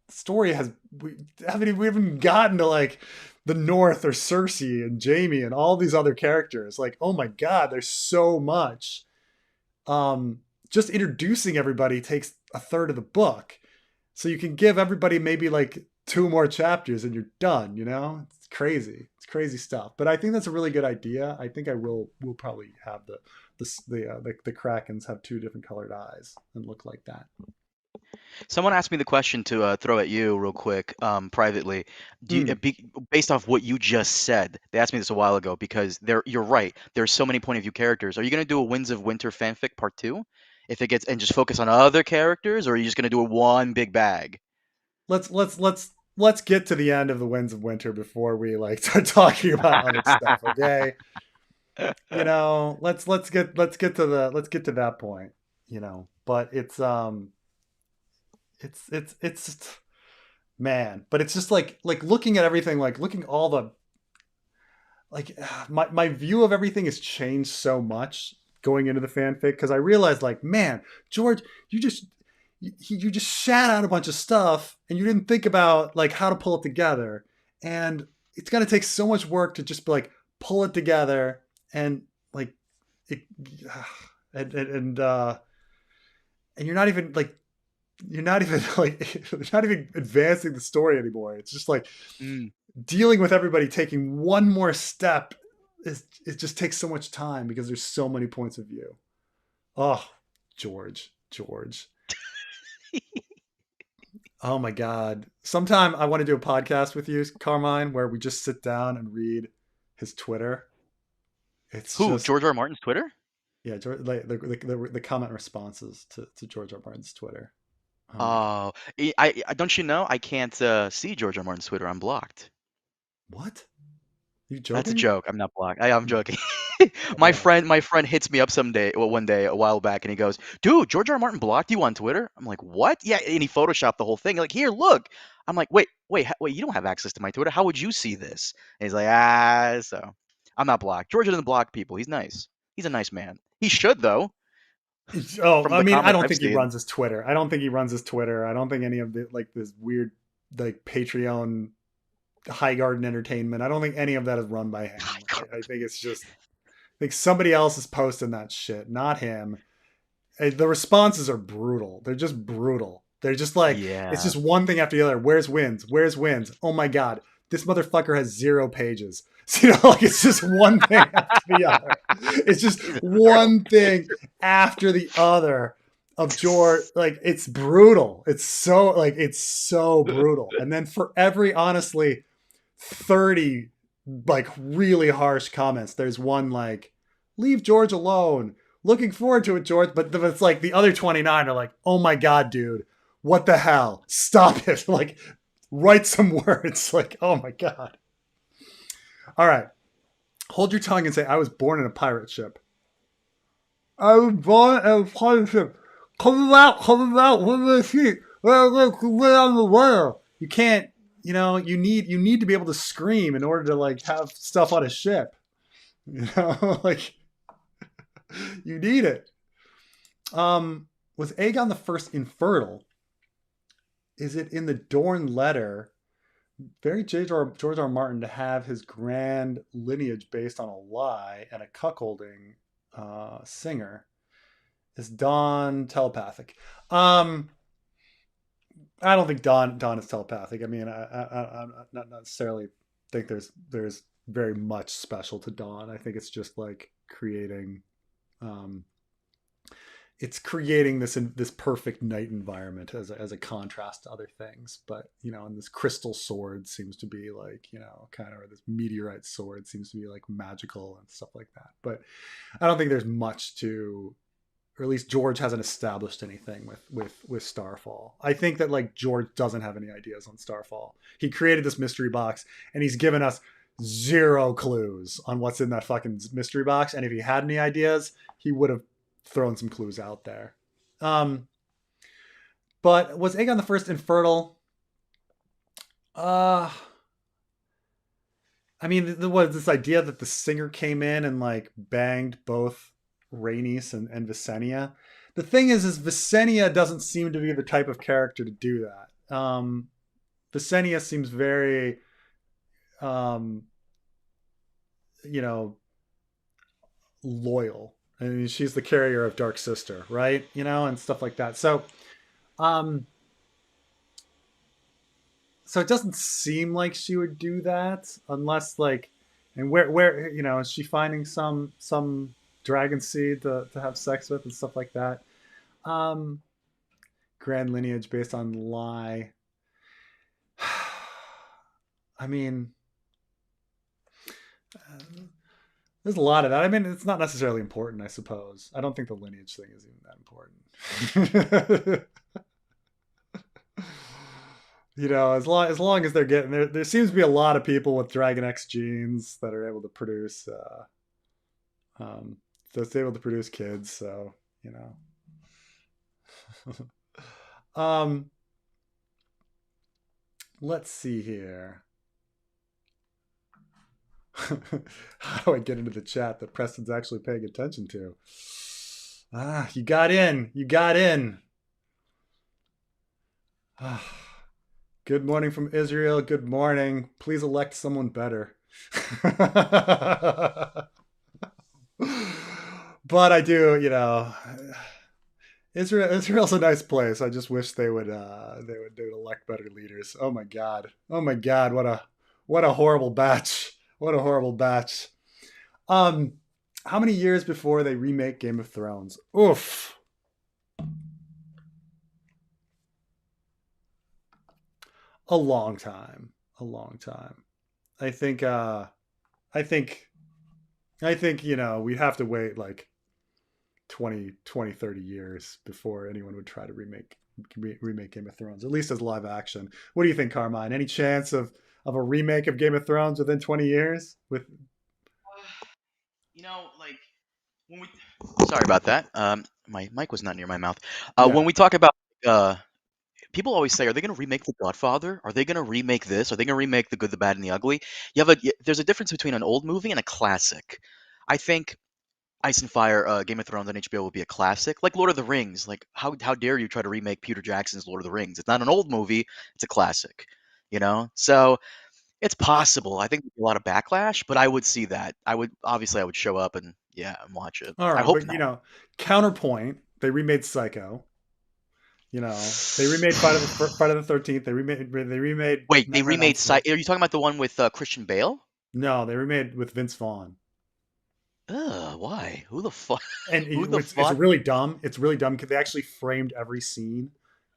the story we haven't gotten to like the North or Cersei and Jaime and all these other characters. Like, oh my god, there's so much. Just introducing everybody takes a third of the book, so you can give everybody maybe like 2 more chapters and you're done. It's crazy stuff. But I think that's a really good idea. I think we'll probably have the Krakens have 2 different colored eyes and look like that. Someone asked me the question to throw at you real quick, privately. Based off what you just said, they asked me this a while ago because you're right. There's so many point of view characters. Are you going to do a Winds of Winter fanfic part 2? If it gets, and just focus on other characters, or are you just going to do a one big bag? Let's get to the end of the Winds of Winter before we like start talking about other stuff. Okay. Let's get to that point. But it's man, but it's just like looking at everything, like looking all the, like my view of everything has changed so much going into the fanfic, because I realized like, man, George, you just shat out a bunch of stuff and you didn't think about like how to pull it together, and it's going to take so much work to just like pull it together and like it, and you're not even like advancing the story anymore. It's just like dealing with everybody taking one more step it just takes so much time because there's so many points of view. Oh, George. Oh my god. Sometime I want to do a podcast with you, Carmine, where we just sit down and read his Twitter. It's George R. R. Martin's Twitter? Yeah, the comment responses to George R. R. Martin's Twitter. Oh, I don't you know I can't see George R. R. Martin's Twitter. I'm blocked. What? You joking? That's a joke. I'm not blocked. I'm joking. My friend hits me up one day a while back, and he goes, "Dude, George R. R. Martin blocked you on Twitter." I'm like, "What?" Yeah, and he photoshopped the whole thing. Like, here, look. I'm like, wait, you don't have access to my Twitter. How would you see this? And he's like, so I'm not blocked. George doesn't block people. He's nice. He's a nice man. He should though. I mean, I don't think he runs his Twitter. I don't think any of the like this weird like Patreon High Garden Entertainment, I don't think any of that is run by him. I think it's just, I think somebody else is posting that shit, not him. The responses are brutal. They're just brutal. They're just like, It's just one thing after the other. Where's Wins? Oh my god, this motherfucker has 0 pages. So, like it's just one thing after the other. It's just one thing after the other of George. Like it's brutal. It's so brutal. And then for every honestly 30 like really harsh comments, there's one like, leave George alone, looking forward to it, George. But it's like the other 29 are like, oh my god, dude, what the hell, stop it. Like write some words. Like, oh my god. All right, hold your tongue and say, I was born in a pirate ship. I was born in a pirate ship. Coming out with the sheet. On the whale. You can't. You need to be able to scream in order to like have stuff on a ship. Like you need it. Was Aegon the First infertile? Is it in the Dorne letter very George R. Martin to have his grand lineage based on a lie and a cuckolding singer. Is Dawn telepathic? I don't think Dawn is telepathic. I mean, I'm not necessarily think there's very much special to Dawn. I think it's just like creating, um, it's creating this perfect night environment as a contrast to other things. But and this crystal sword seems to be like kind of, or this meteorite sword seems to be like magical and stuff like that. But I don't think there's much to, or at least George hasn't established anything with Starfall. I think that like George doesn't have any ideas on Starfall. He created this mystery box and he's given us zero clues on what's in that fucking mystery box. And if he had any ideas, he would have thrown some clues out there. But was Aegon the First infertile? I mean, there was this idea that the singer came in and like banged both Rhaenys and Visenya. The thing is Visenya doesn't seem to be the type of character to do that. Visenya seems very, loyal. I mean, she's the carrier of Dark Sister, right? And stuff like that. So it doesn't seem like she would do that unless like, and where is she finding some dragon seed to have sex with and stuff like that. Grand lineage based on lie. I mean, there's a lot of that. I mean, it's not necessarily important, I suppose. I don't think the lineage thing is even that important. As long as they're getting there seems to be a lot of people with Dragon X genes that are able to produce that's able to produce kids, so let's see here. How do I get into the chat that Preston's actually paying attention to? You got in. Good morning from Israel. Good morning. Please elect someone better. But I do, Israel's a nice place. I just wish they would elect better leaders. Oh my god. What a horrible batch. What a horrible batch. How many years before they remake Game of Thrones? Oof. A long time. I think we'd have to wait like 20, 30 years before anyone would try to remake Game of Thrones, at least as live action. What do you think, Carmine? Any chance of a remake of Game of Thrones within 20 years? Like when we. Sorry about that. My mic was not near my mouth. Yeah. When we talk about people always say, are they going to remake The Godfather? Are they going to remake this? Are they going to remake The Good, the Bad, and the Ugly? There's a difference between an old movie and a classic. I think Ice and Fire, Game of Thrones on HBO will be a classic, like Lord of the Rings. Like how dare you try to remake Peter Jackson's Lord of the Rings? It's not an old movie; it's a classic. So it's possible. I think there's a lot of backlash, but I would see that. I would show up and watch it. All right, I hope but not. Counterpoint. They remade Psycho. They remade Friday the 13th. They remade. Wait, they remade Psycho. Are you talking about the one with Christian Bale? No, they remade with Vince Vaughn. Why? Who the fuck? And it's really dumb. It's really dumb because they actually framed every scene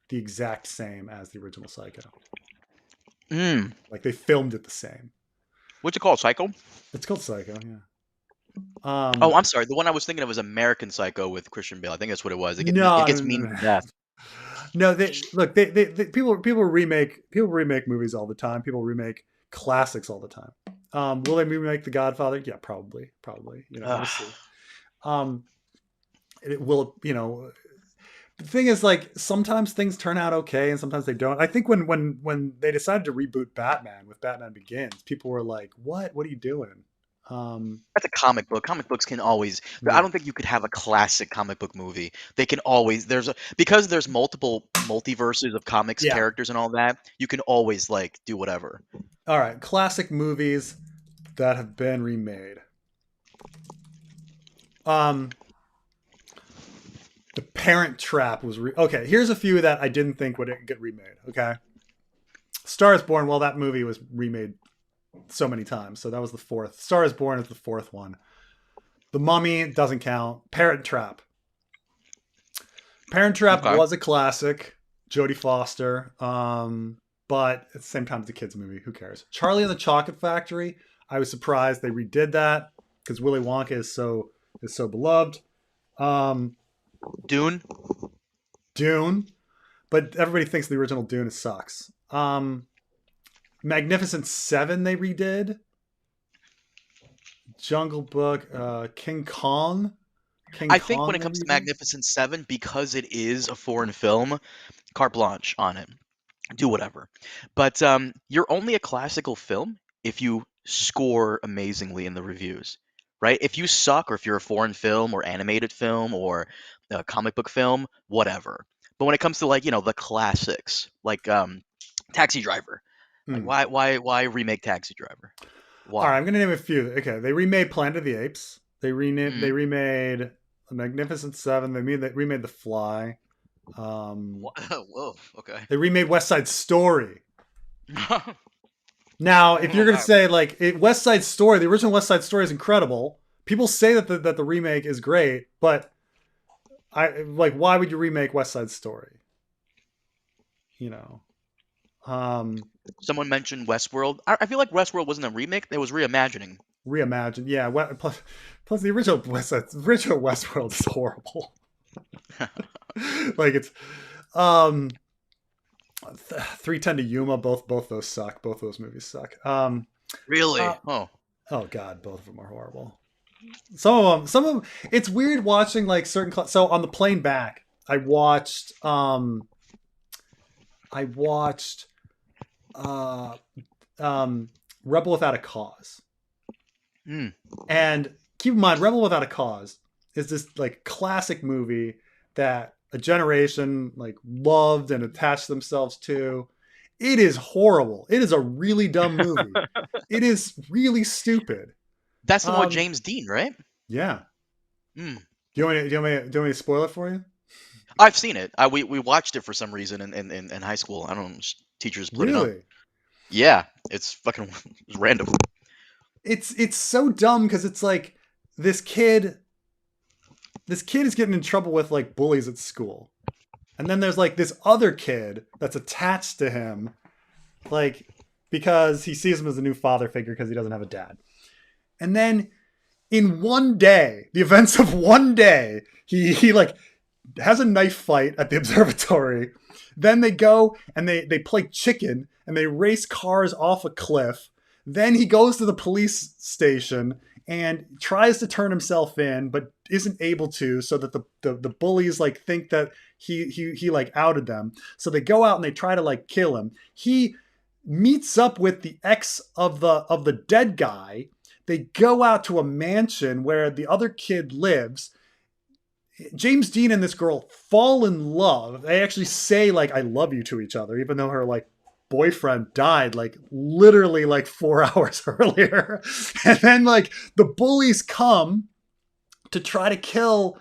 the exact same as the original Psycho. Like they filmed it the same. What's it called? Psycho? It's called Psycho, yeah. I'm sorry. The one I was thinking of was American Psycho with Christian Bale. I think that's what it was. It gets mean to death. No, they people remake movies all the time. People remake classics all the time. Will they remake The Godfather? Yeah, probably. We'll see. It will. The thing is, like, sometimes things turn out okay, and sometimes they don't. I think when they decided to reboot Batman with Batman Begins, people were like, "What? What are you doing?" That's a comic book. Comic books can always. I Yeah. don't think you could have a classic comic book movie. They can always. Because there's multiple multiverses of comics Yeah. characters and all that. You can always like do whatever. All right. Classic movies that have been remade. The Parent Trap was okay. Here's a few that I didn't think would get remade. Okay. Star is Born. Well, that movie was remade so many times, so that was the fourth. Star is Born is the fourth one. The Mummy doesn't count. Parent Trap. Parent Trap was a classic. Jodie Foster. But at the same time, it's a kids movie. Who cares? Charlie and the Chocolate Factory. I was surprised they redid that because Willy Wonka is so beloved. Dune. But everybody thinks the original Dune sucks. Magnificent Seven they redid. Jungle Book, King Kong. I think when it comes to Magnificent Seven, because it is a foreign film, carte blanche on it. Do whatever. But you're only a classical film if you score amazingly in the reviews, right? If you suck, or if you're a foreign film or animated film or a comic book film, whatever. But when it comes to like, the classics, like Taxi Driver, like why remake Taxi Driver? Why? All right, I'm gonna name a few. Okay, they remade Planet of the Apes. They remade Magnificent Seven. They remade The Fly. Whoa, okay. They remade West Side Story. Now, if you're gonna say like West Side Story, the original West Side Story is incredible. People say that the remake is great, but why would you remake West Side Story? Someone mentioned Westworld. I feel like Westworld wasn't a remake; it was reimagining. Reimagined, yeah. Plus the original Westworld is horrible. Like it's 310 to Yuma. Both those suck. Both those movies suck. Really? Oh god, both of them are horrible. Some of them. It's weird watching like certain. So on the plane back, I watched Rebel Without a Cause. And keep in mind, Rebel Without a Cause is this like classic movie that a generation like loved and attached themselves to. It is horrible. It is a really dumb movie. It is really stupid. That's the one with James Dean, right? Yeah. Do you want me to spoil it for you? I've seen it. We watched it for some reason in high school. I don't know. Teachers put it on. Yeah, it's fucking random. It's so dumb because it's like this kid is getting in trouble with like bullies at school. And then there's like this other kid that's attached to him, like because he sees him as a new father figure because he doesn't have a dad. And then in one day, the events of one day, he like has a knife fight at the observatory. Then they go and they play chicken and they race cars off a cliff. Then he goes to the police station and tries to turn himself in, but isn't able to, so that the bullies like think that he like outed them. So they go out and they try to like kill him. He meets up with the ex of the dead guy. They go out to a mansion where the other kid lives. James Dean and this girl fall in love. They actually say like "I love you" to each other, even though her like boyfriend died like literally like 4 hours earlier. And then like the bullies come to try to kill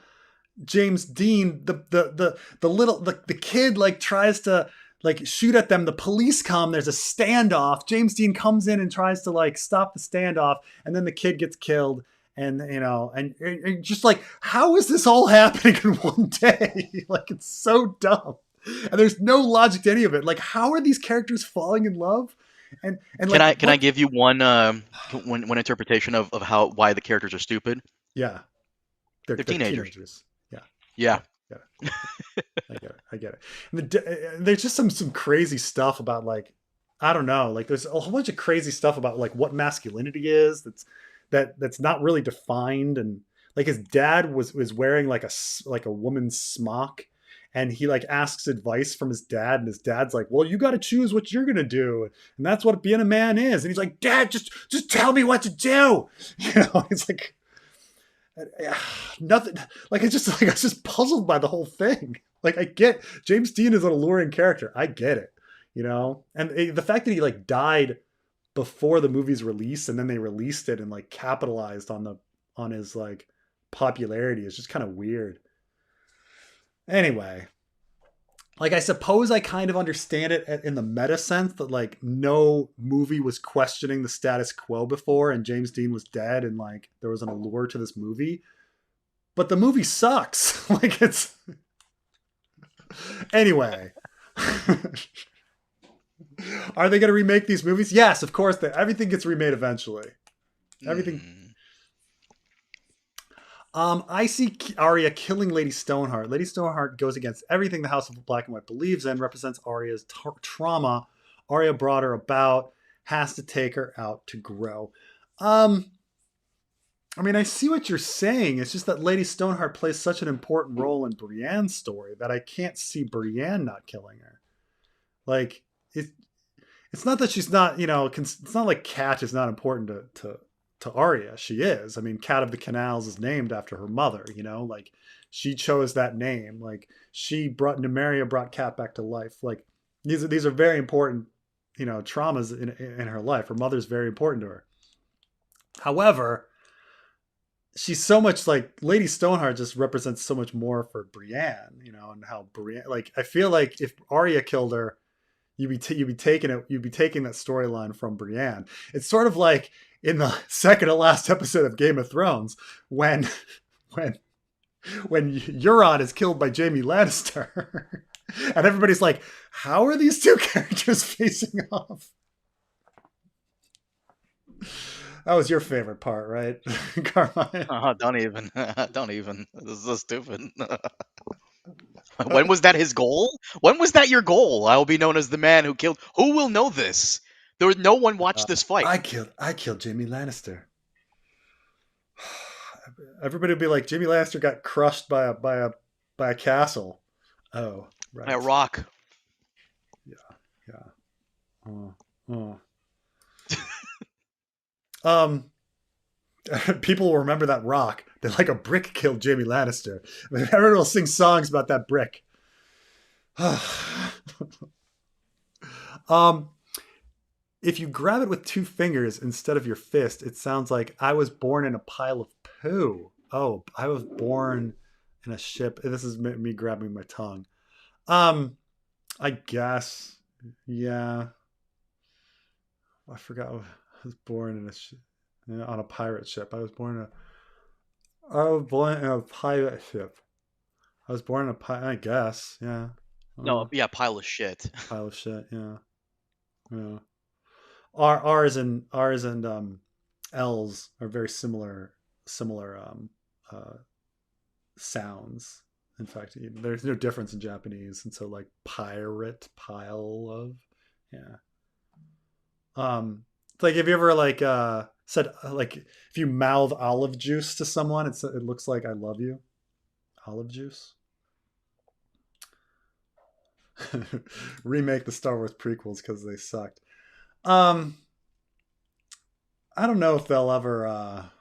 James Dean. The kid like tries to like shoot at them. The police come. There's a standoff. James Dean comes in and tries to like stop the standoff, and then the kid gets killed. And and just like, how is this all happening in one day? Like, it's so dumb. And there's no logic to any of it. Like, how are these characters falling in love? And like, can I give you one interpretation of why the characters are stupid? Yeah, they're teenagers. Yeah. I get it. And there's just some crazy stuff about like, I don't know. Like, there's a whole bunch of crazy stuff about like what masculinity is. That's not really defined. And like his dad was wearing like a woman's smock. and he like asks advice from his dad, and his dad's like, well, you got to choose what you're gonna do, and that's what being a man is. And he's like, Dad, just tell me what to do. It's like nothing. Like I was just puzzled by the whole thing. Like I get James Dean is an alluring character. I get it, and the fact that he like died before the movie's release, and then they released it and like capitalized on his like popularity is just kind of weird. Anyway, like I suppose I kind of understand it in the meta sense that like no movie was questioning the status quo before, and James Dean was dead, and like there was an allure to this movie. But the movie sucks. Like it's anyway. Are they going to remake these movies? Yes, of course. Everything gets remade eventually. Everything. I see Arya killing Lady Stoneheart. Lady Stoneheart goes against everything the House of Black and White believes in, represents Arya's trauma. Arya brought her about, has to take her out to grow. I mean, I see what you're saying. It's just that Lady Stoneheart plays such an important role in Brienne's story that I can't see Brienne not killing her. Like, it's not that she's not, it's not like Cat is not important to Arya. She is. I mean, Cat of the Canals is named after her mother, like she chose that name. Like Nymeria brought Cat back to life. Like these are very important, traumas in her life. Her mother's very important to her. However, she's so much like Lady Stoneheart just represents so much more for Brienne, and how Brienne, like, I feel like if Arya killed her, you'd be taking that storyline from Brienne. It's sort of like in the second to last episode of Game of Thrones when Euron is killed by Jaime Lannister, and everybody's like, how are these two characters facing off? That was your favorite part, right, Carmine? Don't even. This is so stupid. When was that his goal? When was that your goal? I will be known as the man who killed. Who will know this? There was no one watched this fight. I killed Jaime Lannister. Everybody would be like, Jaime Lannister got crushed by a castle. Oh, right. By a rock. Yeah. People will remember that rock. They're like, a brick killed Jaime Lannister. I mean, everyone will sing songs about that brick. If you grab it with two fingers instead of your fist, it sounds like I was born in a pile of poo. Oh, I was born in a ship. This is me grabbing my tongue. I guess. Yeah. I forgot. I was born in a ship. On a pirate ship. I was born in a pirate ship. I was born in I guess. Yeah. No, yeah, pile of shit. Pile of shit. Yeah. Yeah. R's and L's are very similar sounds. In fact, there's no difference in Japanese, and so like pirate, pile of, yeah. It's like, have you ever like said, like, if you mouth olive juice to someone, it looks like I love you. Olive juice. Remake the Star Wars prequels because they sucked. I don't know if they'll ever,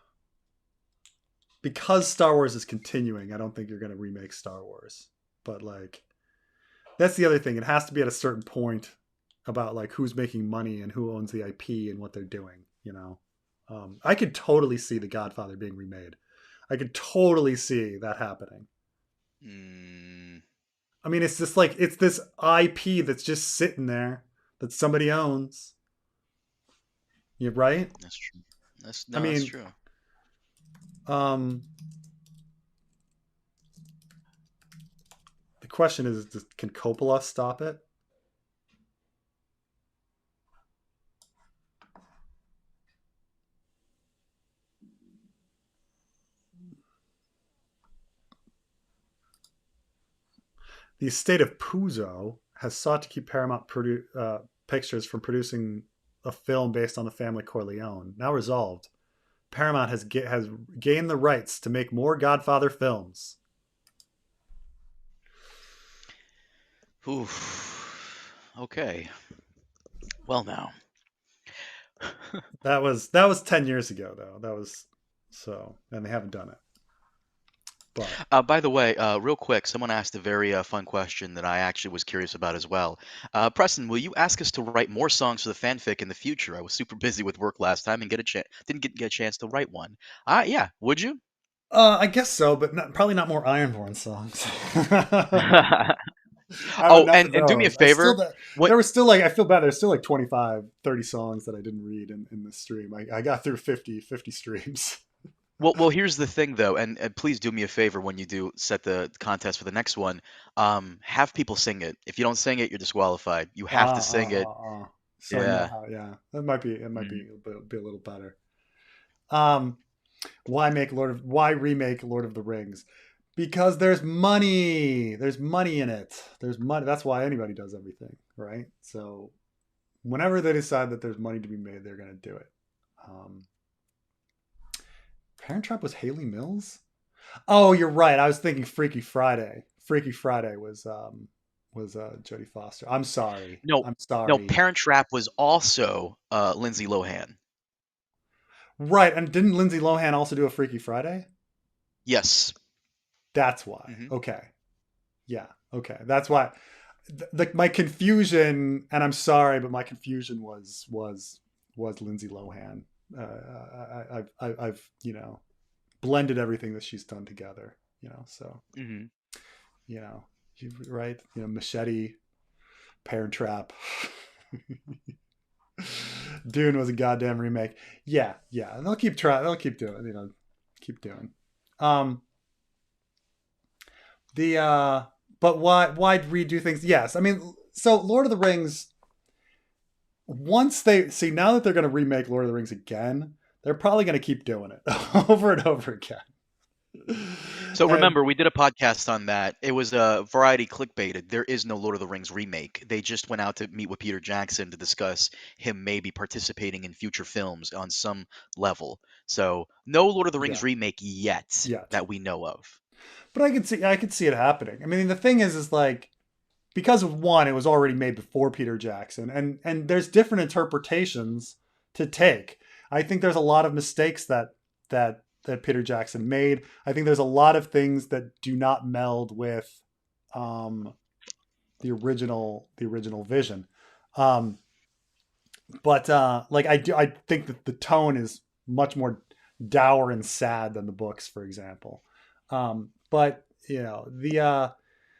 because Star Wars is continuing, I don't think you're going to remake Star Wars. But like, that's the other thing. It has to be at a certain point about like who's making money and who owns the IP and what they're doing, I could totally see The Godfather being remade. I could totally see that happening. I mean, it's just like, it's this IP that's just sitting there that somebody owns. You're right. That's true. That's true. The question is, can Coppola stop it? The estate of Puzo has sought to keep Paramount Pictures from producing a film based on the family Corleone. Now resolved, Paramount has gained the rights to make more Godfather films. Oof. Okay. Well, now. That was 10 years ago though. That was so, and they haven't done it. But By the way, real quick, someone asked a very fun question that I actually was curious about as well. Preston, will you ask us to write more songs for the fanfic in the future? I was super busy with work last time and didn't get a chance to write one. Yeah, would you? I guess so, but probably not more Ironborn songs. I have Oh, enough of and do me a those. I still favor. What? there was still like I feel bad. There's still like 25, 30 songs that I didn't read in the stream. I got through 50 streams. Well, here's the thing though, and please do me a favor when you do set the contest for the next one. Have people sing it. If you don't sing it, you're disqualified. You have to sing it. So I know Yeah. how. Yeah, that might be. It might Mhm. be a little better. Um, why remake Lord of the Rings? Because there's money. There's money in it. There's money. That's why anybody does everything, right? So whenever they decide that there's money to be made, they're gonna do it. Um, Parent Trap was Haley Mills. Oh, you're right. I was thinking Freaky Friday. Freaky Friday was Jodie Foster. I'm sorry. No, I'm no. sorry. Parent Trap was also Lindsay Lohan. Right, and didn't Lindsay Lohan also do a Freaky Friday? Yes. That's why. Hmm. Okay. Yeah. Okay. That's why. My confusion, and I'm sorry, but my confusion was Lindsay Lohan. I've blended everything that she's done together. So Hmm. you know, right? Machete, Parent Trap. Dune was a goddamn remake. Yeah, yeah. And they'll keep trying. They'll keep doing. Keep doing. Um, the but why redo things? Yes, I mean, so Lord of the Rings. Once they see now that they're going to remake Lord of the Rings again, they're probably going to keep doing it over and over again. So And remember, we did a podcast on that. It was variety clickbaited. There is no Lord of the Rings remake. They just went out to meet with Peter Jackson to discuss him maybe participating in future films on some level. So no Lord of the yeah, Rings remake yet yet. that we know of. But I could see it happening. I mean, the thing is like because of one, it was already made before Peter Jackson, and there's different interpretations to take. I think there's a lot of mistakes that Peter Jackson made. I think there's a lot of things that do not meld with um, the original vision. Um, but like I think that the tone is much more dour and sad than the books, for example. But the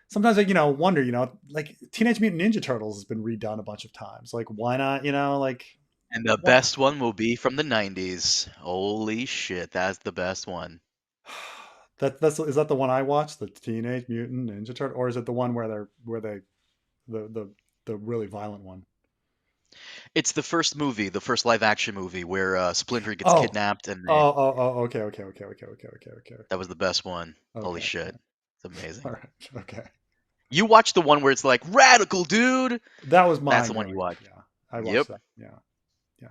sometimes I wonder, like Teenage Mutant Ninja Turtles has been redone a bunch of times. Like why not, like And the what? best one will be from the 90s. Holy shit, that's the best one. That's is that the one I watched, the Teenage Mutant Ninja Turtle, or is it the one where they the really violent one? It's the first movie, the first live action movie where Splinter gets Oh, kidnapped and they oh, okay. that was the best one. Holy Okay. shit. It's amazing. All right. Okay. You watch the one where it's like radical dude. That was That's the mine one you growing up. watch. Yeah. I watched Yep. that. Yeah. Yeah.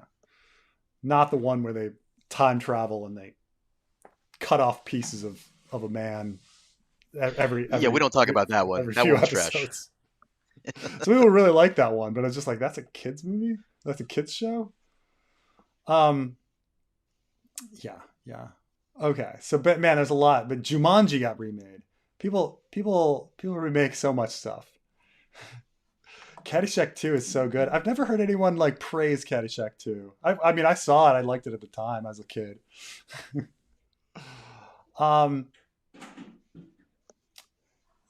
Not the one where they time travel and they cut off pieces of a man every Yeah, we every don't talk every about that one. every That few one's trash. episodes. So people really like that one, but it's just like that's a kids movie. That's a kids show. Um. Yeah. Yeah. Okay. So, but man, there's a lot. But Jumanji got remade. People remake so much stuff. Caddyshack 2 is so good. I've never heard anyone like praise Caddyshack 2. I mean, I saw it. I liked it at the time as a kid. um,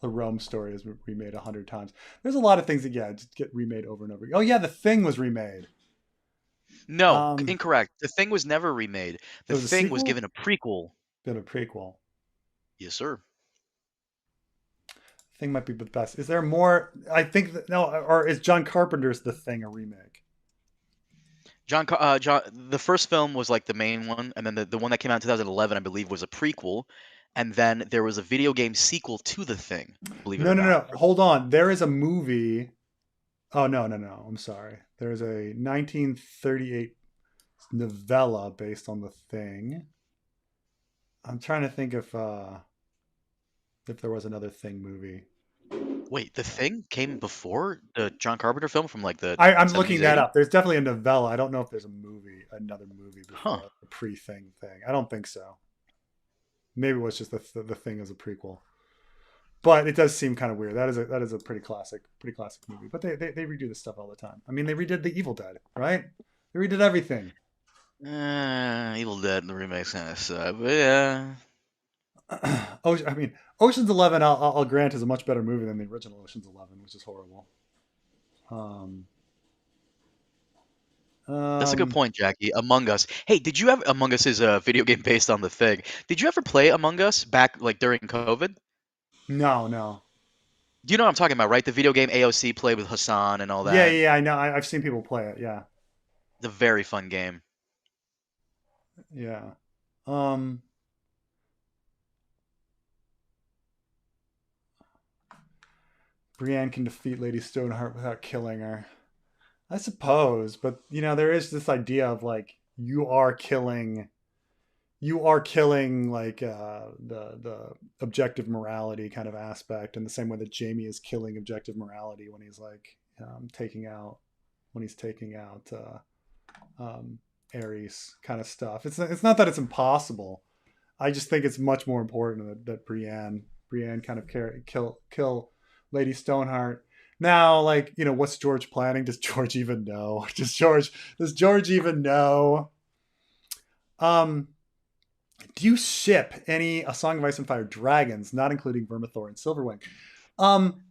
the Rome story is remade 100 times. There's a lot of things that just get remade over and over. Oh yeah, The Thing was remade. No, Um, incorrect. The Thing was never remade. it The was a Thing was sequel, given a prequel. then a prequel. Yes, sir. Thing might be the best. Is there more? I think that, no, or is John Carpenter's The Thing a remake? John, the first film was like the main one, and then the one that came out in 2011, I believe, was a prequel, and then there was a video game sequel to The Thing, believe it No, or no, not. no. Hold on. There is a movie. Oh no, no, no. I'm sorry. There's a 1938 novella based on The Thing. I'm trying to think if there was another Thing movie. Wait, The Thing came before the John Carpenter film from like the I'm 70s, looking that 80s? up. There's definitely a novella. I don't know if there's a movie, another movie Huh. before the pre-thing thing. I don't think so. Maybe it was just the thing as a prequel. But it does seem kind of weird. That is a pretty classic movie. But they redo this stuff all the time. I mean, they redid The Evil Dead, right? They redid everything. Evil Dead and the remakes kind of suck, but yeah. I mean, Ocean's 11. I'll grant is a much better movie than the original Ocean's 11, which is horrible. Um, That's a good um, point, Jackie. Among Us. Hey, did you ever? Among Us is a video game based on The Thing. Did you ever play Among Us back like during COVID? no, no. Do you know what I'm talking about, right? The video game AOC played with Hassan and all Yeah, that. yeah, yeah, I know. I've seen people play it. Yeah, It's a very fun game. yeah. Um, Brienne can defeat Lady Stoneheart without killing her. I suppose, but there is this idea of like you are killing like the objective morality kind of aspect in the same way that Jamie is killing objective morality when he's like taking out Ares kind of stuff. It's not that it's impossible. I just think it's much more important that Brienne kind of kill Lady Stoneheart. Now, like, what's George planning? Does George even know? Does George even know? Um, do you ship any A Song of Ice and Fire dragons, not including Vermithor and Silverwing? Um,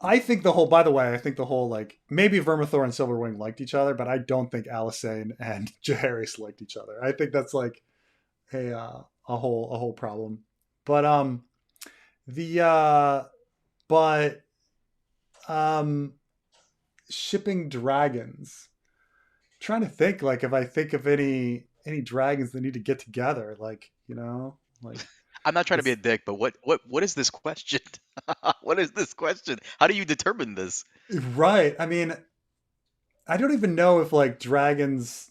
I think the whole. By the way, I think the whole like maybe Vermithor and Silverwing liked each other, but I don't think Alysanne and Jaehaerys liked each other. I think that's like a whole problem. But the but um shipping dragons. I'm trying to think like if I think of any dragons that need to get together, like like I'm not trying to be a it's dick, but what is this question? What is this question? How do you determine this? right. I mean, I don't even know if like dragons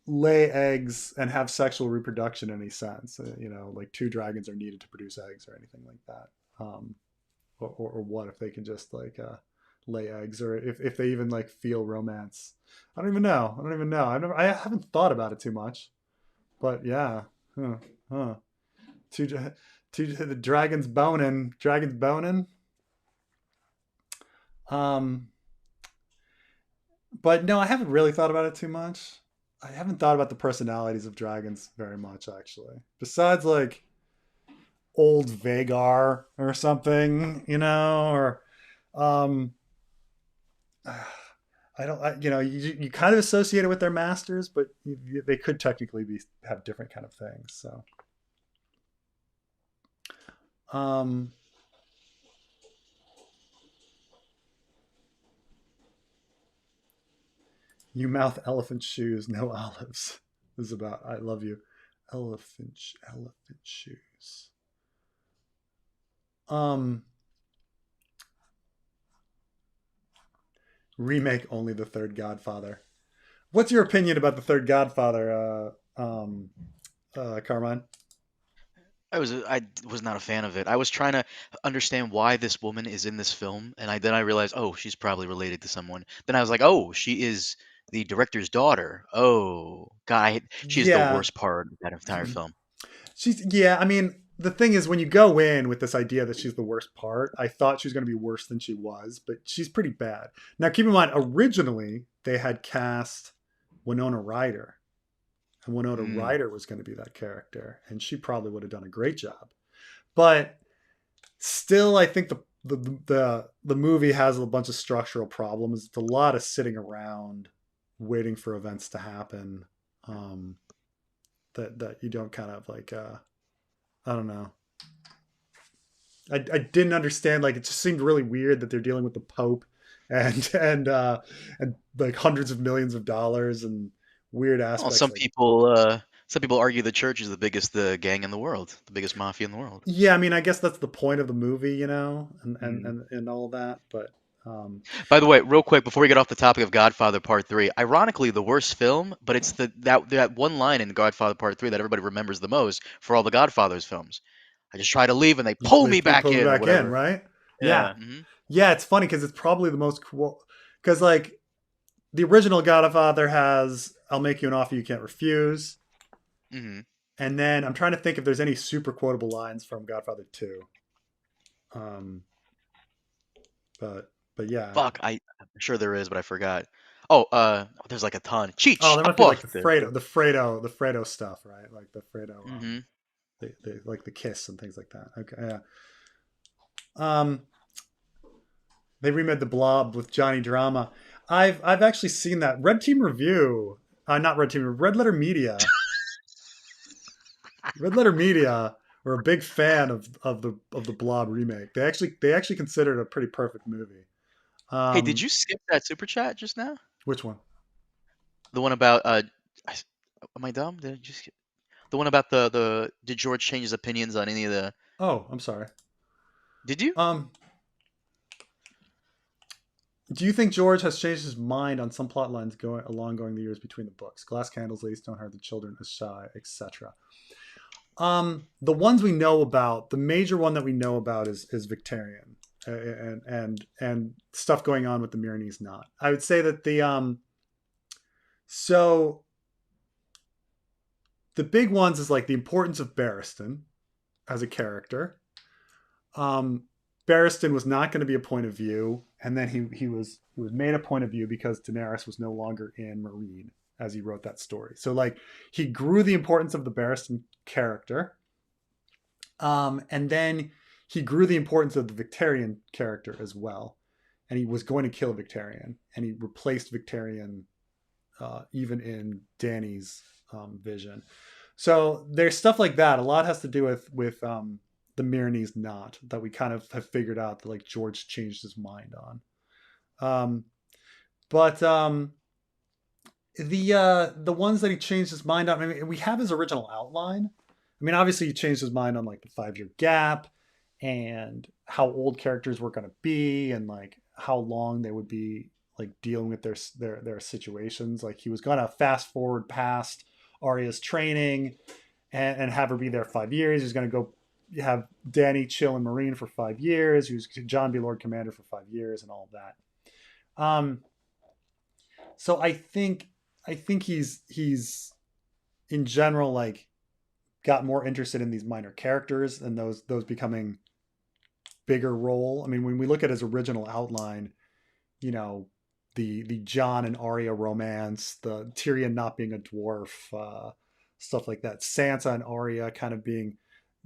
lay eggs and have sexual reproduction in any sense. Like two dragons are needed to produce eggs or anything like that. Um, or what if they can just like lay eggs, or if they even like feel romance. I don't even know. I haven't thought about it too much, but yeah. Huh, huh. two the dragons boning. um but no, I haven't really thought about it too much. I haven't thought about the personalities of dragons very much, actually, besides like old Vagar or something, or um I don't, you kind of associate it with their masters, but they could technically have different kind of things. So, um, you mouth elephant shoes, no olives. This is about I love you, elephant shoes. Um, Remake only the third Godfather. What's your opinion about the third Godfather, Carmine? I was not a fan of it. I was trying to understand why this woman is in this film, and then I realized, oh, she's probably related to someone. Then I was like, oh, she is the director's daughter. Oh, God, she is the Yeah, worst part of that entire film. yeah. I mean, the thing is, when you go in with this idea that she's the worst part, I thought she was going to be worse than she was, but she's pretty bad. Now, keep in mind, originally they had cast Winona Ryder, and Winona Mm. Ryder was going to be that character, and she probably would have done a great job. But still, I think the movie has a bunch of structural problems. It's a lot of sitting around waiting for events to happen. Um, that you don't kind of like I don't know. I didn't understand. Like, it just seemed really weird that they're dealing with the Pope and and like hundreds of millions of dollars and weird Well, aspects. Like, some people argue the church is the biggest gang in the world, the biggest mafia in the world. yeah, I mean, I guess that's the point of the movie, and Mm. all of that. But um, By the way, real quick before we get off the topic of Godfather Part 3, ironically the worst film, but it's that one line in Godfather Part 3 that everybody remembers the most for all the Godfather's films. I just try to leave and they They pull me back pull me in or back in, whatever. right? Yeah. Yeah. Yeah, it's funny because it's probably the most cool. Because, like, the original Godfather has "I'll make you an offer you can't refuse," Mm-hmm. and then I'm trying to think if there's any super quotable lines from Godfather 2. Um, but yeah. Fuck, I'm sure there is, but I forgot. Oh, there's like a ton. Oh, Cheech, there a might be like buff. the Fredo stuff, right? Like the Fredo, Mm-hmm. like the kiss and things like that. Okay, yeah. Um, they remade the Blob with Johnny Drama. I've actually seen that Red Team Review. Not Red Team, Red Letter Media. Red Letter Media were a big fan of the Blob remake. They actually considered it a pretty perfect movie. Hey, did Um, you skip that super chat just now? which one? The one about I s- am I dumb? Did I just skip? The one about the did George change his opinions on any of the? Oh, I'm sorry. Did you? Um, do you think George has changed his mind on some plot lines going the years between the books? Glass candles, ladies don't hurt the children, as shy, etc. The ones we know about, the major one that we know about is Victarion, and stuff going on with the Meereenese not. I would say that so the big ones is like the importance of Barristan as a character. Um, Barristan was not going to be a point of view, and then he was made a point of view because Daenerys was no longer in Meereen as he wrote that story. So like he grew the importance of the Barristan character, and then he grew the importance of the Victarion character as well, and he was going to kill Victarion, and he replaced Victarion even in Dany's vision. So there's stuff like that. A lot has to do with the Meereenese knot that we kind of have figured out that like George changed his mind on. But the ones that he changed his mind on, I mean, we have his original outline. I mean, obviously he changed his mind on like the 5-year gap and how old characters were going to be and like how long they would be like dealing with their situations. Like he was going to fast forward past Arya's training and have her be there 5 years. He's going to go have Dany chill in Meereen for 5 years. He was John be Lord Commander for 5 years and all of that. So I think he's in general like got more interested in these minor characters and those becoming bigger role. I mean, when we look at his original outline, you know, the Jon and Arya romance, the Tyrion not being a dwarf, stuff like that. Sansa and Arya kind of being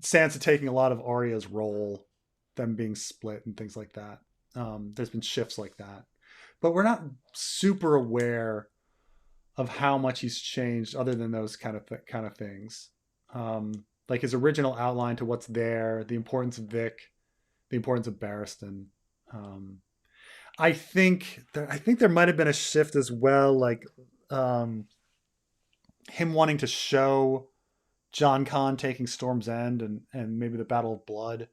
Sansa taking a lot of Arya's role, them being split and things like that. There's been shifts like that, but we're not super aware of how much he's changed, other than those kind of things. Like his original outline to what's there, the importance of Vic, the importance of Barristan. Um, I think there might have been a shift as well, like um, him wanting to show John Con taking Storm's End and maybe the Battle of Blood,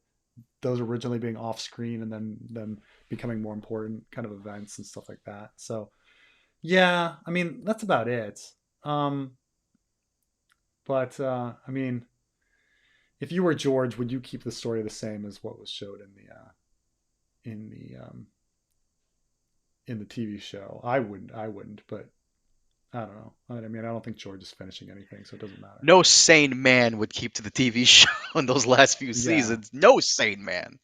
those originally being off screen and then them becoming more important kind of events and stuff like that. So yeah, I mean that's about it. Um, but I mean, if you were George, would you keep the story the same as what was showed in the in the TV show? I wouldn't. I wouldn't. But I don't know. I mean, I don't think George is finishing anything, so it doesn't matter. No sane man would keep to the TV show in those last few Yeah. seasons. No sane man.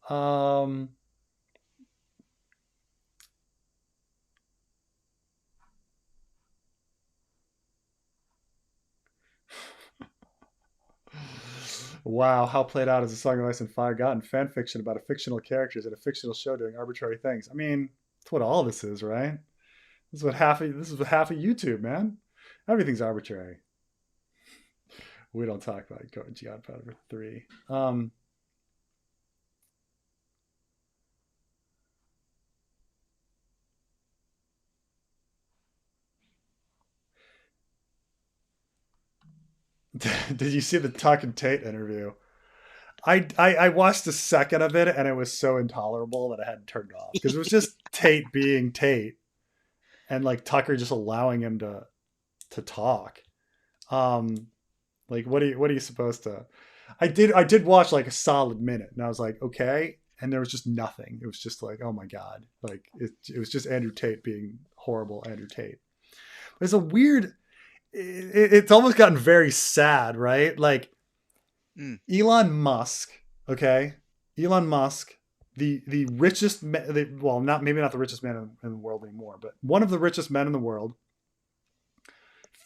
um. Wow, how played out is a Song of Ice and Fire gotten fan fiction about a fictional characters in a fictional show doing arbitrary things? I mean, that's what all this is, right? This is what half of YouTube, man. Everything's arbitrary. We don't talk about Godfather 3. Did you see the Tuck and Tate interview? I watched a second of it and it was so intolerable that I had to turn it off because it was just Tate being Tate and like Tucker just allowing him to talk. Um, Like, what are you supposed to? I did watch like a solid minute, and I was like, okay, and there was just nothing. It was just like, oh my god, like it was just Andrew Tate being horrible Andrew Tate. There's a weird. It's almost gotten very sad, right? Like Mm. Elon Musk, okay, Elon Musk, the richest, well, not maybe not the richest man in the world anymore, but one of the richest men in the world,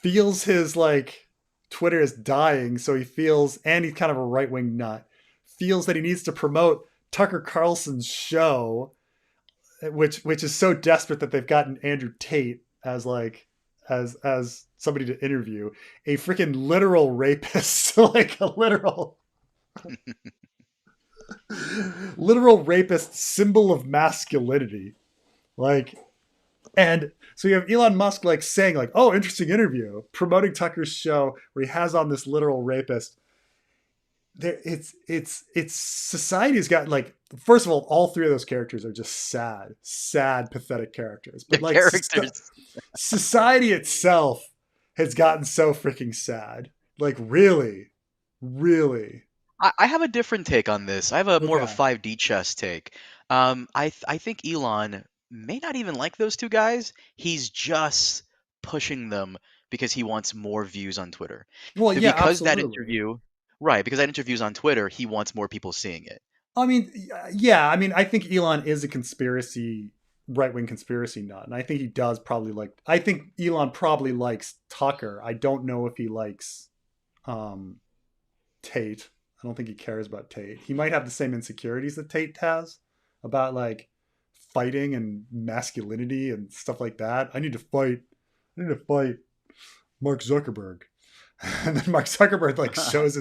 feels his like Twitter is dying, so he feels, and he's kind of a right wing nut, feels that he needs to promote Tucker Carlson's show, which is so desperate that they've gotten Andrew Tate as like as somebody to interview, a freaking literal rapist, like a literal rapist, symbol of masculinity, like. And so you have Elon Musk like saying like, "Oh, interesting interview," promoting Tucker's show where he has on this literal rapist. There, it's society's got like, first of all three of those characters are just sad, pathetic characters. The But like characters. society itself has gotten so freaking sad. Like really, really. I have a different take on this. I have a more of a Okay. 5D chess take. I think Elon may not even like those two guys. He's just pushing them because he wants more views on Twitter. Well, yeah, Because that absolutely. interview, right? Because that interview's on Twitter, he wants more people seeing it. I mean, yeah. I mean, I think Elon is a conspiracy, right wing conspiracy nut, and I think he does probably like. I think Elon probably likes Tucker. I don't know if he likes um, Tate. I don't think he cares about Tate. He might have the same insecurities that Tate has about like fighting and masculinity and stuff like that. I need to fight. I need to fight Mark Zuckerberg. And then Mark Zuckerberg like shows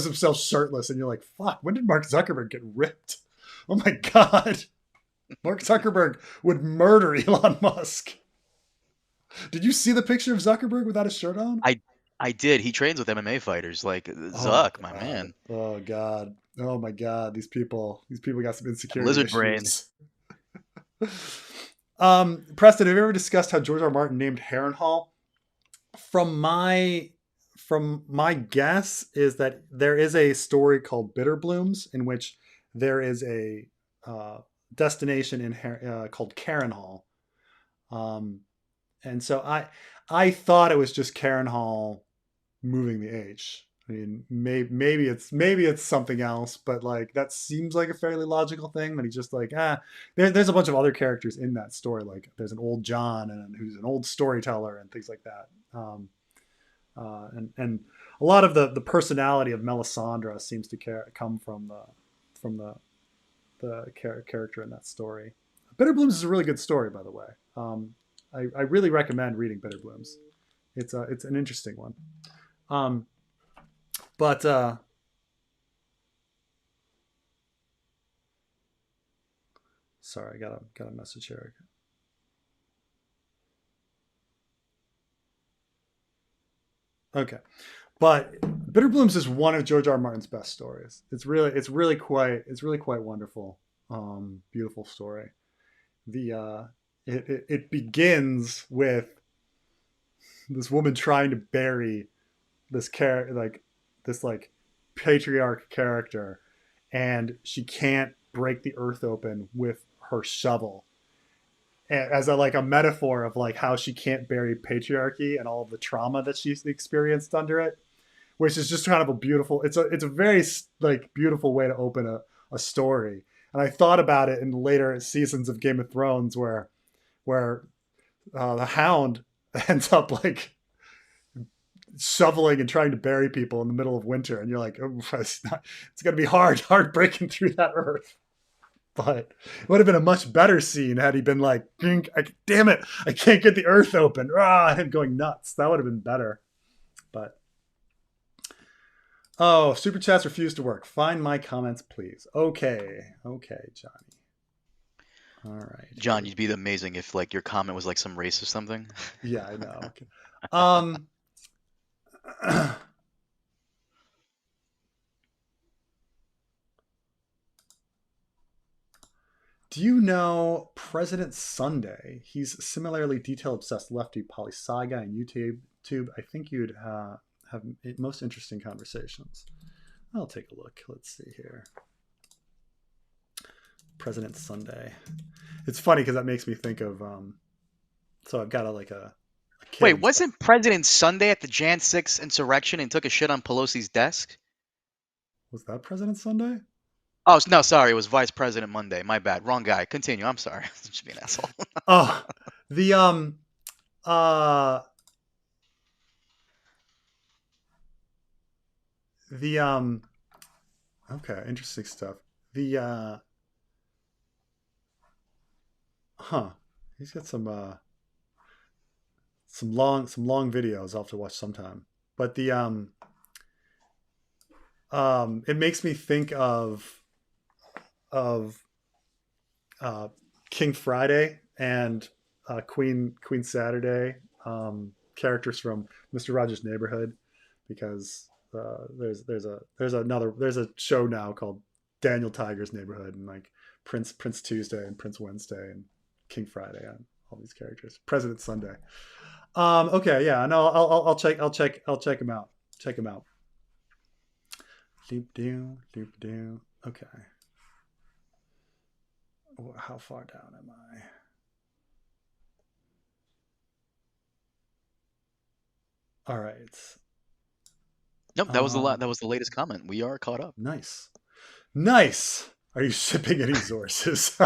himself shirtless, and you're like, "Fuck! When did Mark Zuckerberg get ripped? Oh my god! Mark Zuckerberg would murder Elon Musk." Did you see the picture of Zuckerberg without his shirt on? I I did. He trains with MMA fighters, like Oh my Zuck, my god! man. Oh god! Oh my god! These people got some insecurity Lizard brain. issues. Preston, have you ever discussed how George R. R. Martin named Harrenhal? From my guess is that there is a story called Bitter Blooms in which there is a uh, destination called Harrenhal, and so I thought it was just Harrenhal moving the H. I mean, maybe it's something else, but like that seems like a fairly logical thing. That he's just like there's a bunch of other characters in that story. Like there's an old John and who's an old storyteller and things like that. And a lot of the personality of Melisandre seems to come from the character in that story. Bitter Blooms is a really good story, by the way. I really recommend reading Bitter Blooms. It's an interesting one. But sorry, I got a message here. Okay, but Bitter Blooms is one of George R. R. Martin's best stories. It's really quite wonderful. Beautiful story. It begins with this woman trying to bury this like patriarch character, and she can't break the earth open with her shovel, as a metaphor of like how she can't bury patriarchy and all of the trauma that she's experienced under it, which is just kind of a beautiful. It's a very like beautiful way to open a story. And I thought about it in later seasons of Game of Thrones where the Hound ends up like shoveling and trying to bury people in the middle of winter, and you're like, oh, it's going to be hard breaking through that earth. But it would have been a much better scene had he been like, damn it, I can't get the earth open, and going nuts. That would have been better. But oh, super chats refuse to work. Find my comments, please. Okay, Johnny. All right, John, you'd be amazing if like your comment was like some race or something. yeah, I know. Okay. Do you know President Sunday? He's similarly detail obsessed lefty polysaga on YouTube. I think you'd have most interesting conversations. I'll take a look. Let's see here. President's Sunday. It's funny because that makes me think of. So I've got a kid Wait, and stuff. wasn't President Sunday at the Jan 6 insurrection and took a shit on Pelosi's desk? Was that President's Sunday? Oh, no, sorry. It was Vice President Monday. My bad. Wrong guy. Continue. I'm sorry. Just be an asshole. Oh, the uh the okay, interesting stuff. The huh. He's got some long videos I'll have to watch sometime. But the it makes me think of King Friday and Queen Saturday, characters from Mr. Rogers' Neighborhood, because there's a show now called Daniel Tiger's Neighborhood, and like Prince Tuesday and Prince Wednesday and King Friday and all these characters. President Sunday. Okay, yeah, no, I'll check him out. Check him out. Doop doo, doop doo. Okay. How far down am I? All right. Nope, that was that was the latest comment. We are caught up. Nice. Nice. Are you shipping any sources?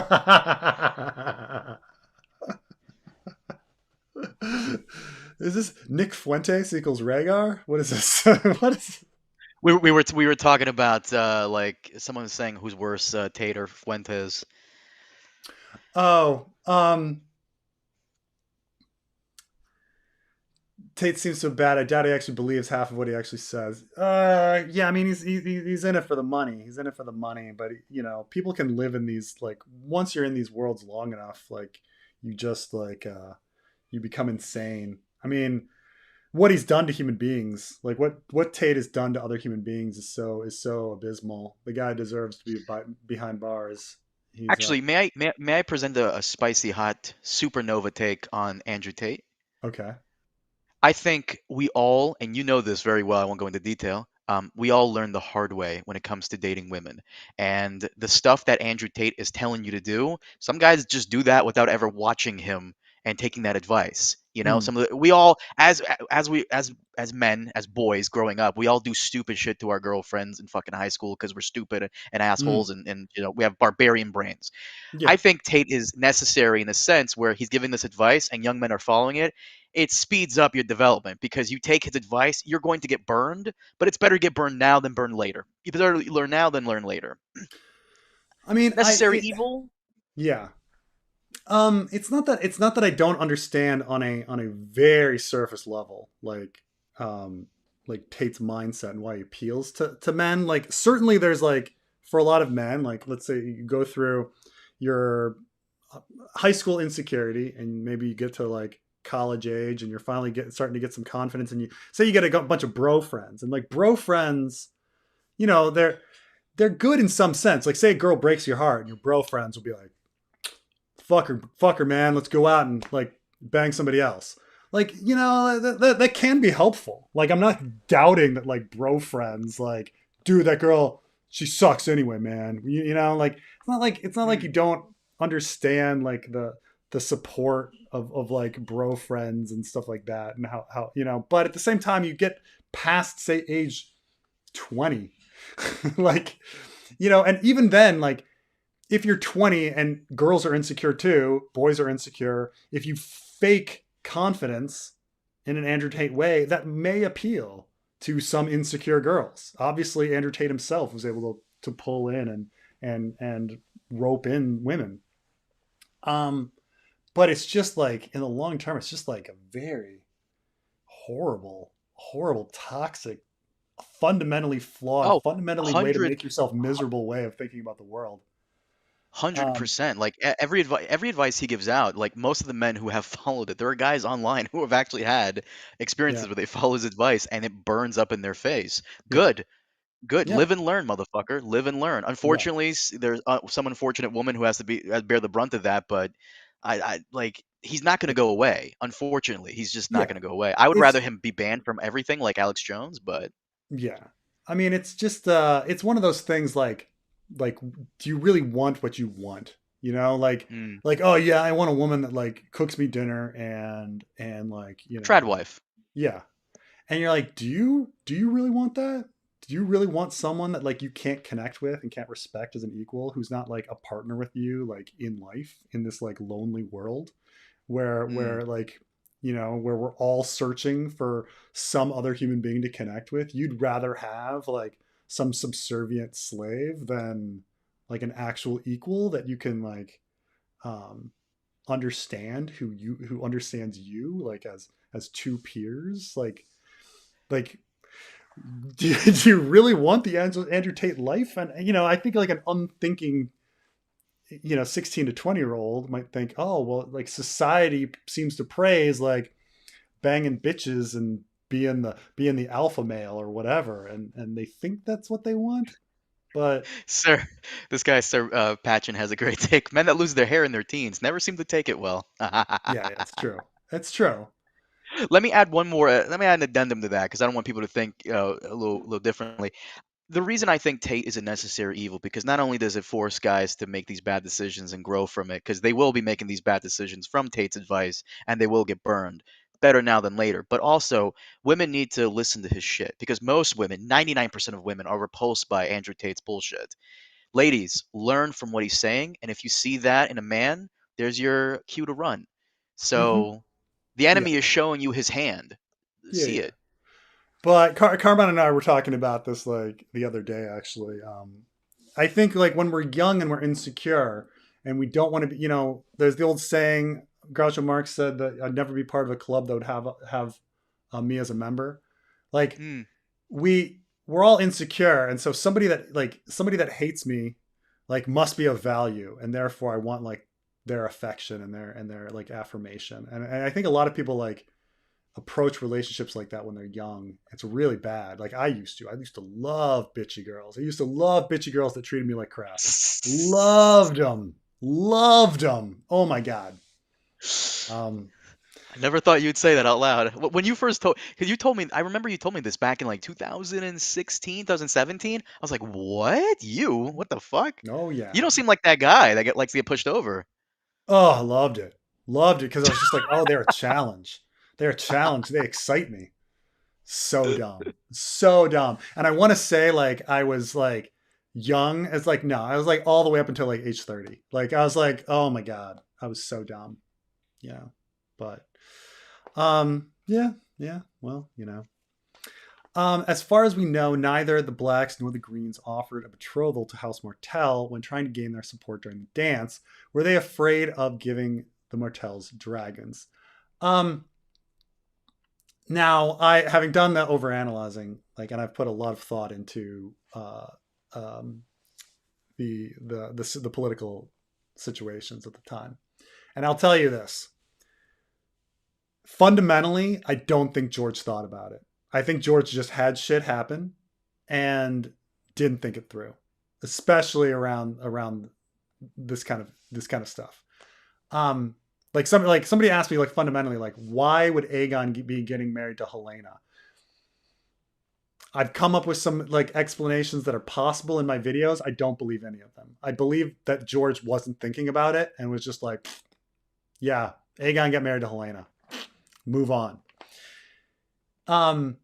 Is this Nick Fuentes equals Rhaegar? What is this? What is? We were talking about like someone was saying who's worse, Tate or Fuentes. Oh, Tate seems so bad. I doubt he actually believes half of what he actually says. Yeah, I mean, he's in it for the money. He's in it for the money. But you know, people can live in these, like, once you're in these worlds long enough, like you just like you become insane. I mean, what he's done to human beings, like what Tate has done to other human beings, is so abysmal. The guy deserves to be behind bars. He's Actually, may I present a spicy hot supernova take on Andrew Tate? okay. I think we all, and you know this very well, I won't go into detail, we all learn the hard way when it comes to dating women. And the stuff that Andrew Tate is telling you to do, some guys just do that without ever watching him and taking that advice. You know, Hmm. some of the, we all, as men, as boys growing up, we all do stupid shit to our girlfriends in fucking high school because we're stupid and Hmm. assholes, and you know we have barbarian brains. Yeah. I think Tate is necessary in a sense where he's giving this advice and young men are following it. It speeds up your development because you take his advice, you're going to get burned, but it's better to get burned now than burn later. You better learn now than learn later. I mean, Necessary evil? yeah. It's not that I don't understand on a very surface level, like Tate's mindset and why he appeals to men. Like, certainly there's, like, for a lot of men, like, let's say you go through your high school insecurity and maybe you get to like college age and you're finally starting to get some confidence, and you say you get a bunch of bro friends, and like bro friends, you know, they're good in some sense. Like, say a girl breaks your heart and your bro friends will be like, fuck her, man. Let's go out and like bang somebody else. Like, you know, that can be helpful. Like, I'm not doubting that, like, bro friends, like, dude, that girl, she sucks anyway, man. You know, like, it's not like you Mm. don't understand like the support of like bro friends and stuff like that, and how you know. But at the same time, you get past, say, age 20, like, you know, and even then, like, if you're 20 and girls are insecure too, boys are insecure, if you fake confidence in an Andrew Tate way, that may appeal to some insecure girls. Obviously, Andrew Tate himself was able to pull in and rope in women. Um, but it's just like, in the long term, it's just like a very horrible, toxic, fundamentally flawed, Oh, fundamentally way to 100 make yourself miserable way of thinking about the world. hundred Um, percent. Like every advice he gives out, like most of the men who have followed it, there are guys online who have actually had yeah, experiences where they follow his advice and it burns up in their face. yeah, Good. Good. yeah, Live and learn, motherfucker. Live and learn. yeah. Unfortunately, there's some unfortunate woman who has to bear the brunt of that. But I like he's not going to go away. Unfortunately, he's just not Yeah, going to go away. I would rather it's him be banned from everything like Alex Jones, but yeah. I mean, it's just it's one of those things like do you really want what you want? You know, mm, like oh yeah, I want a woman that like cooks me dinner and like, trad wife. yeah. And you're like, do you really want that? Do you really want someone that like you can't connect with and can't respect as an equal, who's not like a partner with you like in life in this like lonely world Mm. where like where we're all searching for some other human being to connect with? You'd rather have like some subservient slave than like an actual equal that you can like um understand, who understands you like as two peers, like do you really want the Andrew Tate life? And I think like an unthinking 16 to 20-year-old might think, oh well, like society seems to praise like banging bitches and being the alpha male or whatever, and they think that's what they want. But Sir, this guy, Sir Patchen, has a great take. Men that lose their hair in their teens never seem to take it well. yeah, it's true. It's true. Let me add one more. Let me add an addendum to that because I don't want people to think little differently. The reason I think Tate is a necessary evil because not only does it force guys to make these bad decisions and grow from it, because they will be making these bad decisions from Tate's advice and they will get burned. Better now than later. But also, women need to listen to his shit because most women, 99% of women, are repulsed by Andrew Tate's bullshit. Ladies, learn from what he's saying, and if you see that in a man, there's your cue to run. Hmm. So the Yeah, enemy is showing you his hand. yeah, See yeah. it. But Carmen and I were talking about this like the other day, actually. I think like when we're young and we're insecure and we don't want to be, there's the old saying, Groucho Marx said that I'd never be part of a club that would have me as a member. Like Mm. we're all insecure, and so somebody that hates me like must be of value, and therefore I want like their affection and their like affirmation. And I think a lot of people like approach relationships like that when they're young. It's really bad. Like I used to love bitchy girls. I used to love bitchy girls that treated me like crap. Loved them. Loved them. Oh my god. Um, I never thought you'd say that out loud. When you first told, because you told me, I remember you told me this back in like 2016, 2017. I was like, what? You? What the fuck? oh You yeah. don't seem like that guy that likes to get pushed over. Oh, I loved it. Loved it because I was just like, oh, they're a challenge. They're a challenge. They excite me. So dumb. So dumb. And I want to say like I was like young as like no, I was like all the way up until like age 30. Like I was like, oh my God, I was so dumb. Yeah. But yeah, yeah. Well, as far as we know, neither the Blacks nor the Greens offered a betrothal to House Martell when trying to gain their support during the dance. Were they afraid of giving the Martells dragons? Um, Now, I having done that overanalyzing, like, and I've put a lot of thought into um, the political situations at the time, and I'll tell you this: fundamentally, I don't think George thought about it. I think George just had shit happen and didn't think it through, especially around this kind of stuff. Um, like somebody asked me like fundamentally like why would Aegon be getting married to Helena? I've come up with some like explanations that are possible in my videos. I don't believe any of them. I believe that George wasn't thinking about it and was just like, yeah, Aegon get married to Helena. Move on. Um,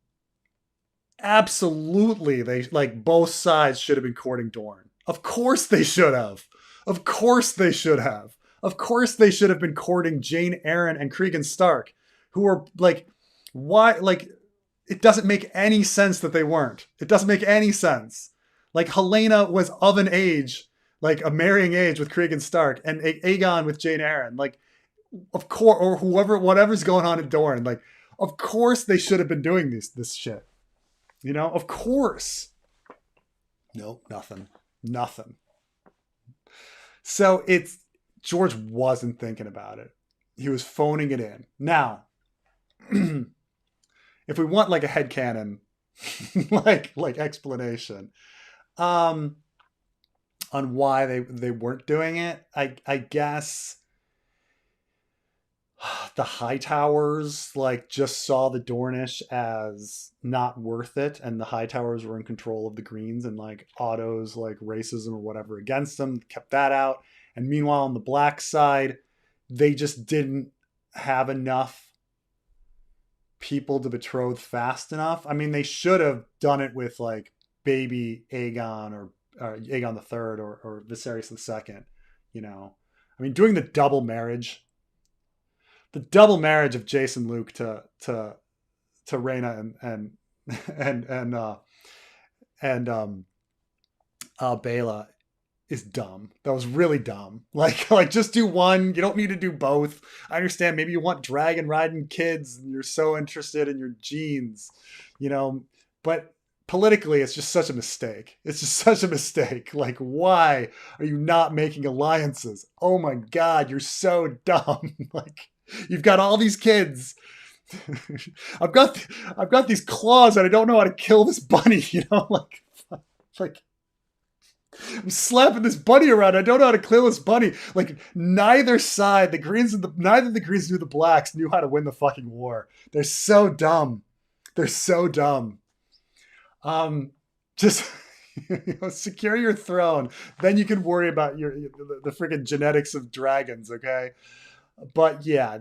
Absolutely, they like both sides should have been courting Dorne. Of course they should have. Of course they should have. Of course they should have been courting Jane Eyre and Cregan Stark, who were like, why? Like, it doesn't make any sense that they weren't. It doesn't make any sense. Like Helena was of an age, like a marrying age with Cregan Stark, and Aegon with Jane Eyre. Like, of course, or whatever's going on in Dorne. Like, of course they should have been doing this shit. Of course. Nope, nothing. Nothing. So George wasn't thinking about it. He was phoning it in. Now, if we want like a headcanon like explanation um on why they weren't doing it, I guess the Hightowers like just saw the Dornish as not worth it, and the Hightowers were in control of the Greens, and like Otto's like racism or whatever against them kept that out. And meanwhile, on the black side, they just didn't have enough people to betroth fast enough. I mean, they should have done it with like baby Aegon or Aegon the Third or Viserys the Second. You know, I mean, doing the double marriage of Jason Luke to Rhaena and Bela is dumb. That was really dumb. Like just do one. You don't need to do both. I understand. Maybe you want dragon riding kids and you're so interested in your genes, you know, but politically it's just such a mistake. It's just such a mistake. Like, why are you not making alliances? Oh my God, you're so dumb. Like, you've got all these kids. I've got these claws and I don't know how to kill this bunny, you know, like I'm slapping this bunny around. I don't know how to kill this bunny. Like, neither side, neither the Greens nor the Blacks knew how to win the fucking war. They're so dumb. They're so dumb. Just you know, secure your throne. Then you can worry about the freaking genetics of dragons, okay? But yeah,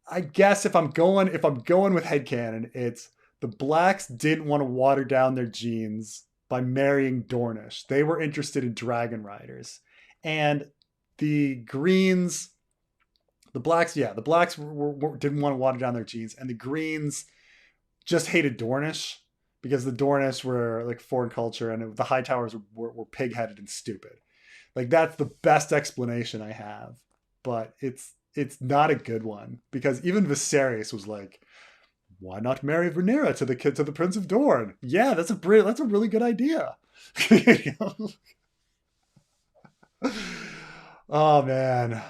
I guess if I'm going with headcanon, it's the Blacks didn't want to water down their genes by marrying Dornish. They were interested in dragon riders. And the Greens, the Blacks didn't want to water down their genes. And the Greens just hated Dornish because the Dornish were like foreign culture and the Hightowers were pig-headed and stupid. Like, that's the best explanation I have. But it's not a good one, because even Viserys was like, why not marry Rhaenyra to the Prince of Dorne? Yeah, that's a really good idea. Oh man.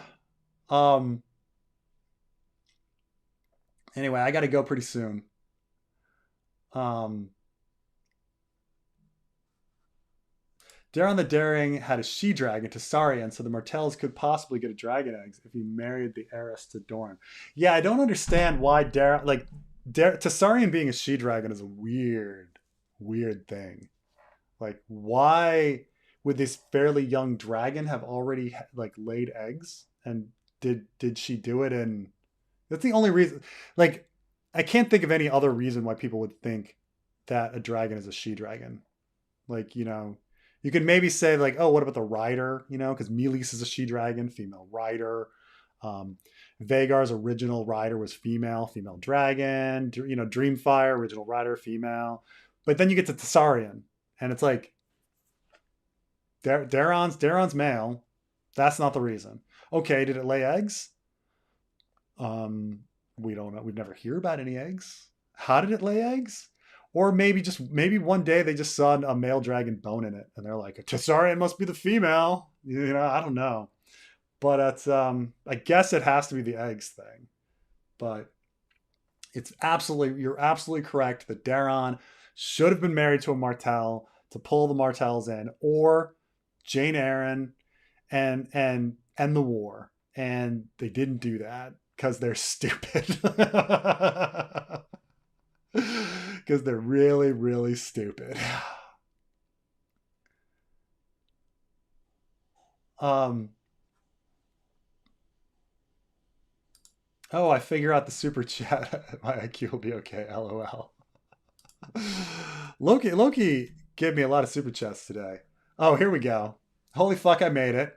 Anyway, I got to go pretty soon. Daeron the Daring had a she-dragon, Tessarion, so the Martells could possibly get a dragon eggs if he married the heiress to Dorne. Yeah, I don't understand why Tessarion being a she-dragon is a weird thing. Like, why would this fairly young dragon have already like laid eggs? And did she do it in... That's the only reason. Like, I can't think of any other reason why people would think that a dragon is a she-dragon. Like, you know... You could maybe say like, oh, what about the rider? You know, because Meleys is a she-dragon, female rider. Vagar's original rider was female dragon. You know, Dreamfire, original rider, female. But then you get to Tessarion, and it's like, Daeron's male. That's not the reason. Okay, did it lay eggs? We don't know. We'd never hear about any eggs. How did it lay eggs? Or maybe one day they just saw a male dragon bone in it, and they're like, Tessarion must be the female. You know, I don't know. But it's I guess it has to be the eggs thing. But you're absolutely correct that Daeron should have been married to a Martell to pull the Martells in, or Jane Eyre and the war. And they didn't do that because they're stupid. Because they're really, really stupid. Oh, I figure out the super chat. My IQ will be okay. LOL. Loki gave me a lot of super chats today. Oh, here we go. Holy fuck, I made it.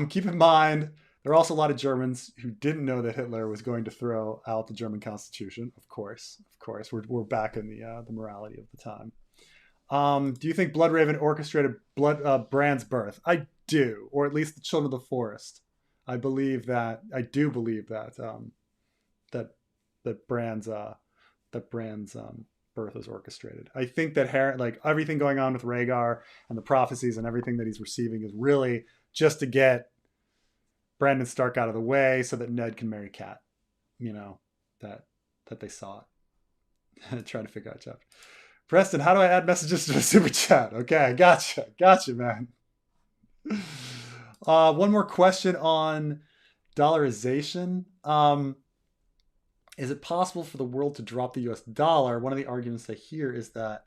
Keep in mind, there are also a lot of Germans who didn't know that Hitler was going to throw out the German Constitution. Of course, we're back in the morality of the time. Do you think Bloodraven orchestrated Bran's birth? I do, or at least the Children of the Forest. I do believe that that Bran's birth is orchestrated. I think that like everything going on with Rhaegar and the prophecies and everything that he's receiving is really just to get Brandon Stark out of the way so that Ned can marry Kat. You know, that they saw it. Trying to figure out Jeff. Preston, how do I add messages to the super chat? Okay, gotcha, man. One more question on Dollarization. Is it possible for the world to drop the US dollar? One of the arguments I hear is that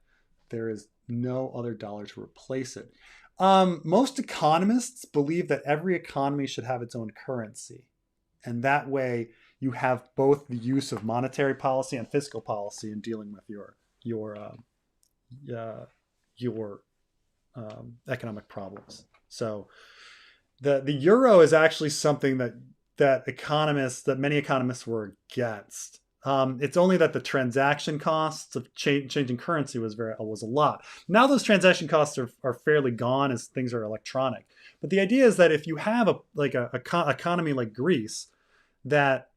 there is no other dollar to replace it. Most economists believe that every economy should have its own currency. And that way you have both the use of monetary policy and fiscal policy in dealing with your economic problems. So the euro is actually something that many economists were against. It's only that the transaction costs of changing currency was a lot. Now those transaction costs are fairly gone as things are electronic. But the idea is that if you have a economy like Greece that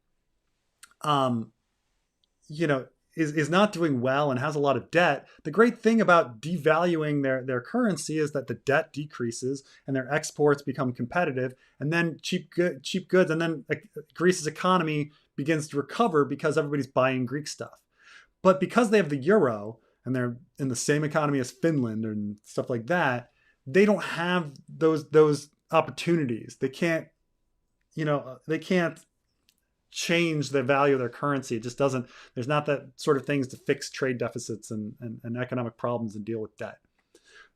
is not doing well and has a lot of debt, the great thing about devaluing their currency is that the debt decreases and their exports become competitive, and then cheap goods, and then Greece's economy begins to recover because everybody's buying Greek stuff. But because they have the euro and they're in the same economy as Finland and stuff like that, they don't have those opportunities. They can't change the value of their currency. It just doesn't, there's not that sort of things to fix trade deficits and economic problems and deal with debt.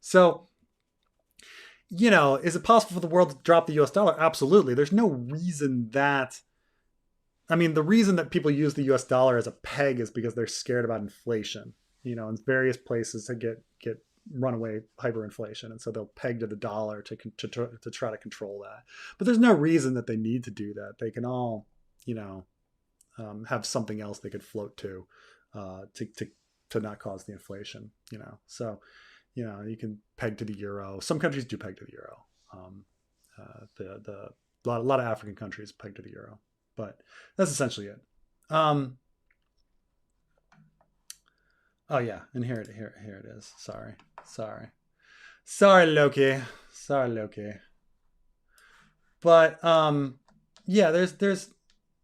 So, is it possible for the world to drop the US dollar? Absolutely. There's no reason that, the reason that people use the US dollar as a peg is because they're scared about inflation. In various places to get runaway hyperinflation, and so they'll peg to the dollar to try to control that. But there's no reason that they need to do that. They can all have something else they could float to not cause the inflation. So you can peg to the euro. Some countries do peg to the euro. A lot of African countries peg to the euro, but that's essentially it. Oh yeah, and here it is. Sorry, Loki. But yeah, there's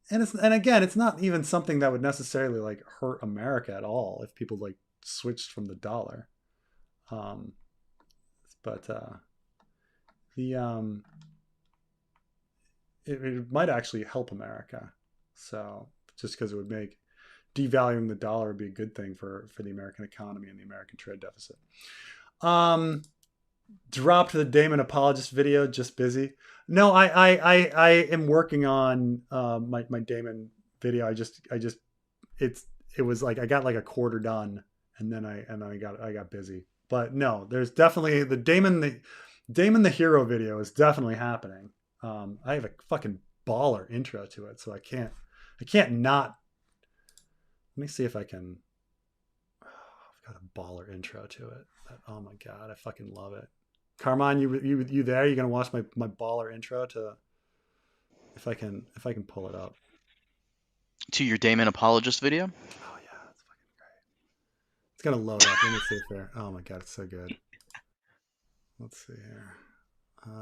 and again, it's not even something that would necessarily like hurt America at all if people like switched from the dollar. But it might actually help America. So just because it would make devaluing the dollar would be a good thing for the American economy and the American trade deficit. Dropped the Damon apologist video. Just busy. No, I am working on my Damon video. It was like I got like a quarter done, and then I got busy. But no, there's definitely the Damon the hero video is definitely happening. I have a fucking baller intro to it, so I can't not. Let me see if I can. I've got a baller intro to it. Oh my god, I fucking love it. Carmine, you there? You gonna watch my baller intro to? If I can pull it up. To your Damon apologist video? Oh yeah, that's fucking great. It's gonna load up. Let me see if there. Oh my god, it's so good. Let's see here.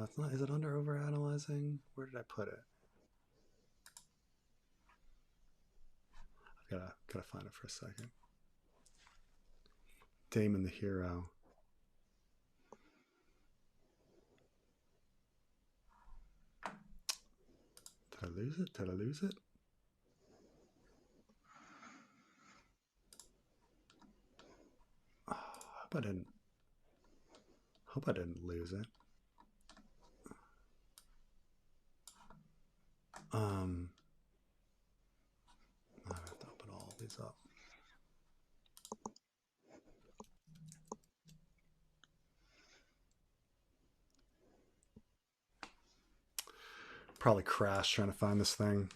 It's not. Is it under overanalyzing? Where did I put it? I've gotta find it for a second. Damon the hero. Did I lose it? Oh, I hope I didn't lose it. I have to open all these up. Probably crashed trying to find this thing.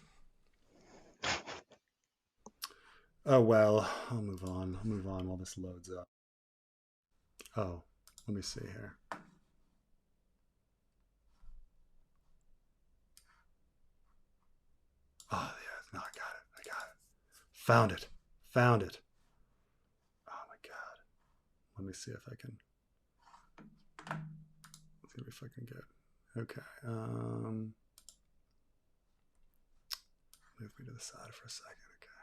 Oh well, I'll move on while this loads up. Oh, let me see here. Oh yeah, no, I got it. Found it. Oh my god. Let me see if I can. See if I can get. Okay. Move me to the side for a second. Okay.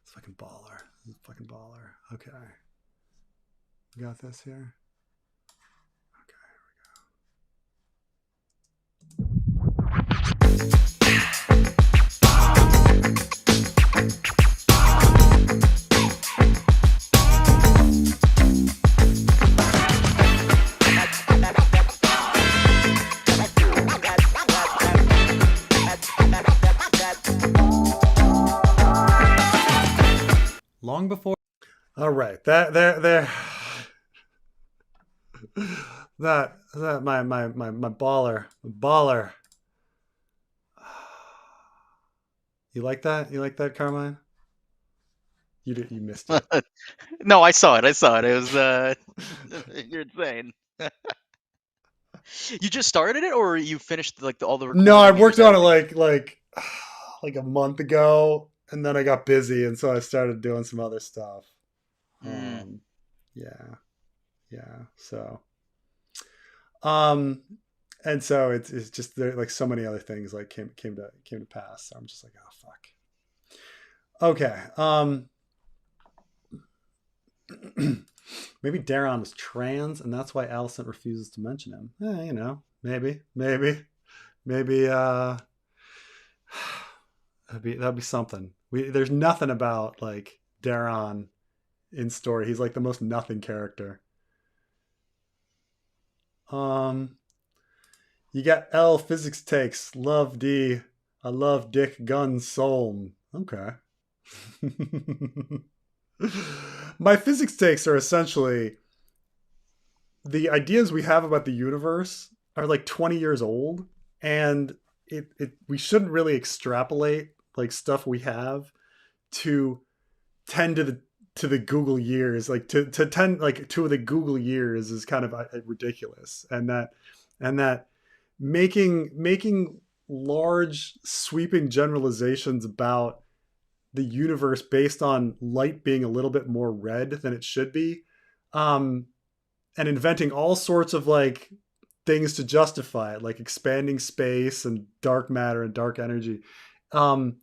It's fucking baller. Okay. We got this here. Okay, here we go. long before. All right, that there. That my baller. You like that? You like that, Carmine? You missed it. No, I saw it. I saw it. It was you're insane. You just started it, or you finished like all the No, I recording and you're worked just on it editing? like a month ago, and then I got busy, and so I started doing some other stuff. Mm. Yeah, yeah. So, um, and so it's just there, like so many other things like came to pass. So I'm just like, oh fuck. Okay. Maybe Daron was trans, and that's why Alicent refuses to mention him. You know, maybe. That'd be something. There's nothing about like Daron in story. He's like the most nothing character. Um, you got L physics takes. Love D. I love Dick Gun Soul. Okay. My physics takes are essentially the ideas we have about the universe are like 20 years old, and it we shouldn't really extrapolate like stuff we have to 10 to the Google years, like to 10 like to the Google years is kind of ridiculous. And that making large sweeping generalizations about the universe based on light being a little bit more red than it should be, um and inventing all sorts of like things to justify it, like expanding space and dark matter and dark energy, um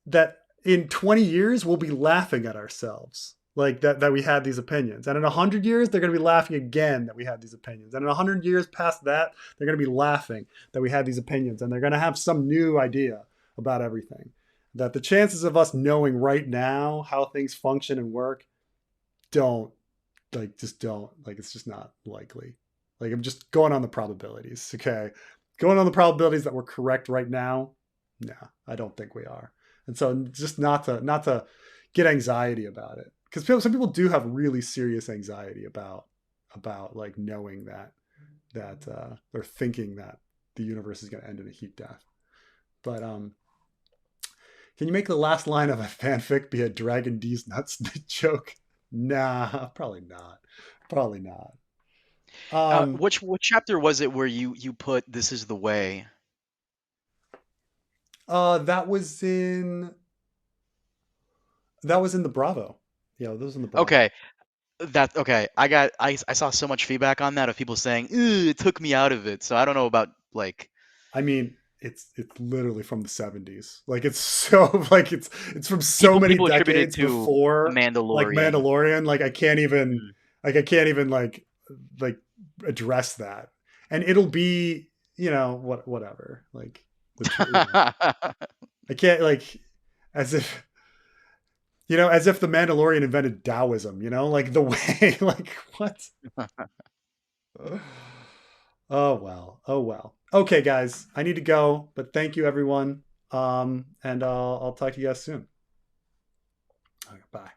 that in 20 years we'll be laughing at ourselves like that we had these opinions, and in 100 years they're going to be laughing again that we had these opinions, and in 100 years past that they're going to be laughing that we had these opinions, and they're going to have some new idea about everything. That the chances of us knowing right now how things function and work don't just don't like it's just not likely. Like I'm just going on the probabilities. Okay, going on the probabilities that we're correct right now. No, I don't think we are. And so just not to get anxiety about it, because some people do have really serious anxiety about like knowing that or thinking that the universe is going to end in a heat death. But can you make the last line of a fanfic be a Dragon D's nuts joke? Nah, probably not. Probably not. Um, Which chapter was it where you put "This is the way"? that was in the Bravo. Yeah, that was in the Bravo. Okay, that okay. I saw so much feedback on that of people saying, "Ew, it took me out of it." So I don't know about like I mean, it's literally from the 70s. Like it's so like it's from so many people attribute it decades to a before like Mandalorian. Mandalorian. Like Mm. I can't even like address that. And it'll be, whatever. Like I can't like as if as if the Mandalorian invented Taoism, like the way like what? Oh well. Oh well. Okay, guys, I need to go, but thank you everyone. And I'll talk to you guys soon. Okay, bye.